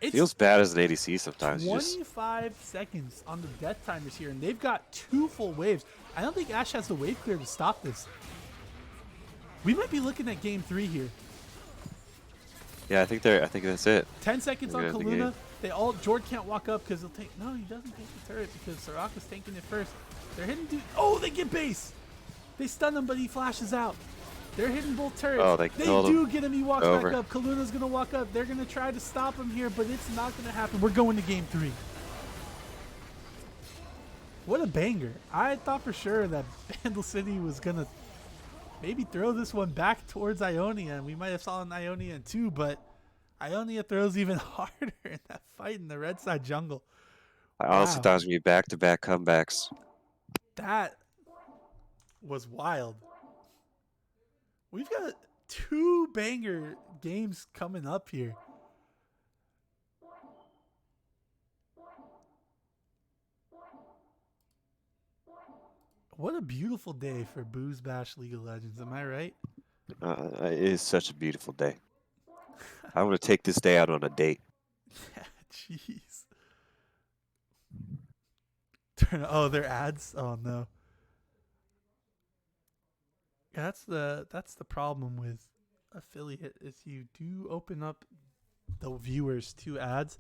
It feels bad as an ADC sometimes. 25 seconds on the death timers here, and they've got 2 full waves. I don't think Ash has the wave clear to stop this. We might be looking at game 3 here. Yeah, I think that's it. 10 seconds on Look at the Kaluna. game. They all Jord can't walk up because he'll take. No, he doesn't take the turret because Soraka's tanking it first. They're hitting dude. Oh, they get base. They stun him, but he flashes out. They're hitting both turrets. Oh, they killed do him. get him. He walks Over. back up. Kaluna's gonna walk up. They're gonna try to stop him here, but it's not gonna happen. We're going to game 3. What a banger. I thought for sure that Bandle City was gonna maybe throw this one back towards Ionia, and we might have saw an Ionia in 2, but Ionia throws even harder in that fight in the red side jungle. I honestly Wow. thought it was going to be back-to-back comebacks. That was wild. We've got 2 banger games coming up here. What a beautiful day for Booze Bash League of Legends, am I right? It is such a beautiful day. I want to take this day out on a date. Yeah, jeez. Oh, they're ads? Oh no. Yeah, that's the problem with affiliate is you do open up the viewers to ads.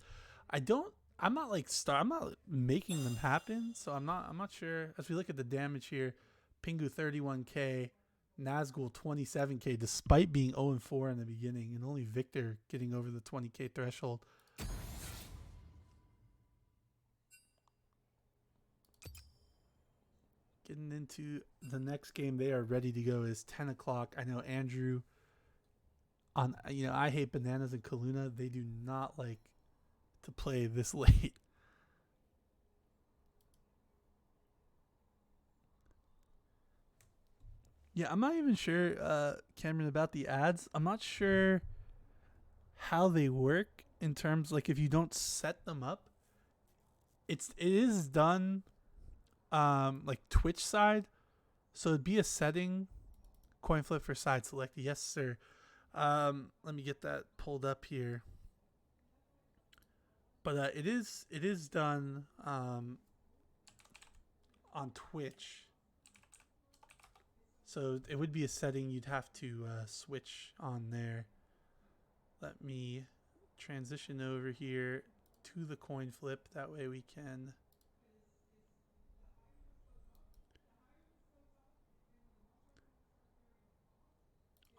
I'm not making them happen, so I'm not sure. As we look at the damage here, Pingu 31k, Nazgul 27k, despite being 0-4 in the beginning, and only Victor getting over the 20k threshold. Getting into the next game, they are ready to go. Is 10 o'clock. I know Andrew. I hate Bananas and Kaluna. They do not like to play this late. Yeah, I'm not even sure, Cameron, about the ads. I'm not sure how they work in terms, like, if you don't set them up. It is done like Twitch side, so it'd be a setting, coin flip for side select. Yes, sir. Let me get that pulled up here. But it is done on Twitch. So it would be a setting you'd have to switch on there. Let me transition over here to the coin flip. That way we can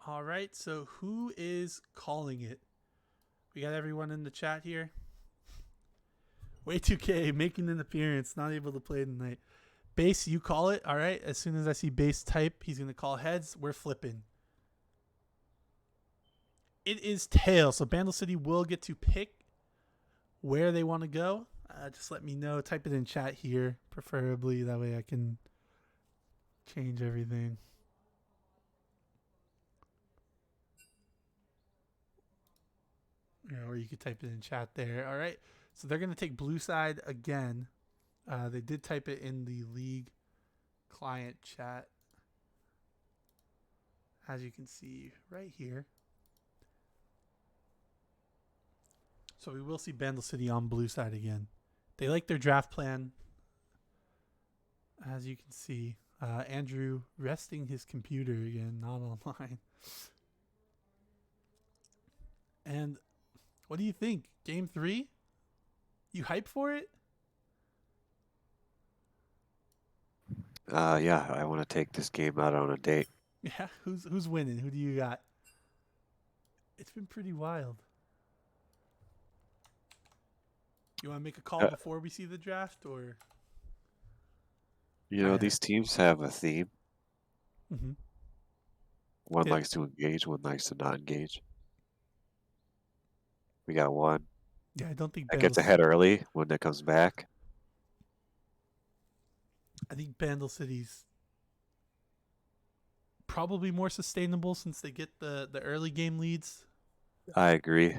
all right, so who is calling it? We got everyone in the chat here. Way 2K making an appearance, not able to play tonight. Base, you call it. All right, as soon as I see Base type, he's going to call heads. We're flipping. It is tail, so Bandle City will get to pick where they want to go. Just let me know. Type it in chat here, preferably. That way I can change everything. Or you could type it in chat there. All right. So they're going to take blue side again. They did type it in the league client chat, as you can see right here. So we will see Bandle City on blue side again. They like their draft plan, as you can see. Andrew resting his computer again, not online. And what do you think? Game 3? You hype for it? Yeah, I want to take this game out on a date. Yeah, who's winning? Who do you got? It's been pretty wild. You want to make a call before we see the draft, or? You know, these teams have a theme. Mm-hmm. One Yeah. likes to engage, one likes to not engage. We got one Yeah, I don't think that gets ahead early when it comes back. I think Bandle City's probably more sustainable since they get the early game leads. I agree.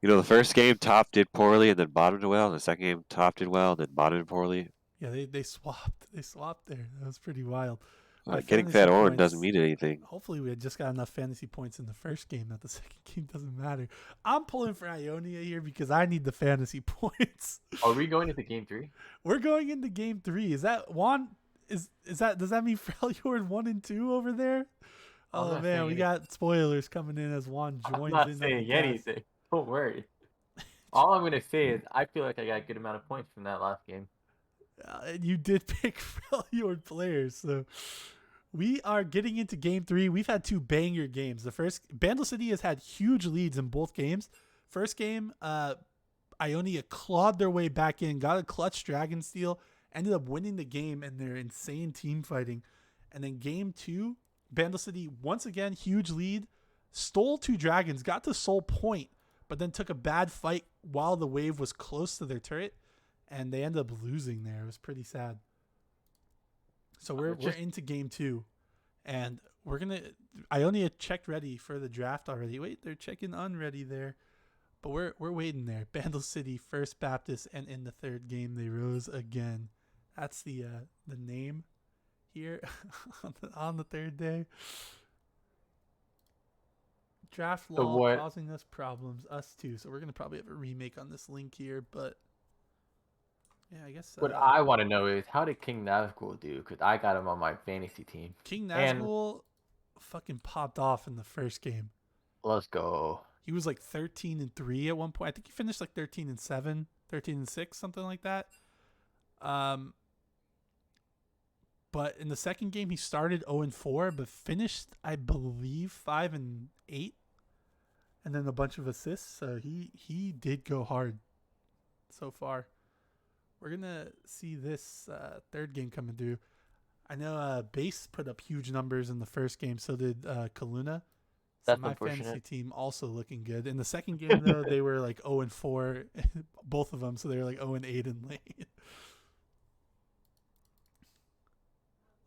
You know, the first game top did poorly and then bottomed well. The second game top did well, then bottomed poorly. Yeah, they swapped. They swapped there. That was pretty wild. Our Getting fantasy that orange doesn't points- mean anything. Hopefully, we had just got enough fantasy points in the first game that the second game doesn't matter. I'm pulling for Ionia here because I need the fantasy points. Are we going into game 3? We're going into game 3. Is that Juan? Is that does that mean Freljord 1 and 2 over there? I'm Oh not man, saying we got spoilers coming in as Juan joins I'm not in. saying anything. Don't worry. All I'm gonna say is I feel like I got a good amount of points from that last game. And you did pick Freljord players, so we are getting into game 3. We've had 2 banger games. The first, Bandle City has had huge leads in both games. First game, Ionia clawed their way back in, got a clutch Dragon Steel, ended up winning the game in their insane team fighting. And then game 2, Bandle City, once again, huge lead, stole 2 dragons, got to Soul Point, but then took a bad fight while the wave was close to their turret, and they ended up losing there. It was pretty sad. So we're into game 2, and we're gonna. Ionia checked ready for the draft already. Wait, they're checking unready there, but we're waiting there. Bandle City, First Baptist, and in the third game they rose again. That's the name here on the third day. Draft law causing us problems, us too. So we're gonna probably have a remake on this link here, but yeah, I guess. What I want to know is how did King Nazgul do? Because I got him on my fantasy team. King Nazgul fucking popped off in the first game. Let's go. He was like 13-3 at one point. I think he finished like 13-7, 13-6, something like that. But in the second game, he started 0-4, but finished, I believe, 5-8, and then a bunch of assists. So he did go hard so far. We're gonna see this third game coming through. I know Base put up huge numbers in the first game. So did Kaluna. So That's my unfortunate. fantasy team also looking good. In the second game, though, they were like 0-4, both of them. So they were like 0-8 in late.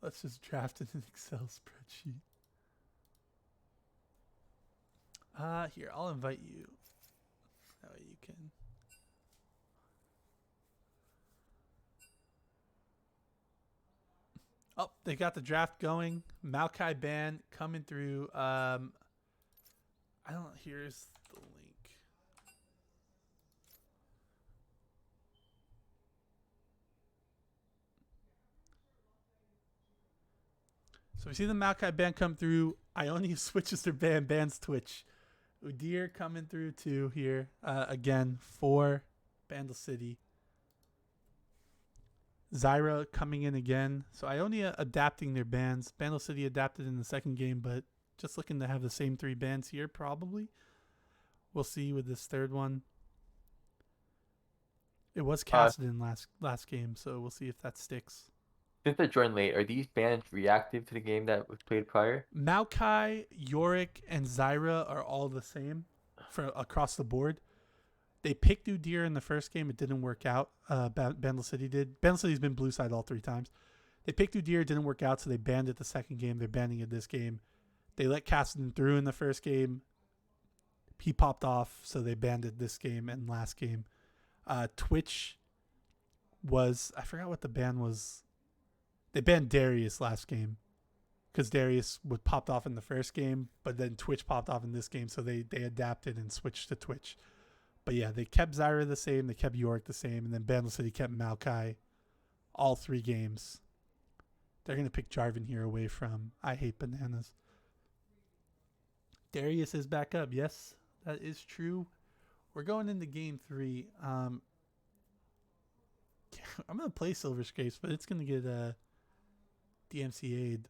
Let's just draft in an Excel spreadsheet. Here, I'll invite you. That way you can. Oh, they got the draft going. Maokai Ban coming through. I don't. Here's the link. So we see the Maokai Ban come through. Ionia switches their bans Twitch. Udyr coming through too here. Again for Bandle City. Zyra coming in again. So Ionia adapting their bans. Bandle City adapted in the second game, but just looking to have the same 3 bans here probably. We'll see with this third one. It was casted in last game, so we'll see if that sticks. Since they joined late, are these bans reactive to the game that was played prior? Maokai, Yorick, and Zyra are all the same for across the board. They picked Udyr in the first game. It didn't work out. Bandle City did. Bandle City's been blue side all 3 times. They picked Udyr. It didn't work out, so they banned it the second game. They're banning it this game. They let Cassidy through in the first game. He popped off, so they banned it this game and last game. Twitch was... I forgot what the ban was. They banned Darius last game because Darius popped off in the first game, but then Twitch popped off in this game, so they adapted and switched to Twitch. But yeah, they kept Zyra the same, they kept Yorick the same, and then Bandle City kept Maokai all 3 games. They're going to pick Jarvan here away from I Hate Bananas. Darius is back up. Yes, that is true. We're going into game 3. I'm going to play Silver Scrapes, but it's going to get DMCA'd.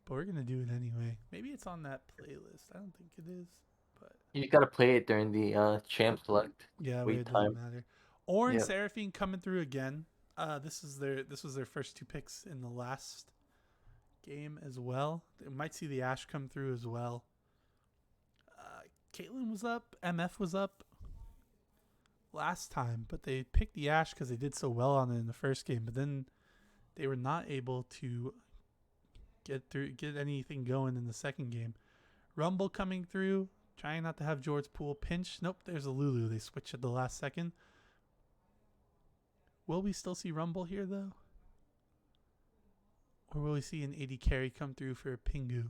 But we're going to do it anyway. Maybe it's on that playlist. I don't think it is. But You gotta play it during the champ select. yeah, wait it time. doesn't matter. Orange Yep. Seraphine coming through again. This was their first 2 picks in the last game as well. They might see the Ashe come through as well. Caitlyn was up. MF was up last time, but they picked the Ashe because they did so well on it in the first game. But then they were not able to get anything going in the second game. Rumble coming through. Trying not to have George Poole pinch. Nope, there's a Lulu. They switched at the last second. Will we still see Rumble here, though? Or will we see an AD carry come through for Pingu?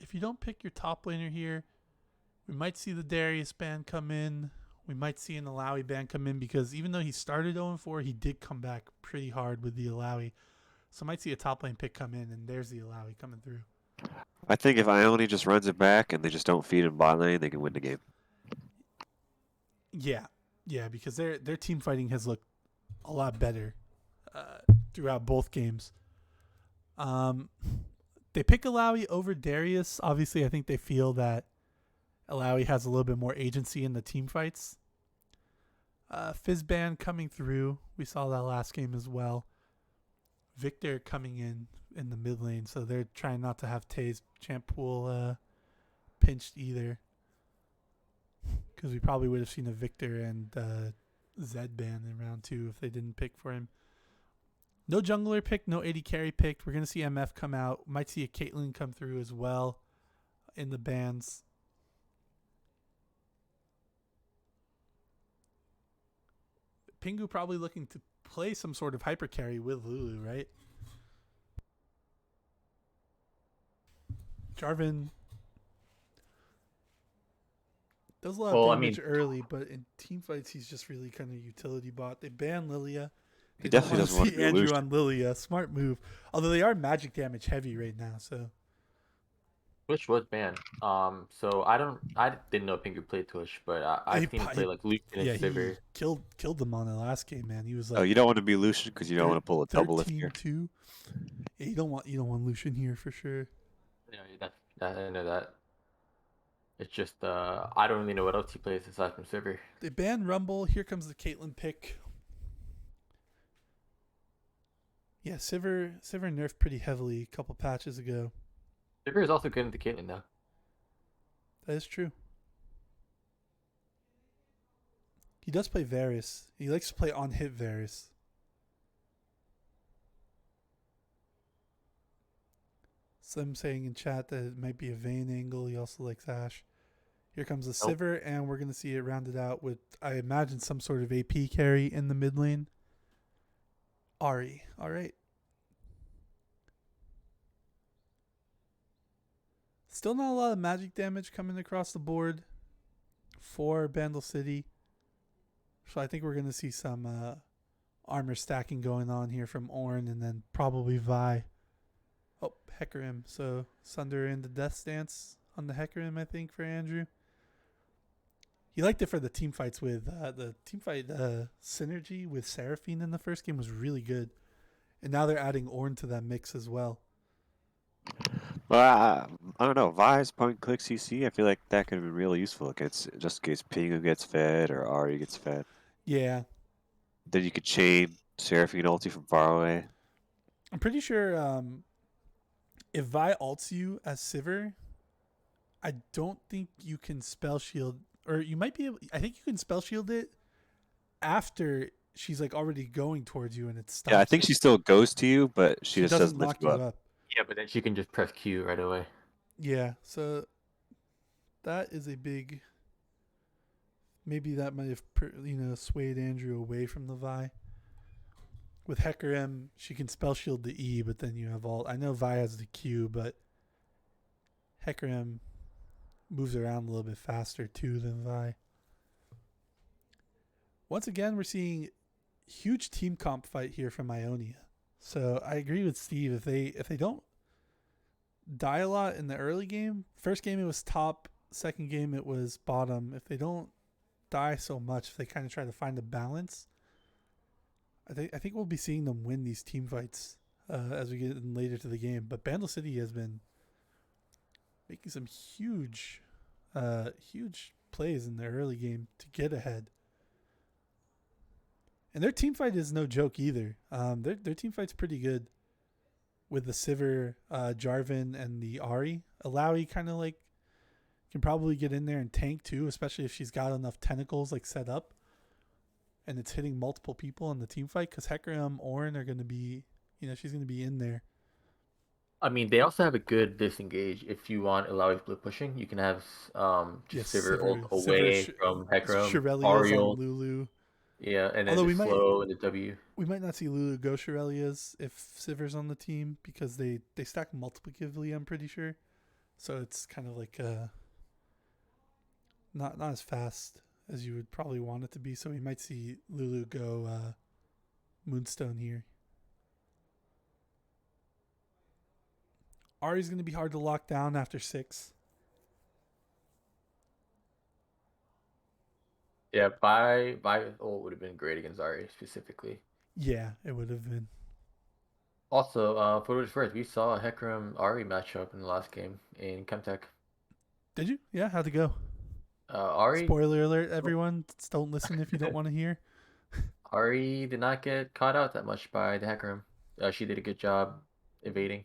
If you don't pick your top laner here, we might see the Darius ban come in. We might see an Alawi ban come in because even though he started 0-4, he did come back pretty hard with the Alawi. So might see a top lane pick come in, and there's the Alawi coming through. I think if Ionia just runs it back and they just don't feed in bot lane, they can win the game. Yeah, because their team fighting has looked a lot better throughout both games. They pick Alawi over Darius. Obviously, I think they feel that Alawi has a little bit more agency in the team fights. Fizzban coming through. We saw that last game as well. Victor coming in the mid lane, so they're trying not to have Tay's champ pool pinched either. Because we probably would have seen a Victor and Zed ban in round 2 if they didn't pick for him. No jungler picked, no AD carry picked. We're going to see MF come out. Might see a Caitlyn come through as well in the bans. Pingu probably looking to play some sort of hyper carry with Lulu, right? Jarvan does a lot of damage early, but in team fights, he's just really kind of utility bot. They ban Lilia. He definitely doesn't want to be Andrew Lucian. on Lilia. Smart move. Although they are magic damage heavy right now, so. Twitch was banned. So I didn't know Pingu played Twitch, but I've seen him play like Lucian and Sivir. He killed them on the last game, man. He was like, Oh, you don't want to be Lucian because you don't want to pull a double lift here. 13-2. Yeah, you don't want Lucian here for sure. Yeah, I know that. It's just I don't really know what else he plays aside from Sivir. They ban Rumble. Here comes the Caitlyn pick. Yeah, Sivir nerfed pretty heavily a couple patches ago. Sivir is also good into Caitlyn though. That is true. He does play Varus. He likes to play on hit Varus. Slim saying in chat that it might be a Vayne angle. He also likes Ashe. Here comes the Sivir, and we're going to see it rounded out with, I imagine, some sort of AP carry in the mid lane. Ahri. All right. Still not a lot of magic damage coming across the board for Bandle City. So I think we're going to see some armor stacking going on here from Ornn and then probably Vi. Oh, Hecarim. So Sunder in the Death Stance on the Hecarim, I think, for Andrew. He liked it for the team fights with the team fight synergy with Seraphine in the first game was really good. And now they're adding Ornn to that mix as well. Well, I don't know. Vi's point click CC, I feel like that could have been really useful against, just in case Pingu gets fed or Ahri gets fed. Yeah. Then you could chain Seraphine ulti from far away. I'm pretty sure if Vi ults you as Sivir, I don't think you can spell shield, or you might be able, I think you can spell shield it after she's like already going towards you and it stops. Yeah, I think she still goes to you, but she just doesn't knock lift you up. Yeah, but then she can just press Q right away. Yeah, so that is a big. Maybe that might have swayed Andrew away from the Vi. With Hecarim, she can spell shield the E, but then you have all. I know Vi has the Q, but Hecarim moves around a little bit faster too than Vi. Once again, we're seeing huge team comp fight here from Ionia. So I agree with Steve. If they don't die a lot in the early game, first game it was top, second game it was bottom. If they don't die so much, if they kind of try to find a balance, I think we'll be seeing them win these team fights as we get in later to the game. But Bandle City has been making some huge plays in the early game to get ahead. And their team fight is no joke either. Their team fight's pretty good with the Sivir, Jarvan, and the Ahri. Alawi kind of like can probably get in there and tank too, especially if she's got enough tentacles like set up. And it's hitting multiple people in the team fight because Hecarim, Ornn are going to be, she's going to be in there. I mean, they also have a good disengage. If you want Alawi split pushing, you can have Sivir ult away from Hecarim. Shirelli Ariel. on Lulu. Yeah, and then Although just slow in the W. we might not see Lulu go Shirelias if Sivir's on the team because they stack multiplicatively, I'm pretty sure. So it's kind of like not as fast as you would probably want it to be. So we might see Lulu go Moonstone here. Ari's going to be hard to lock down after 6. Yeah, by would have been great against Ari specifically. Yeah, it would have been. Also, for what it's worth, we saw a Hecarim Ari matchup in the last game in Chemtech. Did you? Yeah, how'd it go? Ari. Spoiler alert, everyone. Don't listen if you don't want to hear. Ari did not get caught out that much by the Hecarim. She did a good job evading.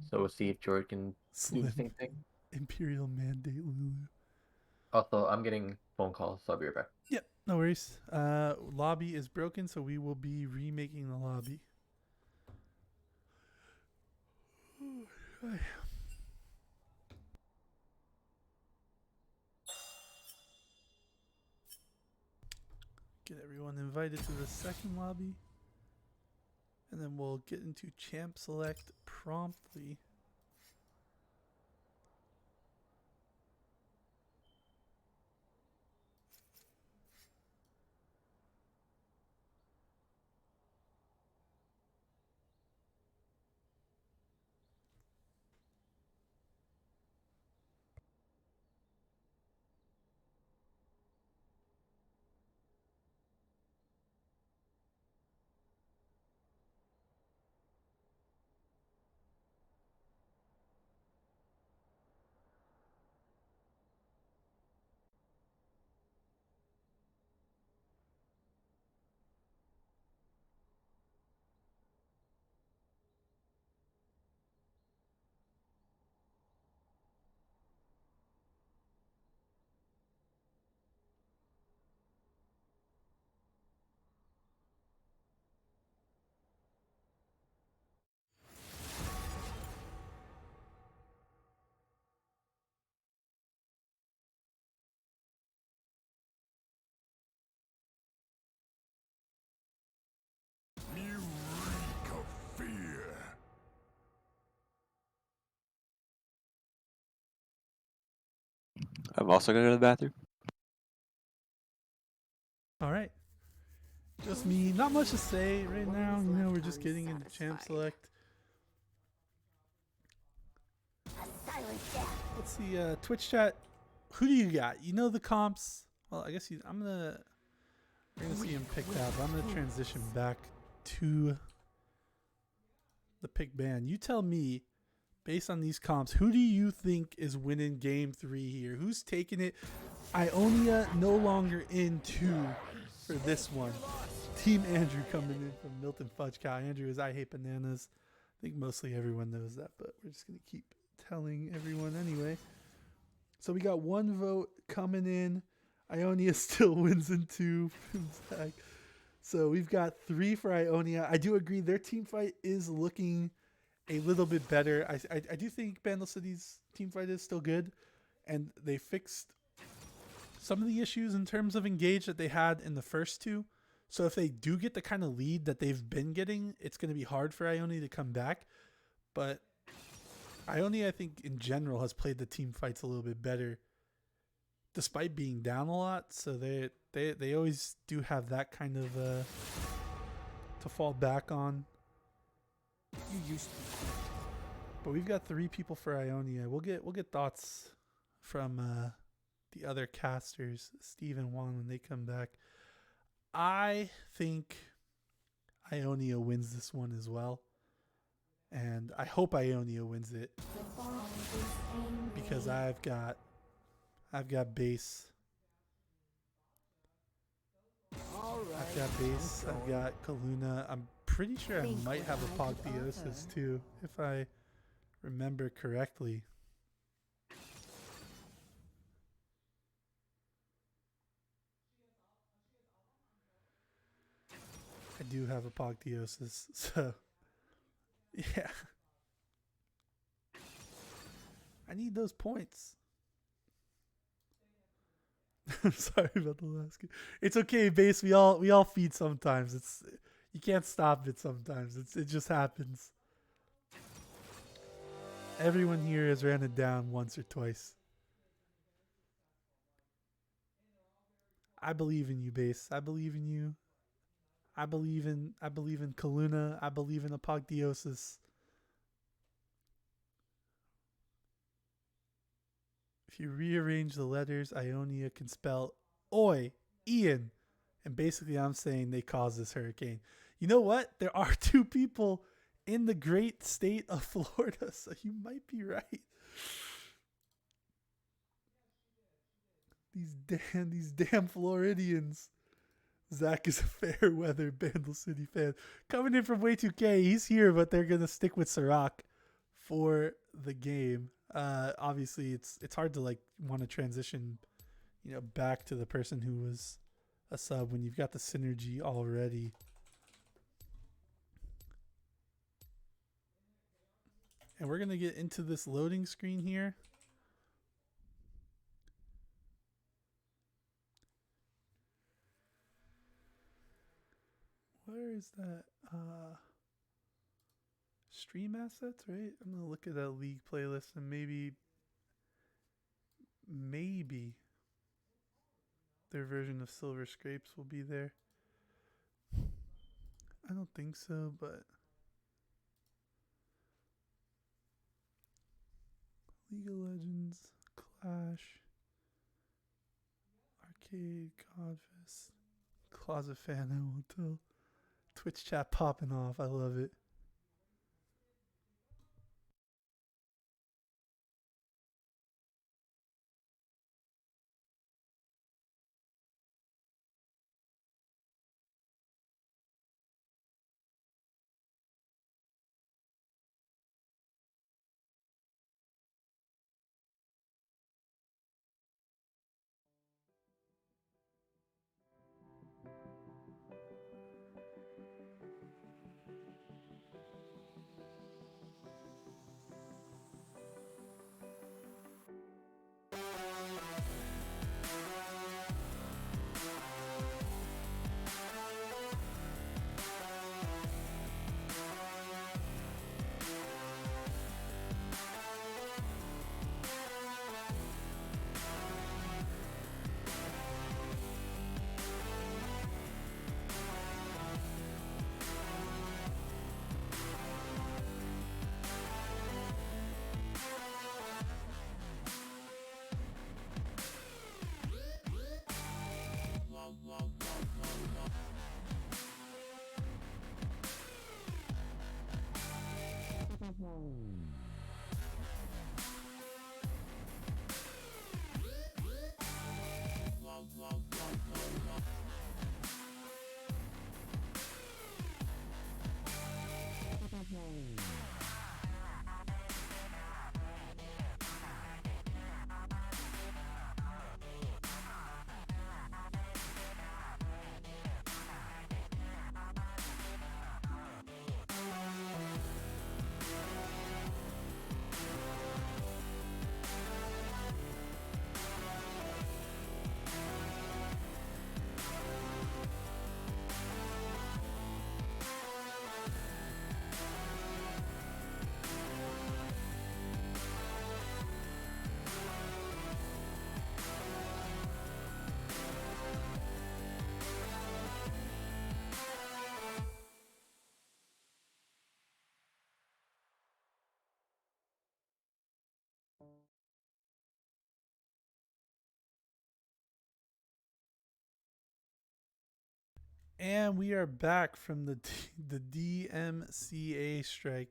So we'll see if Jordan can do the same thing. Imperial Mandate Lulu. Also, I'm getting phone calls, so I'll be right back. Yep, no worries. Lobby is broken, so we will be remaking the lobby. Get everyone invited to the second lobby. And then we'll get into champ select promptly. You reek of fear. I'm also going to go to the bathroom. All right. Just me. Not much to say right now. You know, we're just getting into champ select. Let's see, Twitch chat. Who do you got? You know the comps. Well, I guess we're gonna see him picked out. But I'm gonna transition back to the pick band. You tell me, based on these comps, who do you think is winning game 3 here? Who's taking it? Ionia no longer in 2 for this one. Team Andrew coming in from Milton Fudge Cow. Andrew is I Hate Bananas. I think mostly everyone knows that, but we're just going to keep telling everyone anyway. So we got 1 vote coming in. Ionia still wins in 2. So we've got 3 for Ionia. I do agree their team fight is looking a little bit better. I do think Bandle City's team fight is still good, and they fixed some of the issues in terms of engage that they had in the first 2. So if they do get the kind of lead that they've been getting, it's going to be hard for Ionia to come back. But Ionia, I think, in general, has played the team fights a little bit better, despite being down a lot. So they always do have that kind of to fall back on. But we've got 3 people for Ionia. We'll get thoughts from the other casters, Steve and Juan, when they come back. I think Ionia wins this one as well. And I hope Ionia wins it. Because I've got base. I've got base. I've got Kaluna. I'm pretty sure I might have Apotheosis too, if I remember correctly. I do have Apotheosis, so yeah. I need those points. I'm sorry about the last game. It's okay, base. We all feed sometimes. You can't stop it sometimes. It just happens. Everyone here has ran it down once or twice. I believe in you, base. I believe in you. I believe in Kaluna. I believe in Apoctheosis. If you rearrange the letters, Ionia can spell Oi, Ian. And basically I'm saying they caused this hurricane. You know what? There are 2 people in the great state of Florida, so you might be right. These damn Floridians. Zach is a fair weather Bandle City fan. Coming in from Way2K, he's here, but they're gonna stick with Sirach for the game. Obviously it's hard to like want to transition, back to the person who was a sub when you've got the synergy already. And we're gonna get into this loading screen here. Where is that? Stream assets, right? I'm gonna look at that league playlist and maybe their version of Silver Scrapes will be there. I don't think so, but League of Legends, Clash, Arcade, Godfist, Closet Fan, I won't tell. Twitch chat popping off. I love it. And we are back from the DMCA strike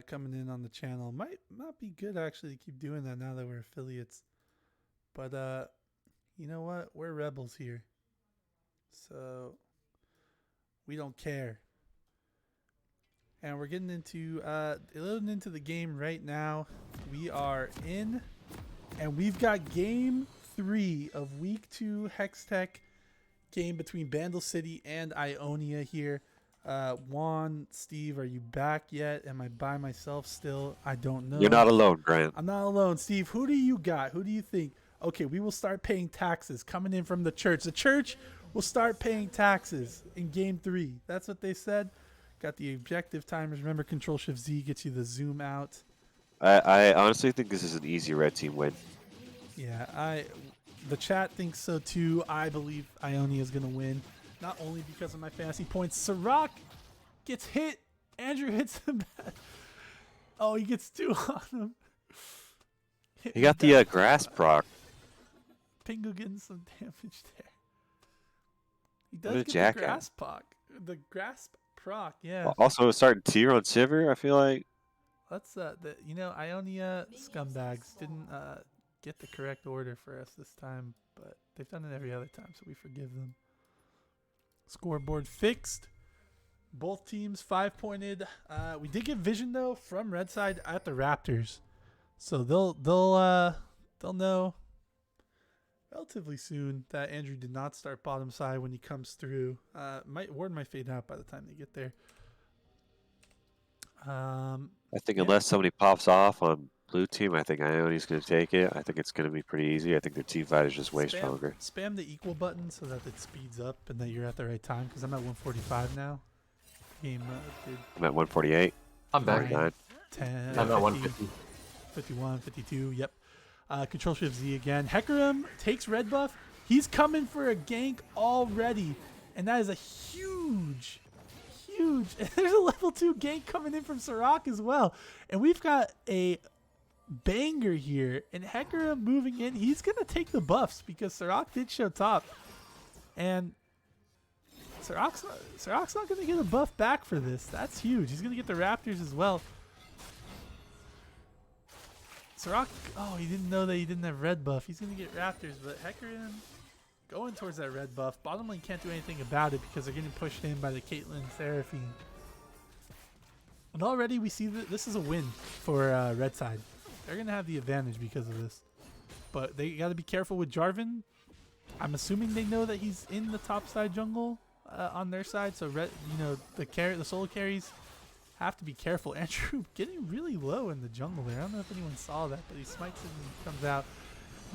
coming in on the channel. Might not be good actually to keep doing that now that we're affiliates. But you know what? We're rebels here. So we don't care. And we're getting into the game right now. We are in, and we've got game 3 of week 2 Hextech game between Bandle City and Ionia here. Juan, Steve, are you back yet? Am I by myself still? I don't know. You're not alone, Grant. I'm not alone. Steve, who do you got? Who do you think? okay, we will start paying taxes coming in from the church. The church will start paying taxes in game 3. That's what they said. Got the objective timers. Remember, Control-Shift-Z gets you the zoom out. I honestly think this is an easy red team win. Yeah, the chat thinks so too. I believe Ionia is going to win. Not only because of my fantasy points. Sirach gets hit. Andrew hits him back. Oh, he gets 2 on him. He got the grass proc. Pingu getting some damage there. He What a does get the jackass. grass proc. The grass proc, yeah. Also, starting tier on Sivir, I feel like. Let's Ionia scumbags didn't get the correct order for us this time, but they've done it every other time, so we forgive them. Scoreboard fixed. Both teams 5-pointed. We did get vision though from red side at the Raptors, so they'll know relatively soon that Andrew did not start bottom side when he comes through. Ward might fade out by the time they get there. I think unless somebody pops off on blue team, I think Ionia's going to take it. I think it's going to be pretty easy. I think their team fight is just way stronger. Spam the equal button so that it speeds up and that you're at the right time, because I'm at 145 now. Game, dude. I'm at 148. I'm back. 49. 10, I'm at 50, 150. 51, 52, yep. Control-Shift-Z again. Hecarim takes red buff. He's coming for a gank already, and that is a huge... There's a level 2 gank coming in from Sirach as well. And we've got a banger here. And Hecarim moving in. He's going to take the buffs because Sirach did show top. And Sirach's not going to get a buff back for this. That's huge. He's going to get the Raptors as well. Sirach, oh, he didn't know that he didn't have red buff. He's going to get Raptors, but Hecarim going towards that red buff. Bottom lane can't do anything about it because they're getting pushed in by the Caitlyn Seraphine. And already we see that this is a win for red side. They're going to have the advantage because of this. But they got to be careful with Jarvan. I'm assuming they know that he's in the top side jungle on their side. So the solo carries have to be careful. Andrew getting really low in the jungle there. I don't know if anyone saw that, but he smites it and comes out.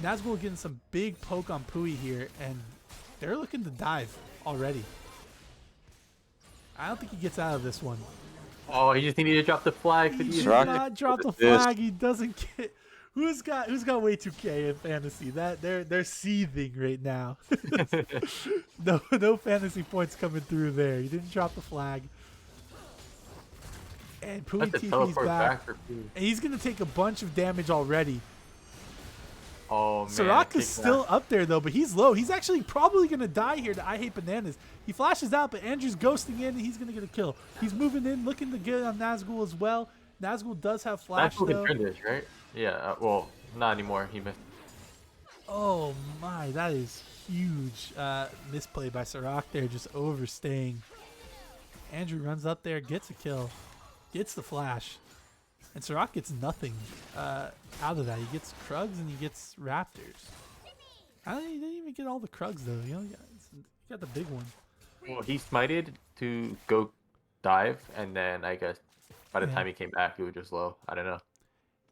Nazgul getting some big poke on Pui here, and they're looking to dive already. I don't think he gets out of this one. Oh, he just needed to drop the flag. He did not drop the flag. He doesn't get. Who's got way 2K in fantasy? That they're seething right now. No fantasy points coming through there. He didn't drop the flag. And Pui TP's back. And he's gonna take a bunch of damage already. Oh, man. Sirach is still up there, though, but he's low. He's actually probably going to die here to I Hate Bananas. He flashes out, but Andrew's ghosting in, and he's going to get a kill. He's moving in, looking to get on Nazgul as well. Nazgul does have flash, Nazgul though. can turn this, right? Yeah, well, not anymore. He missed. Oh, my. That is huge misplay by Sirach there, just overstaying. Andrew runs up there, gets a kill, gets the flash. And Sirach gets nothing out of that. He gets Krugs and he gets Raptors. He didn't even get all the Krugs, though. He got the big one. Well, he smited to go dive, and then I guess by the time he came back, he was just low. I don't know.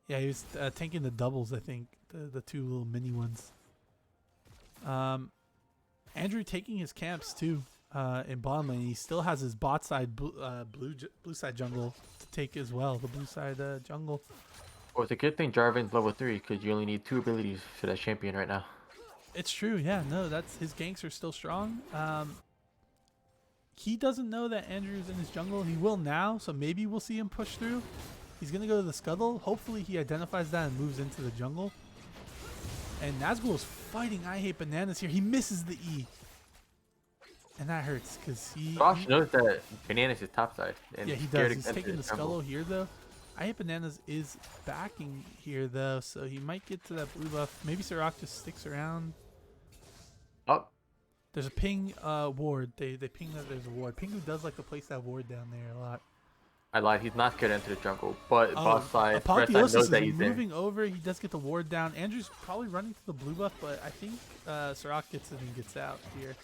Yeah, he was tanking the doubles, I think. The 2 little mini ones. Andrew taking his camps, too, in bottom lane. He still has his bot side blue side jungle to take as well. The blue side jungle. Well, it's a good thing Jarvan's level 3 because you only need 2 abilities for that champion right now. It's true, yeah. No, his ganks are still strong. He doesn't know that Andrew's in his jungle. He will now, so maybe we'll see him push through. He's going to go to the scuttle. Hopefully he identifies that and moves into the jungle. And Nazgul is fighting I Hate Bananas here. He misses the E. And that hurts because Josh knows that Bananas is topside. Yeah, he does. He's taking the Scullo here, though. I Hate Bananas is backing here, though, so he might get to that blue buff. Maybe Sirach just sticks around. Oh. There's a ping ward. They ping that there's a ward. Pingu does like to place that ward down there a lot. I lied. He's not good into the jungle, but boss side, red side Apotheosis knows that is he's there. moving over. He does get the ward down. Andrew's probably running to the blue buff, but I think Sirach gets it and gets out here.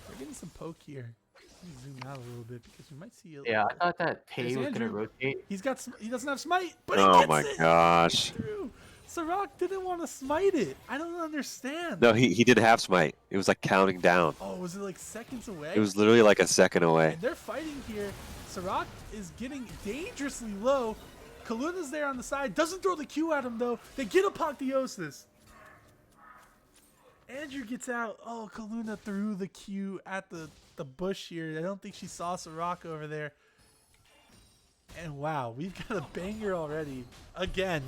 We're getting some poke here. Let me zoom out a little bit because we might see it. Yeah, I thought that Tay was going to rotate. He doesn't have smite, but oh he gets my it. gosh. Sirach didn't want to smite it. I don't understand. No, he didn't have smite. It was like counting down. Oh, was it like seconds away? It was literally like a second away. And they're fighting here. Sirach is getting dangerously low. Kaluna's there on the side. Doesn't throw the Q at him, though. They get apotheosis. Andrew gets out. Oh, Kaluna threw the Q at the bush here. I don't think she saw Sirach over there. And wow, we've got a banger already. Again,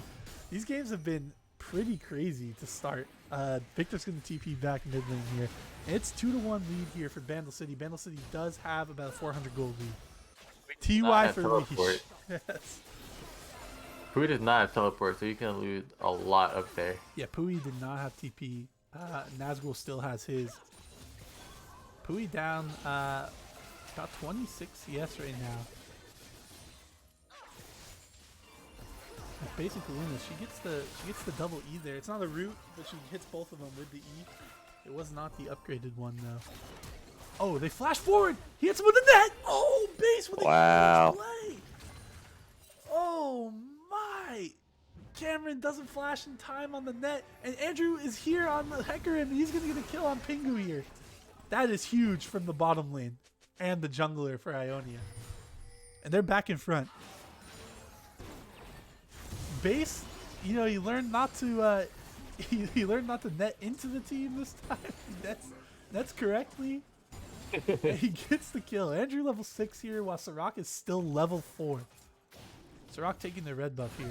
these games have been pretty crazy to start. Victor's going to TP back mid lane here. And it's 2-1 lead here for Bandle City. Bandle City does have about a 400 gold lead. TY for teleport. Yes. Pui does not have teleport, so you can loot a lot up there. Yeah, Pui did not have TP. Nazgul still has his. Pui down about 26 CS right now. Basic Luna, she gets the double E there. It's not a root, but she hits both of them with the E. It was not the upgraded one though. Oh, they flash forward. He hits him with the net. Oh, base with a huge play. Oh my! Cameron doesn't flash in time on the net, and Andrew is here on the Hecarim, and he's gonna get a kill on Pingu here. That is huge from the bottom lane and the jungler for Ionia, and they're back in front. Base, you know, he learned not to he learned not to net into the team this time. That's correctly. And he gets the kill. Andrew level 6 here, while Sirach is still level 4. Sirach taking the red buff here.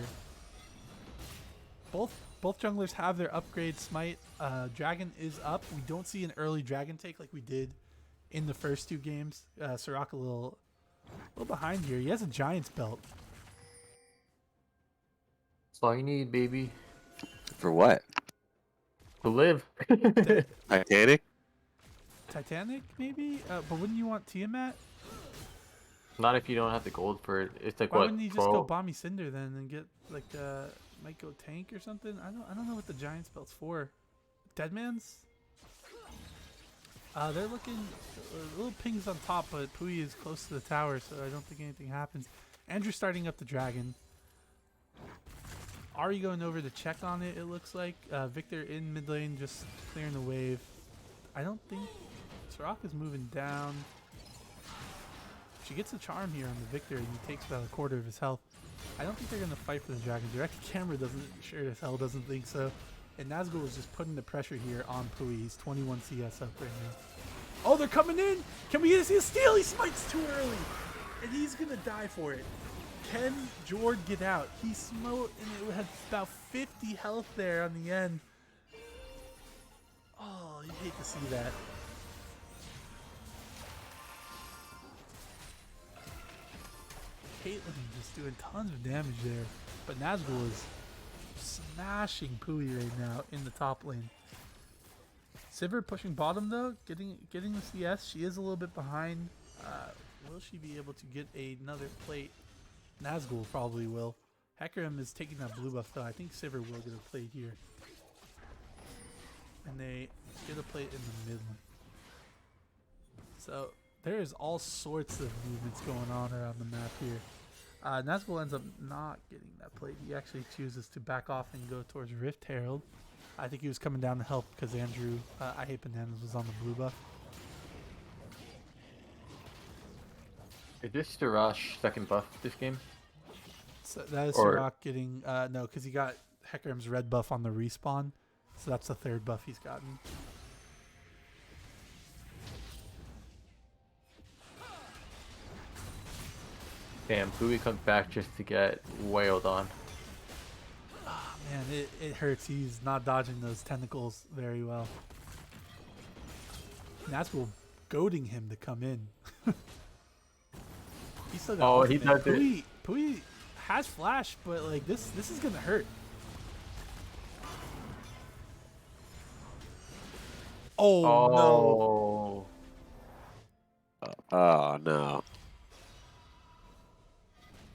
Both junglers have their upgrade smite. Dragon is up. We don't see an early dragon take like we did in the first 2 games. Sirach a little behind here. He has a giant's belt. That's all you need, baby. For what? To live. Titanic? Titanic, maybe? But wouldn't you want Tiamat? Not if you don't have the gold for it. It's like Why what? wouldn't you just go Bomby Cinder then and get like might go tank or something? I don't know what the giant spell's for. Deadman's? They're looking little pings on top, but Pui is close to the tower, so I don't think anything happens. Andrew's starting up the dragon. Ari going over to check on it, it looks like. Victor in mid lane just clearing the wave. I don't think Sirach is moving down. She gets a charm here on the Victor, and he takes about a quarter of his health. I don't think they're going to fight for the dragon. Direct camera sure as hell doesn't think so. And Nazgul is just putting the pressure here on Pui. He's 21 CS up right now. Oh, they're coming in! Can we see a steal? He smites too early! And he's going to die for it. Can Jord get out? He smote, and it had about 50 health there on the end. Oh, you hate to see that. Caitlyn just doing tons of damage there. But Nazgul is smashing Pui right now in the top lane. Sivir pushing bottom though, getting the CS. She is a little bit behind. Will she be able to get another plate? Nazgul probably will. Hecarim is taking that blue buff though. I think Sivir will get a plate here. And they get a plate in the mid lane. So there is all sorts of movements going on around the map here. Nazgul ends up not getting that plate. He actually chooses to back off and go towards Rift Herald. I think he was coming down to help because Andrew, I Hate Bananas, was on the blue buff. Is this Sirach second buff this game? So that is Sirach getting, no, because he got Hecarim's red buff on the respawn. So that's the third buff he's gotten. Damn, Pui comes back just to get wailed on. Oh, man, it hurts. He's not dodging those tentacles very well. Nazgul goading him to come in. He still got he does it. Pui has flash, but like this is gonna hurt. Oh no! Oh no!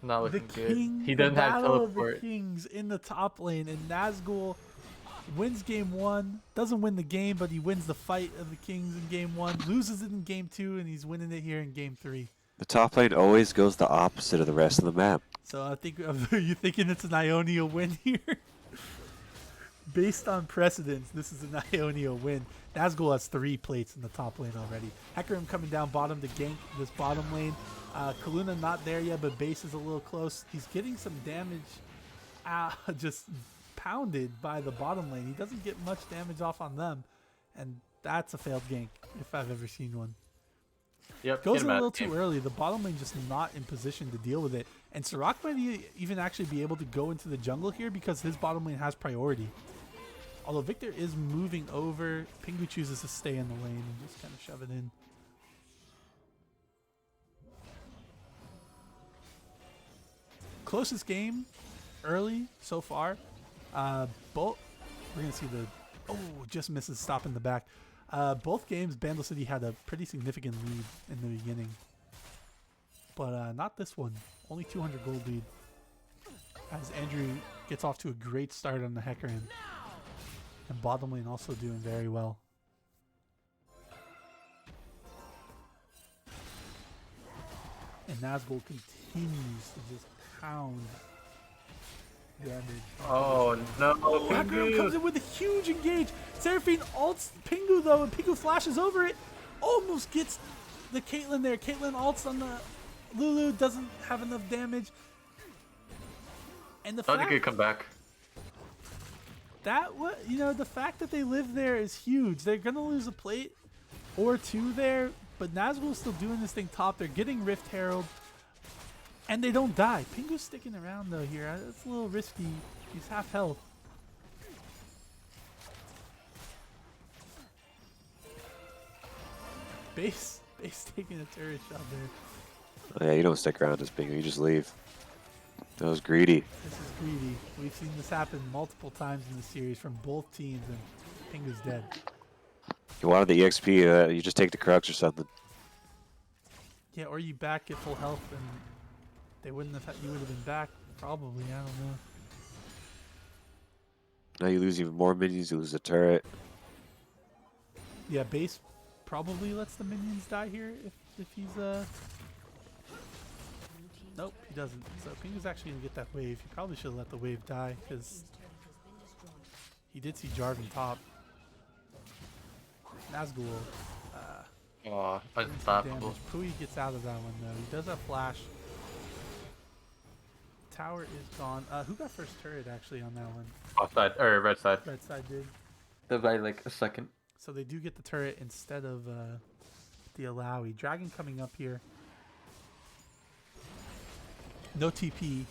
Not looking good. He the doesn't have battle of the teleport. kings in the top lane, and Nazgul wins game 1. Doesn't win the game, but he wins the fight of the kings in game 1. Loses it in game 2, and he's winning it here in game 3. The top lane always goes the opposite of the rest of the map. So I think, are you thinking it's an Ionia win here? based on precedence, this is an Ionia win. Nazgul has 3 plates in the top lane already. Hecarim coming down bottom to gank this bottom lane. Kaluna not there yet, but base is a little close. He's getting some damage, just pounded by the bottom lane. He doesn't get much damage off on them, and that's a failed gank if I've ever seen one. Yep. Goes get in him a out little of the game. too early. The bottom lane just not in position to deal with it. And Sirach might even actually be able to go into the jungle here because his bottom lane has priority. Although Victor is moving over, Pingu chooses to stay in the lane and just kind of shove it in. Closest game early so far. Both we're gonna see the just misses stop in the back. Both games Bandle City had a pretty significant lead in the beginning, but not this one. Only 200 gold lead as Andrew gets off to a great start on the Hecarim, and bottom lane also doing very well. And Nazgul continues to just pound damage. Oh no! Hecarim comes in with a huge engage. Seraphine ults Pingu though, and Pingu flashes over it. Almost gets the Caitlyn there. Caitlyn ults on the Lulu, doesn't have enough damage. And the Not a fact good comeback. that the fact that they live there is huge. They're gonna lose a plate or 2 there, but Nazgul's still doing this thing top. They're getting Rift Herald, and they don't die. Pingu's sticking around though here. It's a little risky. He's half health. Base taking a turret shot there. Oh, yeah, you don't stick around as Bingo. You just leave. That was greedy. This is greedy. We've seen this happen multiple times in the series from both teams, and Pingu's dead. You wanted the EXP, you just take the Crux or something. Yeah, or you back at full health, and they wouldn't have. You would have been back probably. I don't know. Now you lose even more minions, you lose the turret. Yeah, base probably lets the minions die here if he's Nope, he doesn't. So Pingu's actually gonna get that wave. He probably should have let the wave die because he did see Jarvan top. Nazgul Oh, doing some unstoppable. damage. Pui gets out of that one though. He does have flash. Tower is gone. Who got first turret actually on that one? Offside or red side. Red side did. By like a second. So they do get the turret instead of the Alawi. Dragon coming up here. No TP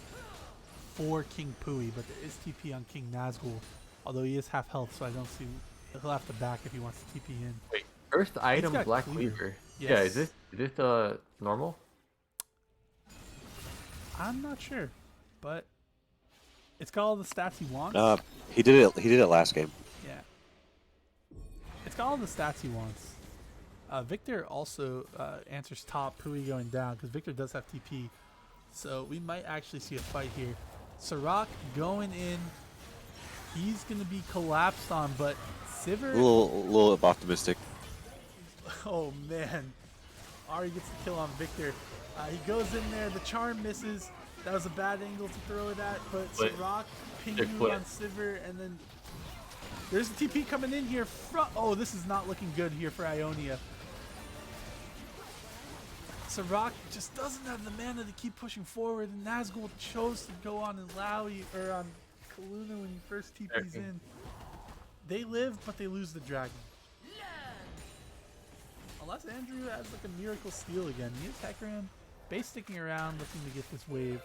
for King Pui, but there is TP on King Nazgul. Although he is half health, so I don't see. He'll have to back if he wants to TP in. Wait, first item got Black clear. Weaver. Yes. Yeah, is this normal? I'm not sure, but it's got all the stats he wants. He did it last game. Yeah. It's got all the stats he wants. Victor also answers top, Pui going down, because Victor does have TP. So we might actually see a fight here. Sirach going in. He's going to be collapsed on, but Sivir... A little optimistic. Oh, man. Ari gets the kill on Victor. He goes in there. The charm misses. That was a bad angle to throw it at, but Sirach, Pingu on Sivir, and then there's the TP coming in here. Oh, this is not looking good here for Ionia. Sirach just doesn't have the mana to keep pushing forward, and Nazgul chose to go on Alawi or on Kaluna when he first TP's in. They live, but they lose the dragon. Unless Andrew has like a miracle steal again. He has Hecarim. Base sticking around, looking to get this wave.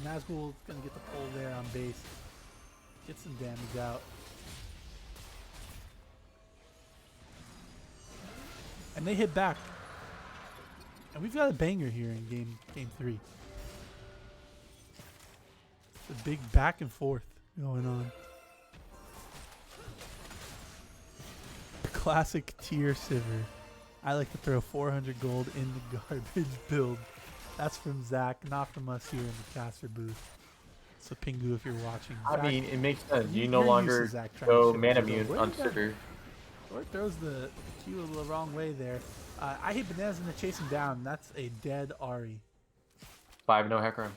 Nazgul's gonna get the pull there on base. Get some damage out. And they hit back. And we've got a banger here in game 3. It's a big back and forth going on. Classic tier Sivir. I like to throw 400 gold in the garbage build. That's from Zach, not from us here in the caster booth. So Pingu, if you're watching. I Zach, mean, it makes sense. You you're no used to longer Zach trying to go ship mana his gold. mute Where on you got- Sivir. Or throws the Q the wrong way there. I hit Bananas and they chase him down. That's a dead Ari. 5-0 Hecarim.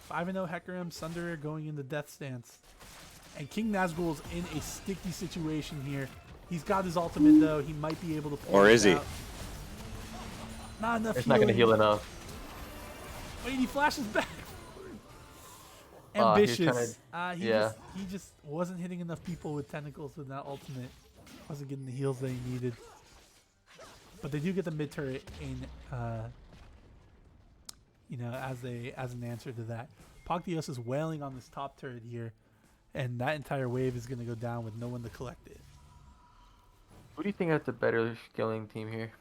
5-0 Hecarim, Sunderer going into death stance. And King Nazgul's in a sticky situation here. He's got his ultimate though. He might be able to pull Or this is he? out. Not enough It's not going to heal enough. Wait, he flashes back. Oh, he was Ambitious. trying He just wasn't hitting enough people with tentacles with that ultimate. Wasn't getting the heals that he needed. But they do get the mid turret in, as an answer to that. Pogdios is wailing on this top turret here, and that entire wave is going to go down with no one to collect it. Who do you think has the better scaling team here?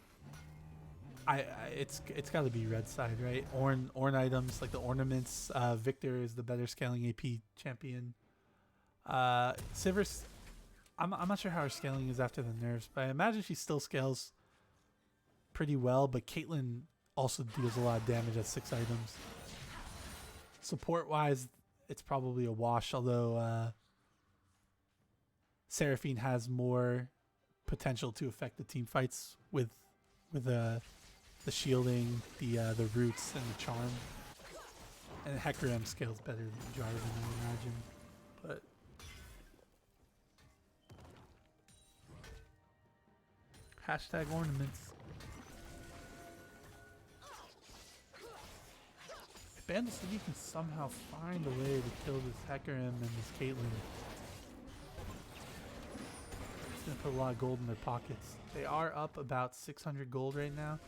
It's got to be red side, right? Orn items like the ornaments. Victor is the better scaling AP champion. Sivers, I'm not sure how her scaling is after the nerfs, but I imagine she still scales pretty well. But Caitlyn also deals a lot of damage at 6 items. Support wise, it's probably a wash. Although Seraphine has more potential to affect the team fights with the shielding, the roots, and the charm. And Hecarim scales better than Jarvan, I imagine. But hashtag ornaments. If Bandle City can somehow find a way to kill this Hecarim and this Caitlyn, it's gonna put a lot of gold in their pockets. They are up about 600 gold right now.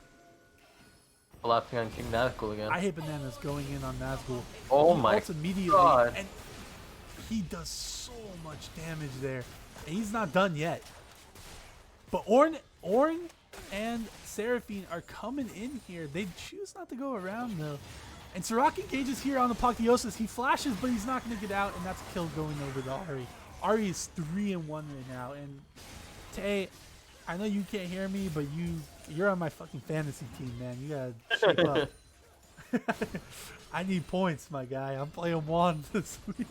Collapsing on King Nazgul again. I hate Bananas going in on Nazgul. Oh He my ults immediately, God. and he does so much damage there. And he's not done yet. But Orn and Seraphine are coming in here. They choose not to go around though. And Sirach engages here on the Apotheosis. He flashes, but he's not going to get out, and that's a kill going over the Ahri. Ahri is 3-1 right now. And Tay, I know you can't hear me, but you're on my fucking fantasy team, man. You gotta shape up. I need points, my guy. I'm playing Juan this week.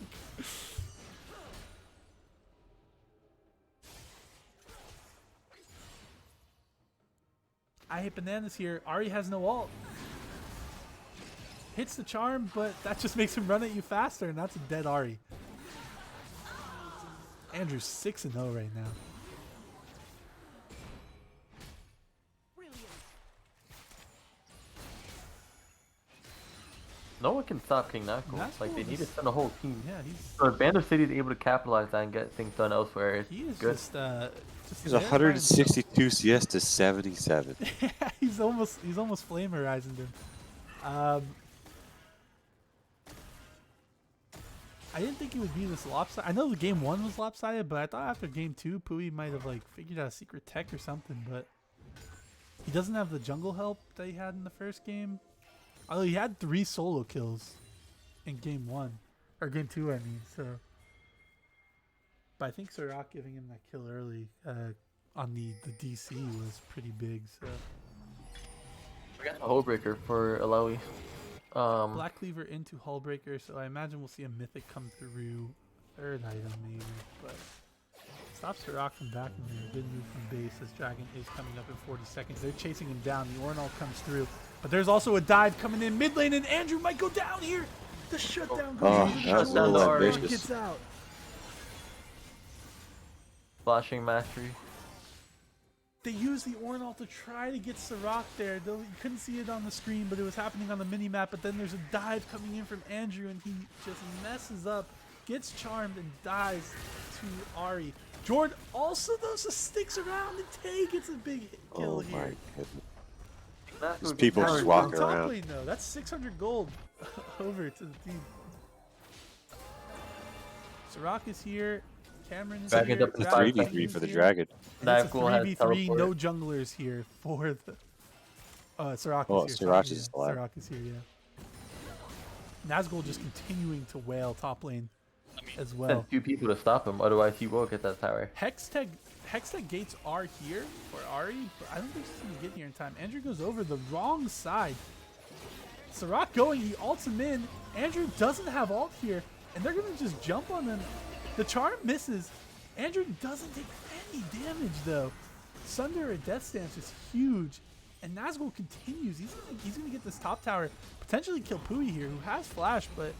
I hit Bananas here. Ahri has no ult. Hits the charm, but that just makes him run at you faster, and that's a dead Ahri. Andrew's 6-0 right now. No one can stop King Nazgul. Like, they Nazgul need to is- send a whole team. Yeah, So if Bandle City is able to capitalize that and get things done elsewhere, it's he is good. just He's there by himself. 162 CS to 77. he's almost flame horizoned him. I didn't think it would be this lopsided. I know the game 1 was lopsided, but I thought after game 2, Pui might have like figured out a secret tech or something. But he doesn't have the jungle help that he had in the first game. Although he had 3 solo kills in game 1 or game 2, I mean. So, but I think Sirach giving him that kill early on the DC was pretty big. So. We got a Hullbreaker for Alawi. Black Cleaver into Hullbreaker, so I imagine we'll see a Mythic come through. 3rd item maybe, but stops Sirach from backing there. Good move from base as Dragon is coming up in 40 seconds. They're chasing him down. The Ornal comes through, but there's also a dive coming in mid lane, and Andrew might go down here. The shutdown goes Oh, over the that was a jungle. little Sirach ambitious. gets out. Flashing Mastery. They used the Ornal to try to get Sirach there. Though you couldn't see it on the screen, but it was happening on the mini-map. But then there's a dive coming in from Andrew, and he just messes up, gets charmed, and dies to Ahri. Jord also, though, just sticks around, and Tay gets a big kill Oh here. my goodness. Nazgul These gets people powered just down. walk Top around. lane, though. That's 600 gold over to the team. Sirach is here. Cameron is Dragon's here. up in Dragon 3v3 is for the here. dragon. And it's a Nazgul has 3v3, no teleport. junglers here for the. Sirach Oh, is here. Sirach sorry, is yeah. alive. Sirach is here, yeah. Nazgul just continuing to wail top lane as well. Send 2 people to stop him, otherwise he will get that tower. Hextech gates are here for Ahri, but I don't think she's going to get here in time. Andrew goes over the wrong side. Sirach going, he ults him in. Andrew doesn't have ult here, and they're going to just jump on him. The charm misses. Andrew doesn't take any damage, though. Sunder at Death Stance is huge. And Nazgul continues. He's gonna get this top tower, potentially kill Pui here, who has flash, but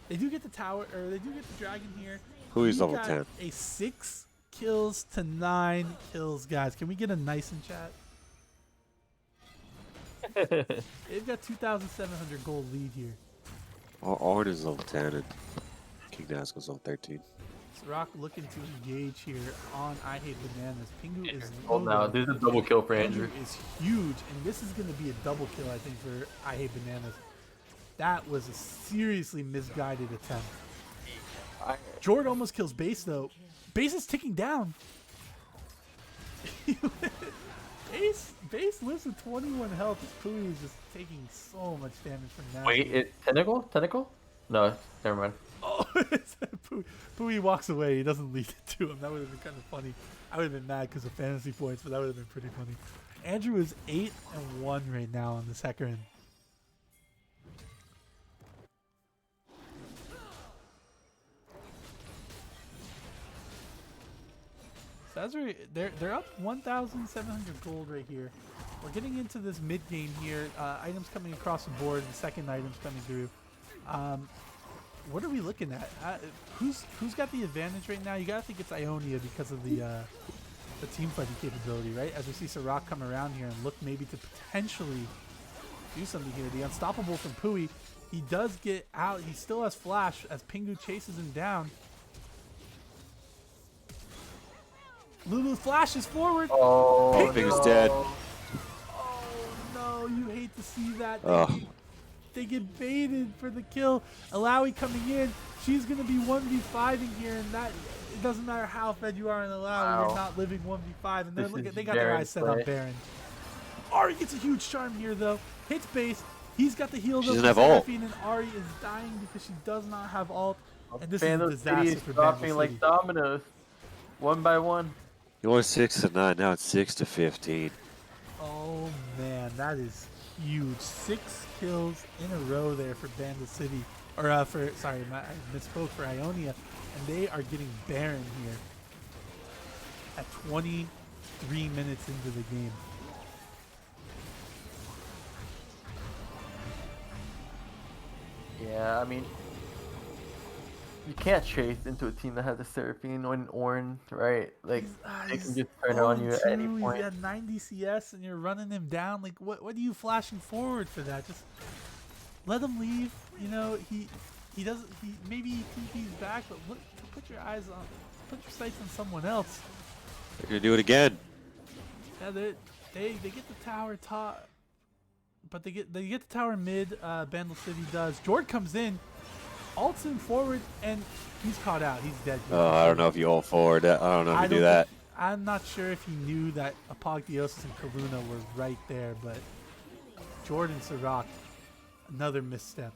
they do get the tower, or they do get the dragon here. Who is We level got 10? a 6 kills to 9 kills, guys. Can we get a nice in chat? They've got 2,700 gold lead here. Orn is level 10 and King Nazgul's level 13. Rock looking to engage here on I Hate Bananas. Pingu is Oh, now low. there's a double kill for Andrew Andrew. is huge, and this is going to be a double kill, I think, for I Hate Bananas. That was a seriously misguided attempt. Jord almost kills Base, though. Base is ticking down. Base lives with 21 health. Pui is just taking so much damage from now. Wait, Tentacle? Tentacle? No, never mind. Oh, Pui walks away. He doesn't lead it to him. That would have been kind of funny. I would have been mad because of fantasy points, but that would have been pretty funny. Andrew is 8-1 right now on the Hecarim. Sazerac, they're up 1,700 gold right here. We're getting into this mid game here. Items coming across the board. The second items coming through. What are we looking at? Who's got the advantage right now? You gotta think it's Ionia because of the team fighting capability, right? As we see Sirach come around here and look maybe to potentially do something here. The unstoppable from Pui. He does get out. He still has flash as Pingu chases him down. Lulu flashes forward. Oh, Pingu's dead. Oh no, you hate to see that. Oh. They get baited for the kill. Alawi coming in. She's going to be 1v5ing here, and that it doesn't matter how fed you are in Alawi. Wow. You're not living 1v5. And then This look is at they got their eyes set on Baron's play. Baron. Ari gets a huge charm here, though. Hits base. He's got the heal. She doesn't have ult. And Ari is dying because she does not have ult. And this Bandle is a City disaster is for dropping Bandle like City. dominoes. One by one. It was 6-9. Now it's 6-15. Oh man, that is huge. 6 kills in a row there for Bandle City. Or I misspoke, for Ionia. And they are getting Baron here at 23 minutes into the game. Yeah, I mean, you can't chase into a team that has a Seraphine or an Ornn, right? Like, they can just turn on you at any point. You got 90 CS and you're running him down. Like, what are you flashing forward for that? Just let him leave. You know, he doesn't. Maybe he TP's back, but look, put your sights on someone else. They're gonna do it again. Yeah, they get the tower top, but they get the tower mid. Bandle City does. Jord comes in, ults him forward, and he's caught out. He's dead. Oh, I don't know if you ult forward. I don't know if you do that. I'm not sure if he knew that Apogtheosis and Karuna were right there, but Jordan Sirach, another misstep.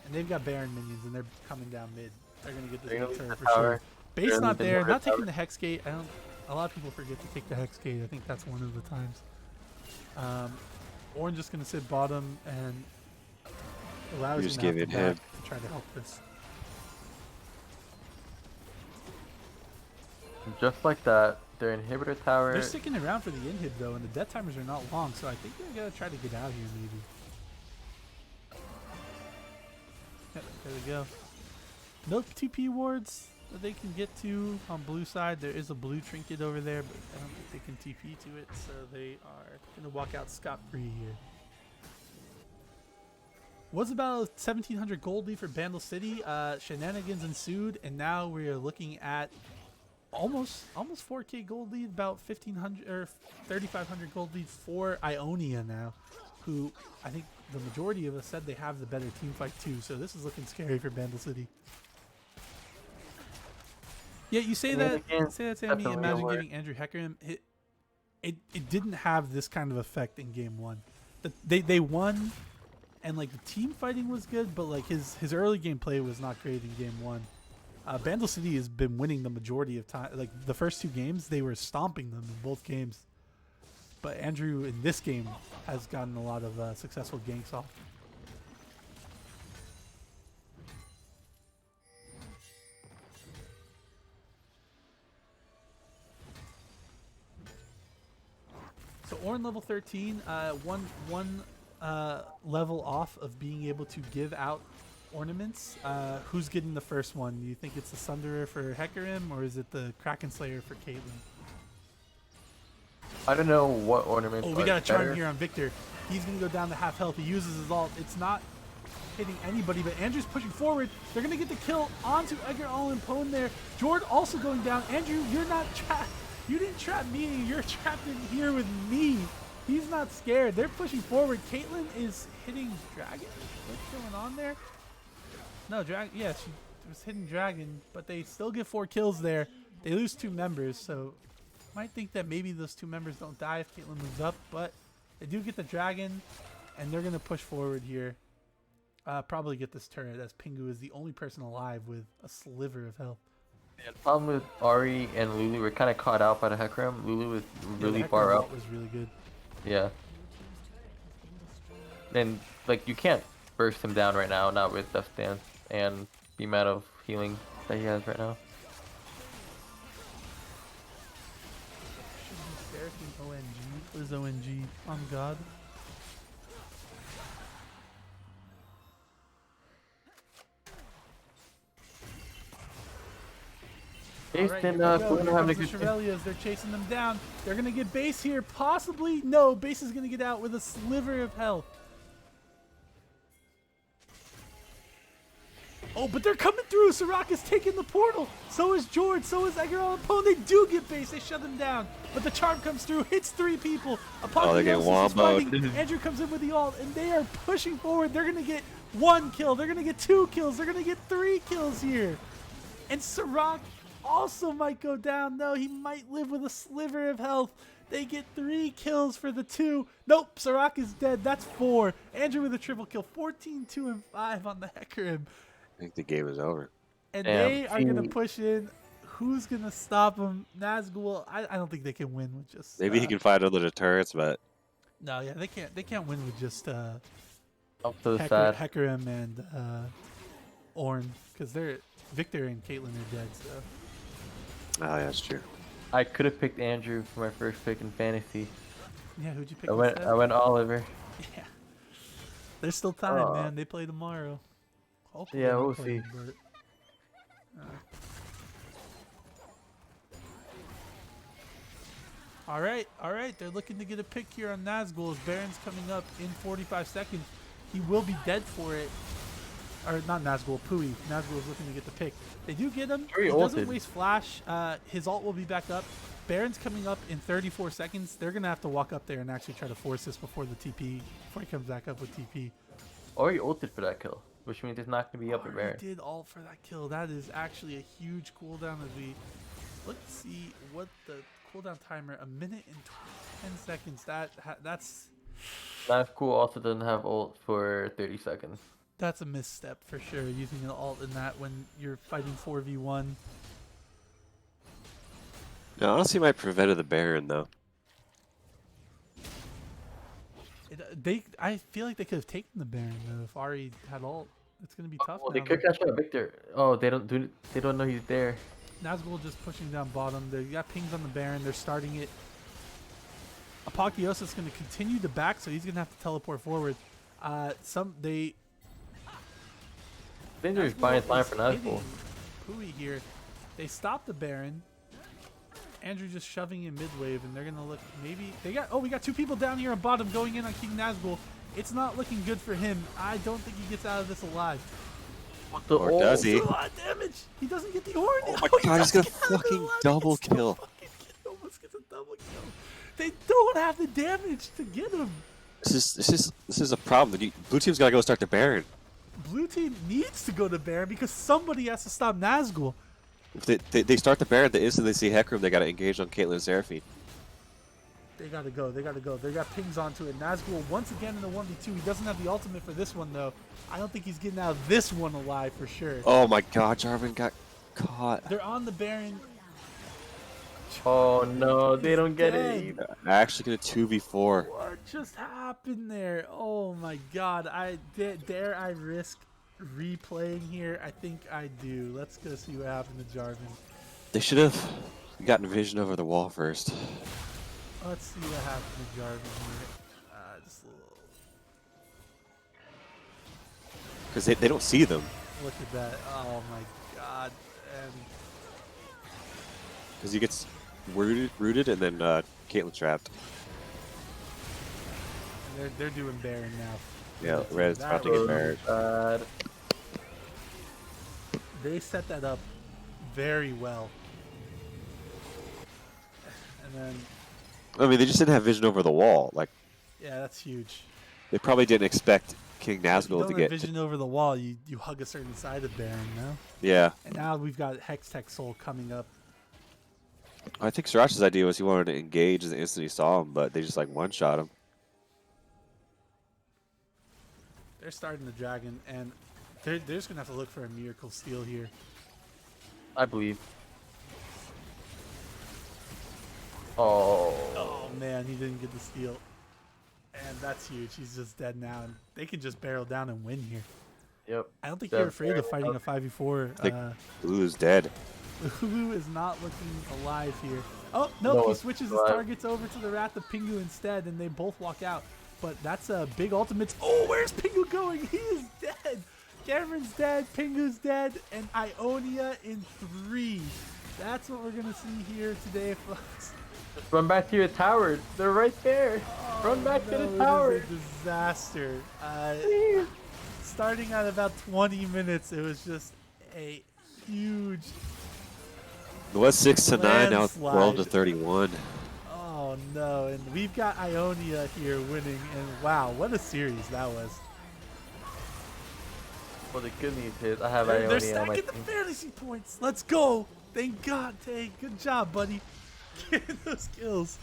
And they've got Baron minions, and they're coming down mid. They're gonna get this They're mid gonna turret leave for the sure. tower. Base They're not leaving there, the not tower. taking the Hex Gate. A lot of people forget to take the Hex Gate. I think that's one of the times. Ornn just gonna sit bottom and allow You're him just to have to giving him- back to try to help this. Just like that, their inhibitor tower. They're sticking around for the inhib though, and the death timers are not long, so I think they're gonna try to get out here maybe. Yep, there we go. Milk TP wards that they can get to on blue side. There is a blue trinket over there, but I don't think they can TP to it, so they are gonna walk out scot-free here. Was about 1,700 gold lead for Bandle City. Shenanigans ensued, and now we are looking at almost 4K gold lead, about 1,500 or 3,500 gold lead for Ionia now, who I think the majority of us said they have the better team fight too. So this is looking scary for Bandle City. Yeah, you say that. Say that, Sammy. Definitely Imagine aware. giving Andrew Hecarim. It didn't have this kind of effect in game one. They won, and like the team fighting was good, but like his early game play was not great in game one. Bandle City has been winning the majority of time. Like the first 2 games, they were stomping them in both games. But Andrew in this game has gotten a lot of successful ganks off. So Ornn level 13, one level off of being able to give out ornaments. Who's getting the first one? Do you think it's the Sunderer for Hecarim, or is it the Kraken Slayer for Caitlyn? I don't know what ornaments. Oh, we got a charm here on Victor. He's going to go down to half health. He uses his ult. It's not hitting anybody, but Andrew's pushing forward. They're going to get the kill onto Edgar Allan Pone there. Jord also going down. Andrew, you're not trapped. You didn't trap me. You're trapped in here with me. He's not scared. They're pushing forward. Caitlyn is hitting Dragon. What's going on there? No, Dragon. Yeah, she was hitting Dragon, but they still get 4 kills there. They lose 2 members, so might think that maybe those 2 members don't die if Caitlyn moves up, but they do get the Dragon, and they're going to push forward here. Probably get this turret, as Pingu is the only person alive with a sliver of health. Yeah, the problem with Ari and Lulu, we're kind of caught out by the Hecarim. Lulu is really the far Hecarim up. ult was really good. Yeah. And, like, you can't burst him down right now, not with Death Dance and the amount of healing that he has right now. ONG. What is ONG? On God. Based Alright, in here we go. Bruno Here having a comes the good Chevaliers. They're chasing them down. They're going to get base here. Possibly. No, base is going to get out with a sliver of health. Oh, but they're coming through. Soraka's taking the portal. So is George. So is Edgar Allan Poe. They do get base. They shut them down. But the charm comes through. Hits 3 people. they get womboed. Andrew comes in with the ult, and they are pushing forward. They're going to get 1 kill. They're going to get 2 kills. They're going to get 3 kills here. And Soraka also might go down. No, he might live with a sliver of health. They get 3 kills for the 2. Nope, Soraka's dead. That's 4. Andrew with a triple kill. 14, 2, and 5 on the Hecarim. I think the game is over. And Damn, they are going to push in. Who's going to stop them? Nazgul, I don't think they can win with just... Maybe he can find other turrets, but No, yeah, they can't win with just I'm so sad. Hecarim and Ornn. Because they're... Victor and Caitlyn are dead, so... oh, yeah, that's true. I could have picked Andrew for my first pick in fantasy. Yeah, who'd you pick I went Oliver. Yeah. There's still time, man. They play tomorrow. Hopefully Yeah, they we'll play, see. but, All right. They're looking to get a pick here on Nazgul. As Baron's coming up in 45 seconds. He will be dead for it. Or not Nazgul, Pui. Nazgul is looking to get the pick. They do get him. He doesn't waste flash. His ult will be back up. Baron's coming up in 34 seconds. They're going to have to walk up there and actually try to force this before the TP, before he comes back up with TP. Or he ulted for that kill, which means it's not going to be up at Baron. He did ult for that kill. That is actually a huge cooldown as we... Let's see what the cooldown timer, 1 minute and 10 seconds. That's... Nazgul also doesn't have ult for 30 seconds. That's a misstep for sure, using an ult in that when you're fighting 4v1. No, honestly, might prevented the Baron though. I feel like they could have taken the Baron though if Ari had ult. It's gonna be tough. Well, they could catch up Victor. Oh, they don't know he's there. Nazgul just pushing down bottom. They got pings on the Baron. They're starting it. Apotheosis is going to continue to back, so he's going to have to teleport forward. Vinder's buying time for Nazgul. Pui here. They stopped the Baron. Andrew just shoving in mid wave, and they're going to look maybe... we got 2 people down here on bottom going in on King Nazgul. It's not looking good for him. I don't think he gets out of this alive. Or does he? A lot of damage. He doesn't get the horn. Oh my god, he's gonna fucking double kill. He almost gets a double kill. They don't have the damage to get him. This is a problem. Blue team's gotta go start the Baron. Blue team needs to go to Baron because somebody has to stop Nazgul. If they start the Baron, the instant they see Hecarim, they gotta engage on Caitlyn and Seraphine. They gotta go. They got pings onto it. Nazgul once again in the 1v2. He doesn't have the ultimate for this one though. I don't think he's getting out of this one alive for sure. Oh my god, Jarvan got caught. They're on the Baron. Oh no, they don't get it either. Actually gonna 2v4. What just happened there? Oh my god. Dare I risk replaying here? I think I do. Let's go see what happened to Jarvan. They should have gotten vision over the wall first. Let's see what happened to Jarvan here. Just a little... Because they don't see them. Look at that. Oh my god. And Because he gets rooted and then Caitlyn trapped. they're doing Baron now. Yeah, Red's about to get married. They set that up very well. And then, I mean, they just didn't have vision over the wall. Like, yeah, that's huge. they probably didn't expect King If you Nazgul don't to have get. vision over the wall, you hug a certain side of Baron, no? Yeah. And now we've got Hextech Soul coming up. I think Sriracha's idea was he wanted to engage the instant he saw him, but they just like one-shot him. They're starting the dragon, and they're just going to have to look for a miracle steal here. I believe. Oh. Oh, man, he didn't get the steal. And that's huge. He's just dead now, and they can just barrel down and win here. Yep. I don't think They're you're afraid of barreling fighting a 5v4. Like, Blue's dead. Lulu is not looking alive here. Oh, no, No, he it's switches his alive. targets over to the Wrath of Pingu instead, and they both walk out. But that's a big ultimate. Oh, where's Pingu going? He is dead. Cameron's dead, Pingu's dead, and Ionia in 3. That's what we're going to see here today, folks. Just run back to your tower. They're right there. Run back to the tower. It is a disaster. Starting at about 20 minutes, it was just a huge It was 6 to 9, now it's 12 to landslide. 31. Oh no, and we've got Ionia here winning, and wow, what a series that was. Well, the good news is I have They're Ionia on my stacking the team. fantasy points. Let's go. Thank God, Tay. Good job, buddy. Getting those kills.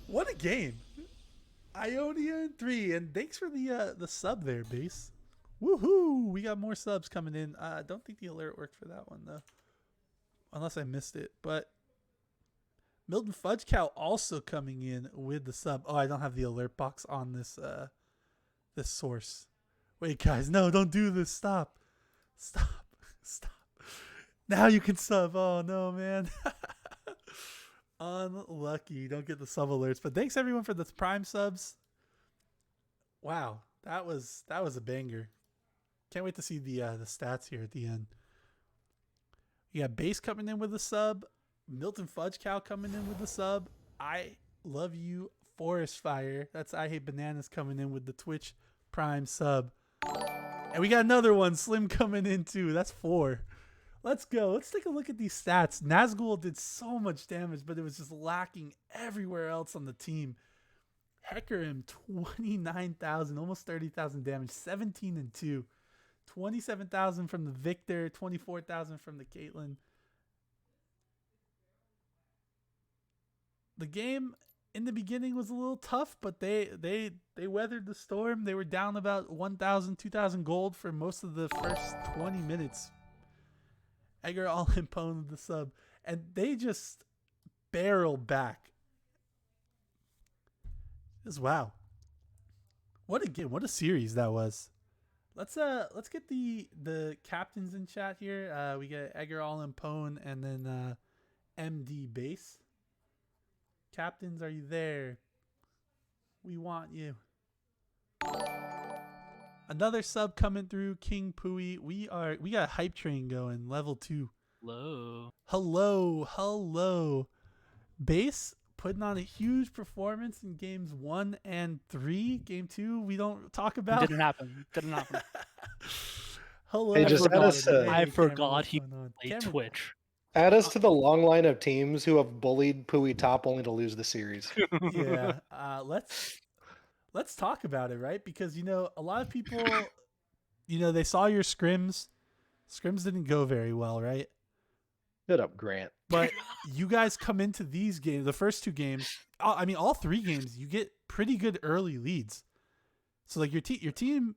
What a game. Ionia in 3, and thanks for the sub there, base. Woohoo! We got more subs coming in. I don't think the alert worked for that one though, unless I missed it. But Milton Fudge Cow also coming in with the sub. Oh, I don't have the alert box on this this source. Wait, guys, no, don't do this. Stop. Stop. Stop. Now you can sub. Oh no, man. Unlucky. Don't get the sub alerts. But thanks everyone for the Prime subs. Wow, that was a banger. Can't wait to see the stats here at the end. You got Base coming in with a sub. Milton Fudge Cow coming in with the sub. I love you, Forest Fire. That's I Hate Bananas coming in with the Twitch Prime sub. And we got another one, Slim, coming in too. That's 4. Let's go. Let's take a look at these stats. Nazgul did so much damage, but it was just lacking everywhere else on the team. Hecarim, 29,000, almost 30,000 damage, 17 and 2. 27,000 from the Victor, 24,000 from the Caitlyn. The game in the beginning was a little tough, but they weathered the storm. They were down about 1,000, 2,000 gold for most of the first 20 minutes. Edgar all imponed the sub, and they just barrel back. Just wow. What a game, what a series that was. Let's get the captains in chat here. We got Edgar all impone and then MD base. Captains, are you there? We want you. Another sub coming through, King Pooey. We got a hype train going, level 2. Hello. Base putting on a huge performance in games 1 and 3. Game 2, we don't talk about. Didn't happen. Hello. Hey, just add us to- I Cameron, forgot what's he going on? played Cameron, Twitch. Add us to the long line of teams who have bullied Pooey top only to lose the series. Yeah. Let's talk about it, right? Because a lot of people, they saw your scrims. Scrims didn't go very well, right? Shut up, Grant. But you guys come into these games, the first 2 games, all 3 games, you get pretty good early leads. So like your team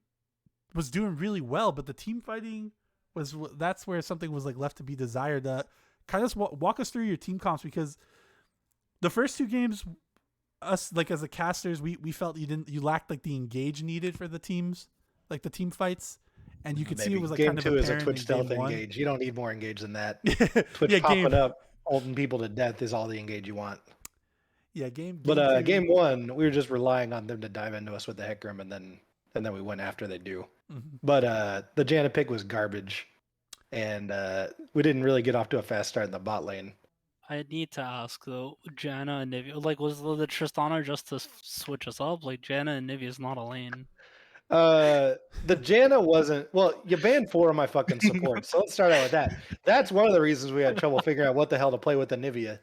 was doing really well, but the team fighting that's where something was like left to be desired. Kind of walk us through your team comps, because the first 2 games, us like as the casters, we felt you lacked like the engage needed for the teams, like the team fights. And you could see it was like game kind of 2 is a apparent Twitch in stealth game 1. engage. You don't need more engage than that. Yeah, Twitch popping game, up, holding people to death is all the engage you want. yeah, game But 2, game 1, we were just relying on them to dive into us with the Hecarim and then and then we went after they do. Mhm. But the Janna pick was garbage, and we didn't really get off to a fast start in the bot lane. I need to ask though, Janna and Nivea, like, was the Tristana just to switch us up? Like, Janna and Nivea is not a lane. The Janna wasn't. Well, you banned 4 of my fucking supports, so let's start out with that. That's one of the reasons we had trouble figuring out what the hell to play with the Nivea.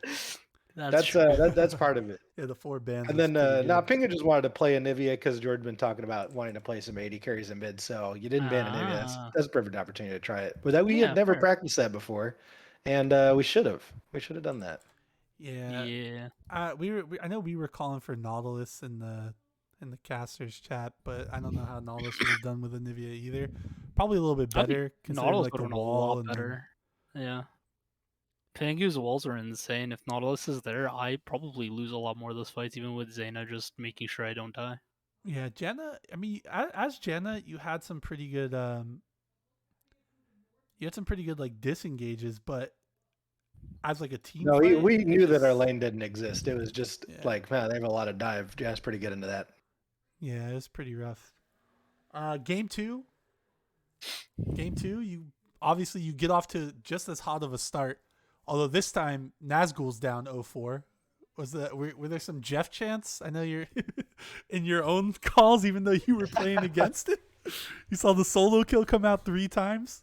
That's part of it. Yeah, the 4 bands. And then now Pinga just wanted to play a Nivea because George's been talking about wanting to play some AD carries in mid. So you didn't ban a Nivea. That's a perfect opportunity to try it. But that we had never practiced that before, and we should have. We should have done that. Yeah. Yeah. I know we were calling for Nautilus in the casters chat, but I don't know how Nautilus would have done with a Nivea either. Probably a little bit better considering Nautilus like would the have been a wall lot and better. Yeah. Pingu's walls are insane. If Nautilus is there, I probably lose a lot more of those fights, even with Zayna just making sure I don't die. Yeah, Janna. I mean, as Janna, you had some pretty good like disengages, but as like a team. No, fight, we knew that our just- lane didn't exist. It was just like, man, they have a lot of dive. Janna's pretty good into that. Yeah, it was pretty rough. Game two, you obviously you get off to just as hot of a start. Although this time Nazgul's down 0-4. Were there some Jeff chants? I know you're in your own calls, even though you were playing against it. You saw the solo kill come out 3 times.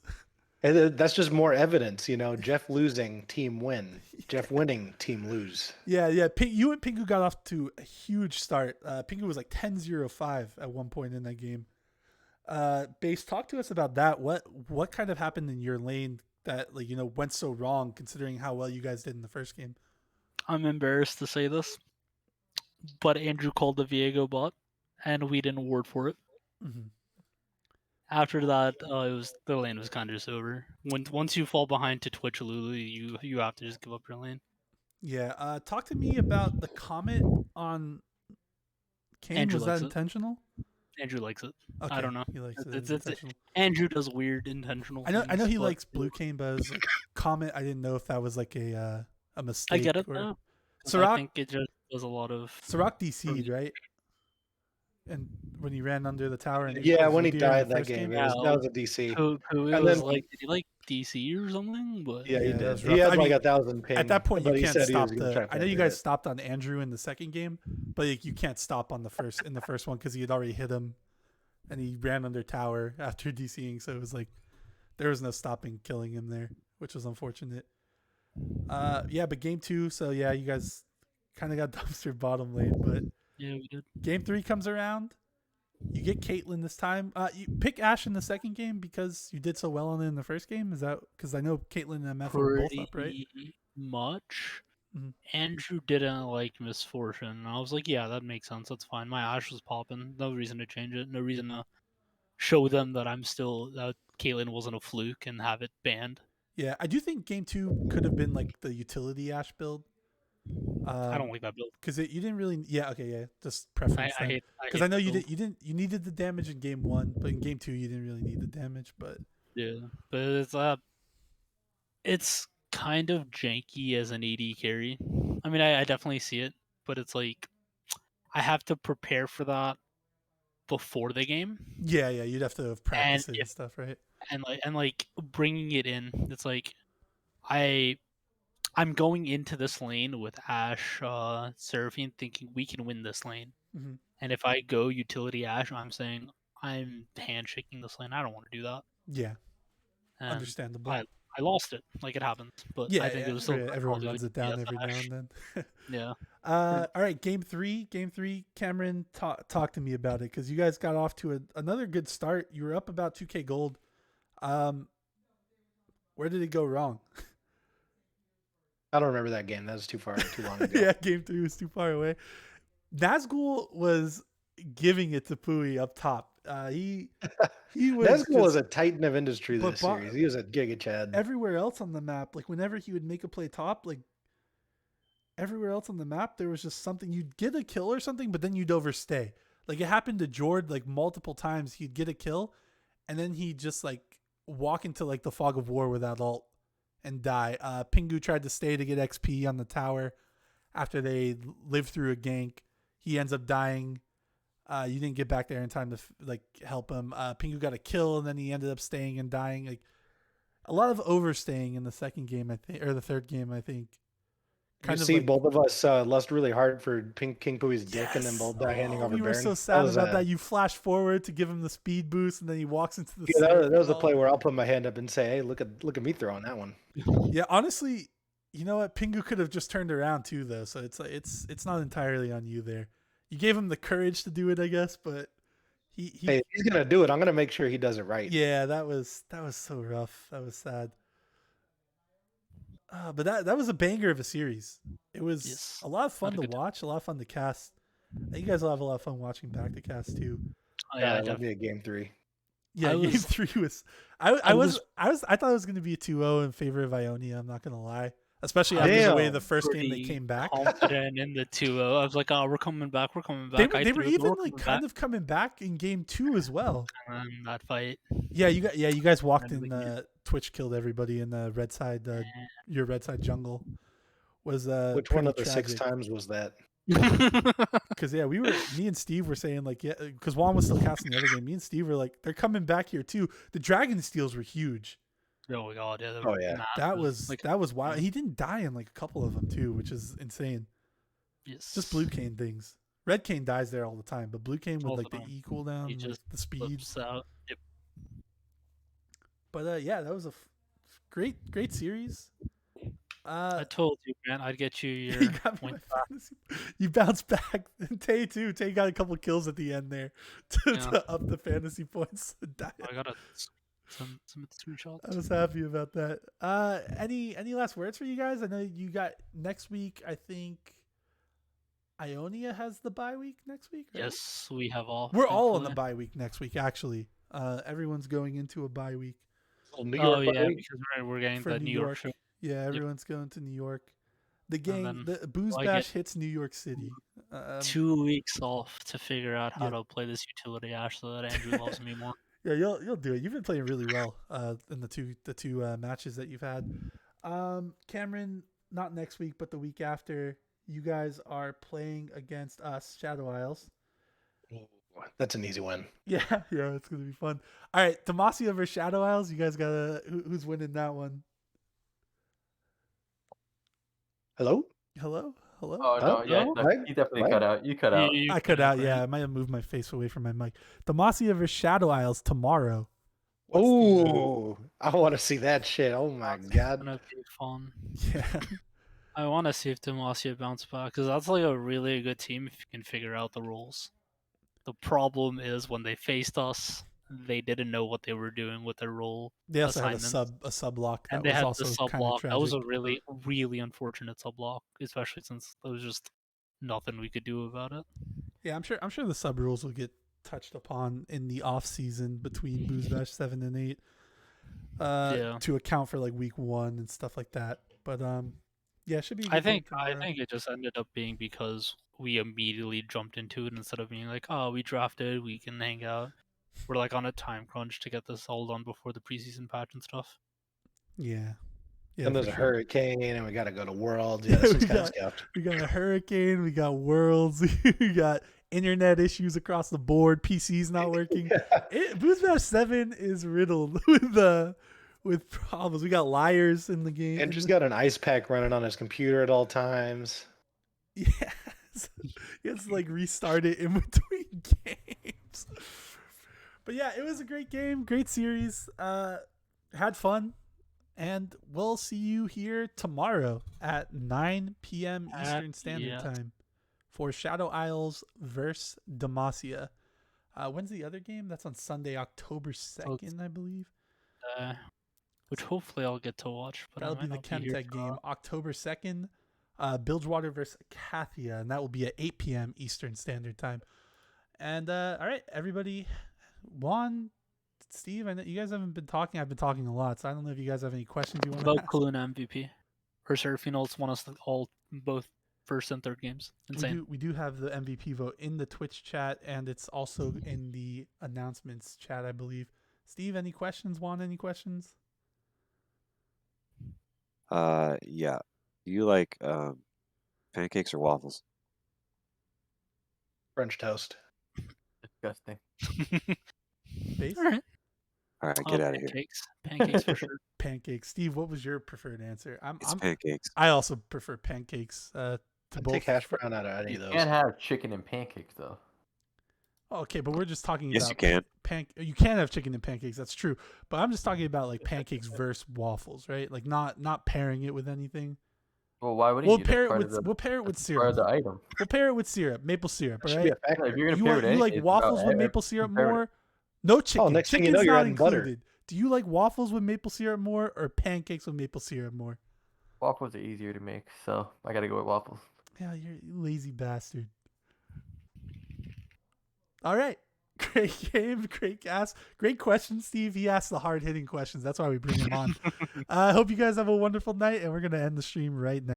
And that's just more evidence, Jeff losing, team win. Jeff winning, team lose. Yeah. You and Pingu got off to a huge start. Pingu was like 10-0-5 at one point in that game. Base, talk to us about that. What kind of happened in your lane that went so wrong, considering how well you guys did in the first game? I'm embarrassed to say this, but Andrew called the Viego bot, and we didn't award for it. Mm-hmm. After that, the lane was kind of just over. Once you fall behind to Twitch Lulu, you have to just give up your lane. Yeah. Talk to me about the comment on Kane. Andrew Was that intentional? Andrew likes it. Okay. I don't know. He likes it. It's Intentional. Andrew does weird intentional. I know things, he but likes Blue Cane, but his comment, I didn't know if that was like a mistake. I get it or... though. Sirach, I think it just does a lot of. Sirach DC'd, right? And when he ran under the tower, and when he died that game, that was a DC. Did he like DC or something? But yeah, he did. He had like 1,000 ping. At that point, you can't stop I know you guys it. stopped on Andrew in the second game, but like, you can't stop on the first one because he had already hit him, and he ran under tower after DCing. So it was like there was no stopping killing him there, which was unfortunate. But game 2, so yeah, you guys kind of got dumpster bottom lane, but yeah, we did. Game 3 comes around. You get Caitlyn this time. You pick Ashe in the second game because you did so well on it in the first game. Is that because I know Caitlyn and MF are both up, right? Much. Mm-hmm. Andrew didn't like Misfortune. And I was like, yeah, that makes sense. That's fine. My Ashe was popping. No reason to change it. No reason to show them that that Caitlyn wasn't a fluke and have it banned. Yeah, I do think game 2 could have been like the utility Ashe build. I don't like that build because you didn't really. Yeah, okay, yeah, just preference. Because I know you needed the damage in game 1, but in game 2 you didn't really need the damage. But yeah, but it's kind of janky as an AD carry. I mean, I definitely see it, but it's like I have to prepare for that before the game. Yeah, you'd have to have practiced it and stuff, right? And like bringing it in, it's like I'm going into this lane with Ashe, Seraphine, thinking we can win this lane. Mm-hmm. And if I go utility Ashe, I'm saying I'm handshaking this lane. I don't want to do that. Yeah, and understandable. I lost it, like it happens. But yeah, I think it was still everyone runs it down every now and then. Yeah. All right, game 3. Cameron, talk to me about it because you guys got off to another good start. You were up about 2K gold. Where did it go wrong? I don't remember that game. That was too long ago. Yeah, game 3 was too far away. Nazgul was giving it to Pui up top. He was. Nazgul was a titan of industry this series. He was a Giga Chad. Everywhere else on the map, like whenever he would make a play top, like everywhere else on the map, there was just something. You'd get a kill or something, but then you'd overstay. Like it happened to Jord like multiple times. He'd get a kill, and then he'd just like walk into like the fog of war without ult and die. Pingu tried to stay to get XP on the tower after they lived through a gank. He ends up dying. You didn't get back there in time to help him. Pingu got a kill, and then he ended up staying and dying. Like a lot of overstaying in the second game, I think, or the third game, I think. You see, both of us lust really hard for King Pui's dick, and then Yes. both die handing over We were Baron. so sad about that. You flash forward to give him the speed boost, and then he walks into the. Yeah, that was a Oh. play where I'll put my hand up and say, "Hey, look at me throwing that one." Yeah, honestly, you know what? Pingu could have just turned around too, though. So it's not entirely on you there. You gave him the courage to do it, I guess, but hey, if he's gonna do it, I'm gonna make sure he does it right. Yeah, that was so rough. That was sad. But that was a banger of a series. It was a lot of fun to watch, a lot of fun to cast. You guys will have a lot of fun watching back the cast too. Oh, yeah, that'll be a game 3. Yeah, game 3 was. I thought it was going to be a 2-0 in favor of Ionia. I'm not going to lie, especially after the way the first game they came back. Confident in the 2-0. I was like, oh, we're coming back. They were even kind of coming back in game 2 as well. That fight. Yeah, you guys walked in. Twitch killed everybody in the red side. Your red side jungle was. Which one of the tragic. 6 times was that? Because me and Steve were saying because Juan was still casting the other game. Me and Steve were like, they're coming back here too. The dragon steals were huge. Oh god, yeah. Oh yeah, that was wild. He didn't die in like a couple of them too, which is insane. Yes, just blue cane things. Red cane dies there all the time, but blue cane with the E cooldown, he just the speed. Out. Yep. But yeah, that was a great series. I told you, man, I'd get you your you got point back. You bounced back. Tay too. Tay got a couple kills at the end there to up the fantasy points. I got some screenshots. I was happy about that. Any last words for you guys? I know you got next week. I think Ionia has the bye week next week. Right? Yes, we have all. We're all on the bye week next week. Actually, everyone's going into a bye week. New York because we're getting the New York show. Yeah, everyone's going to New York. The game, the Booze Bash hits New York City. 2 weeks off to figure out how to play this utility Ash so that Andrew loves me more. Yeah, you'll do it. You've been playing really well in the two matches that you've had. Cameron, not next week, but the week after, you guys are playing against us, Shadow Isles. That's an easy win. Yeah, it's gonna be fun. All right, Demacia versus Shadow Isles. You guys gotta who's winning that one? Hello? Oh no, you definitely cut out. You cut out. I cut out. Yeah, I might have moved my face away from my mic. Demacia versus Shadow Isles tomorrow. Oh, I want to see that shit. Oh my god, gonna be fun. Yeah. I want to see if Demacia bounce back because that's like a really good team if you can figure out the rules. The problem is when they faced us, they didn't know what they were doing with their role. They also had a sub block. And they had the sub block. That was a really, really unfortunate sub block, especially since there was just nothing we could do about it. Yeah, I'm sure the sub rules will get touched upon in the off season between Booze Bash 7 and 8. To account for like week 1 and stuff like that. But yeah, it should be. I think it just ended up being because we immediately jumped into it instead of being like, oh, we drafted, we can hang out. We're like on a time crunch to get this all done before the preseason patch and stuff. Yeah. And there's a hurricane, and we got to go to Worlds. Yeah, this one's kind of scuffed. We got a hurricane. We got Worlds. We got internet issues across the board. PC's not working. Booze Bash 7 is riddled with problems. We got liars in the game. Andrew's got an ice pack running on his computer at all times. Yeah. He has to like restart it in between games. But yeah, it was a great game, great series. Had fun. And we'll see you here tomorrow at 9 p.m. Eastern Standard Time for Shadow Isles versus Demacia. When's the other game? That's on Sunday, October 2nd, I believe. Which hopefully I'll get to watch. But that'll be the Hextech game, October 2nd. Bilgewater versus Kathia, and that will be at 8 p.m. Eastern Standard Time. And all right, everybody, Juan, Steve, I know you guys haven't been talking. I've been talking a lot, so I don't know if you guys have any questions you want to ask. About Kaluna MVP. Her Seraphinols won us both first and third games. Insane. We do have the MVP vote in the Twitch chat, and it's also in the announcements chat, I believe. Steve, any questions? Juan, any questions? Yeah. Do you like pancakes or waffles? French toast. disgusting. Base? All right. All right, get out of here. Pancakes for sure. Pancakes. Steve, what was your preferred answer? It's pancakes. I also prefer pancakes. To I'd both. take hash brown out of any You of those. can't have chicken and pancakes though. Okay, but we're just talking Yes, about you can. You can have chicken and pancakes. That's true. But I'm just talking about like pancakes versus waffles, right? Like not pairing it with anything. Well, why wouldn't We'll you? pair That's it part with of the, we'll pair it with that's part of syrup. the item. We'll pair it with syrup, maple syrup. All Should right. be a Yeah, factor. if you're gonna You pair want with you like anything, it's waffles about with every- maple syrup pair with- more? No chicken. next thing you Chicken's know, you're not adding butter. included. Do you like waffles with maple syrup more or pancakes with maple syrup more? Waffles are easier to make, so I gotta go with waffles. Yeah, you're a lazy bastard. All right. Great game. Great cast. Great question, Steve. He asked the hard hitting questions. That's why we bring him on. I hope you guys have a wonderful night, and we're going to end the stream right now.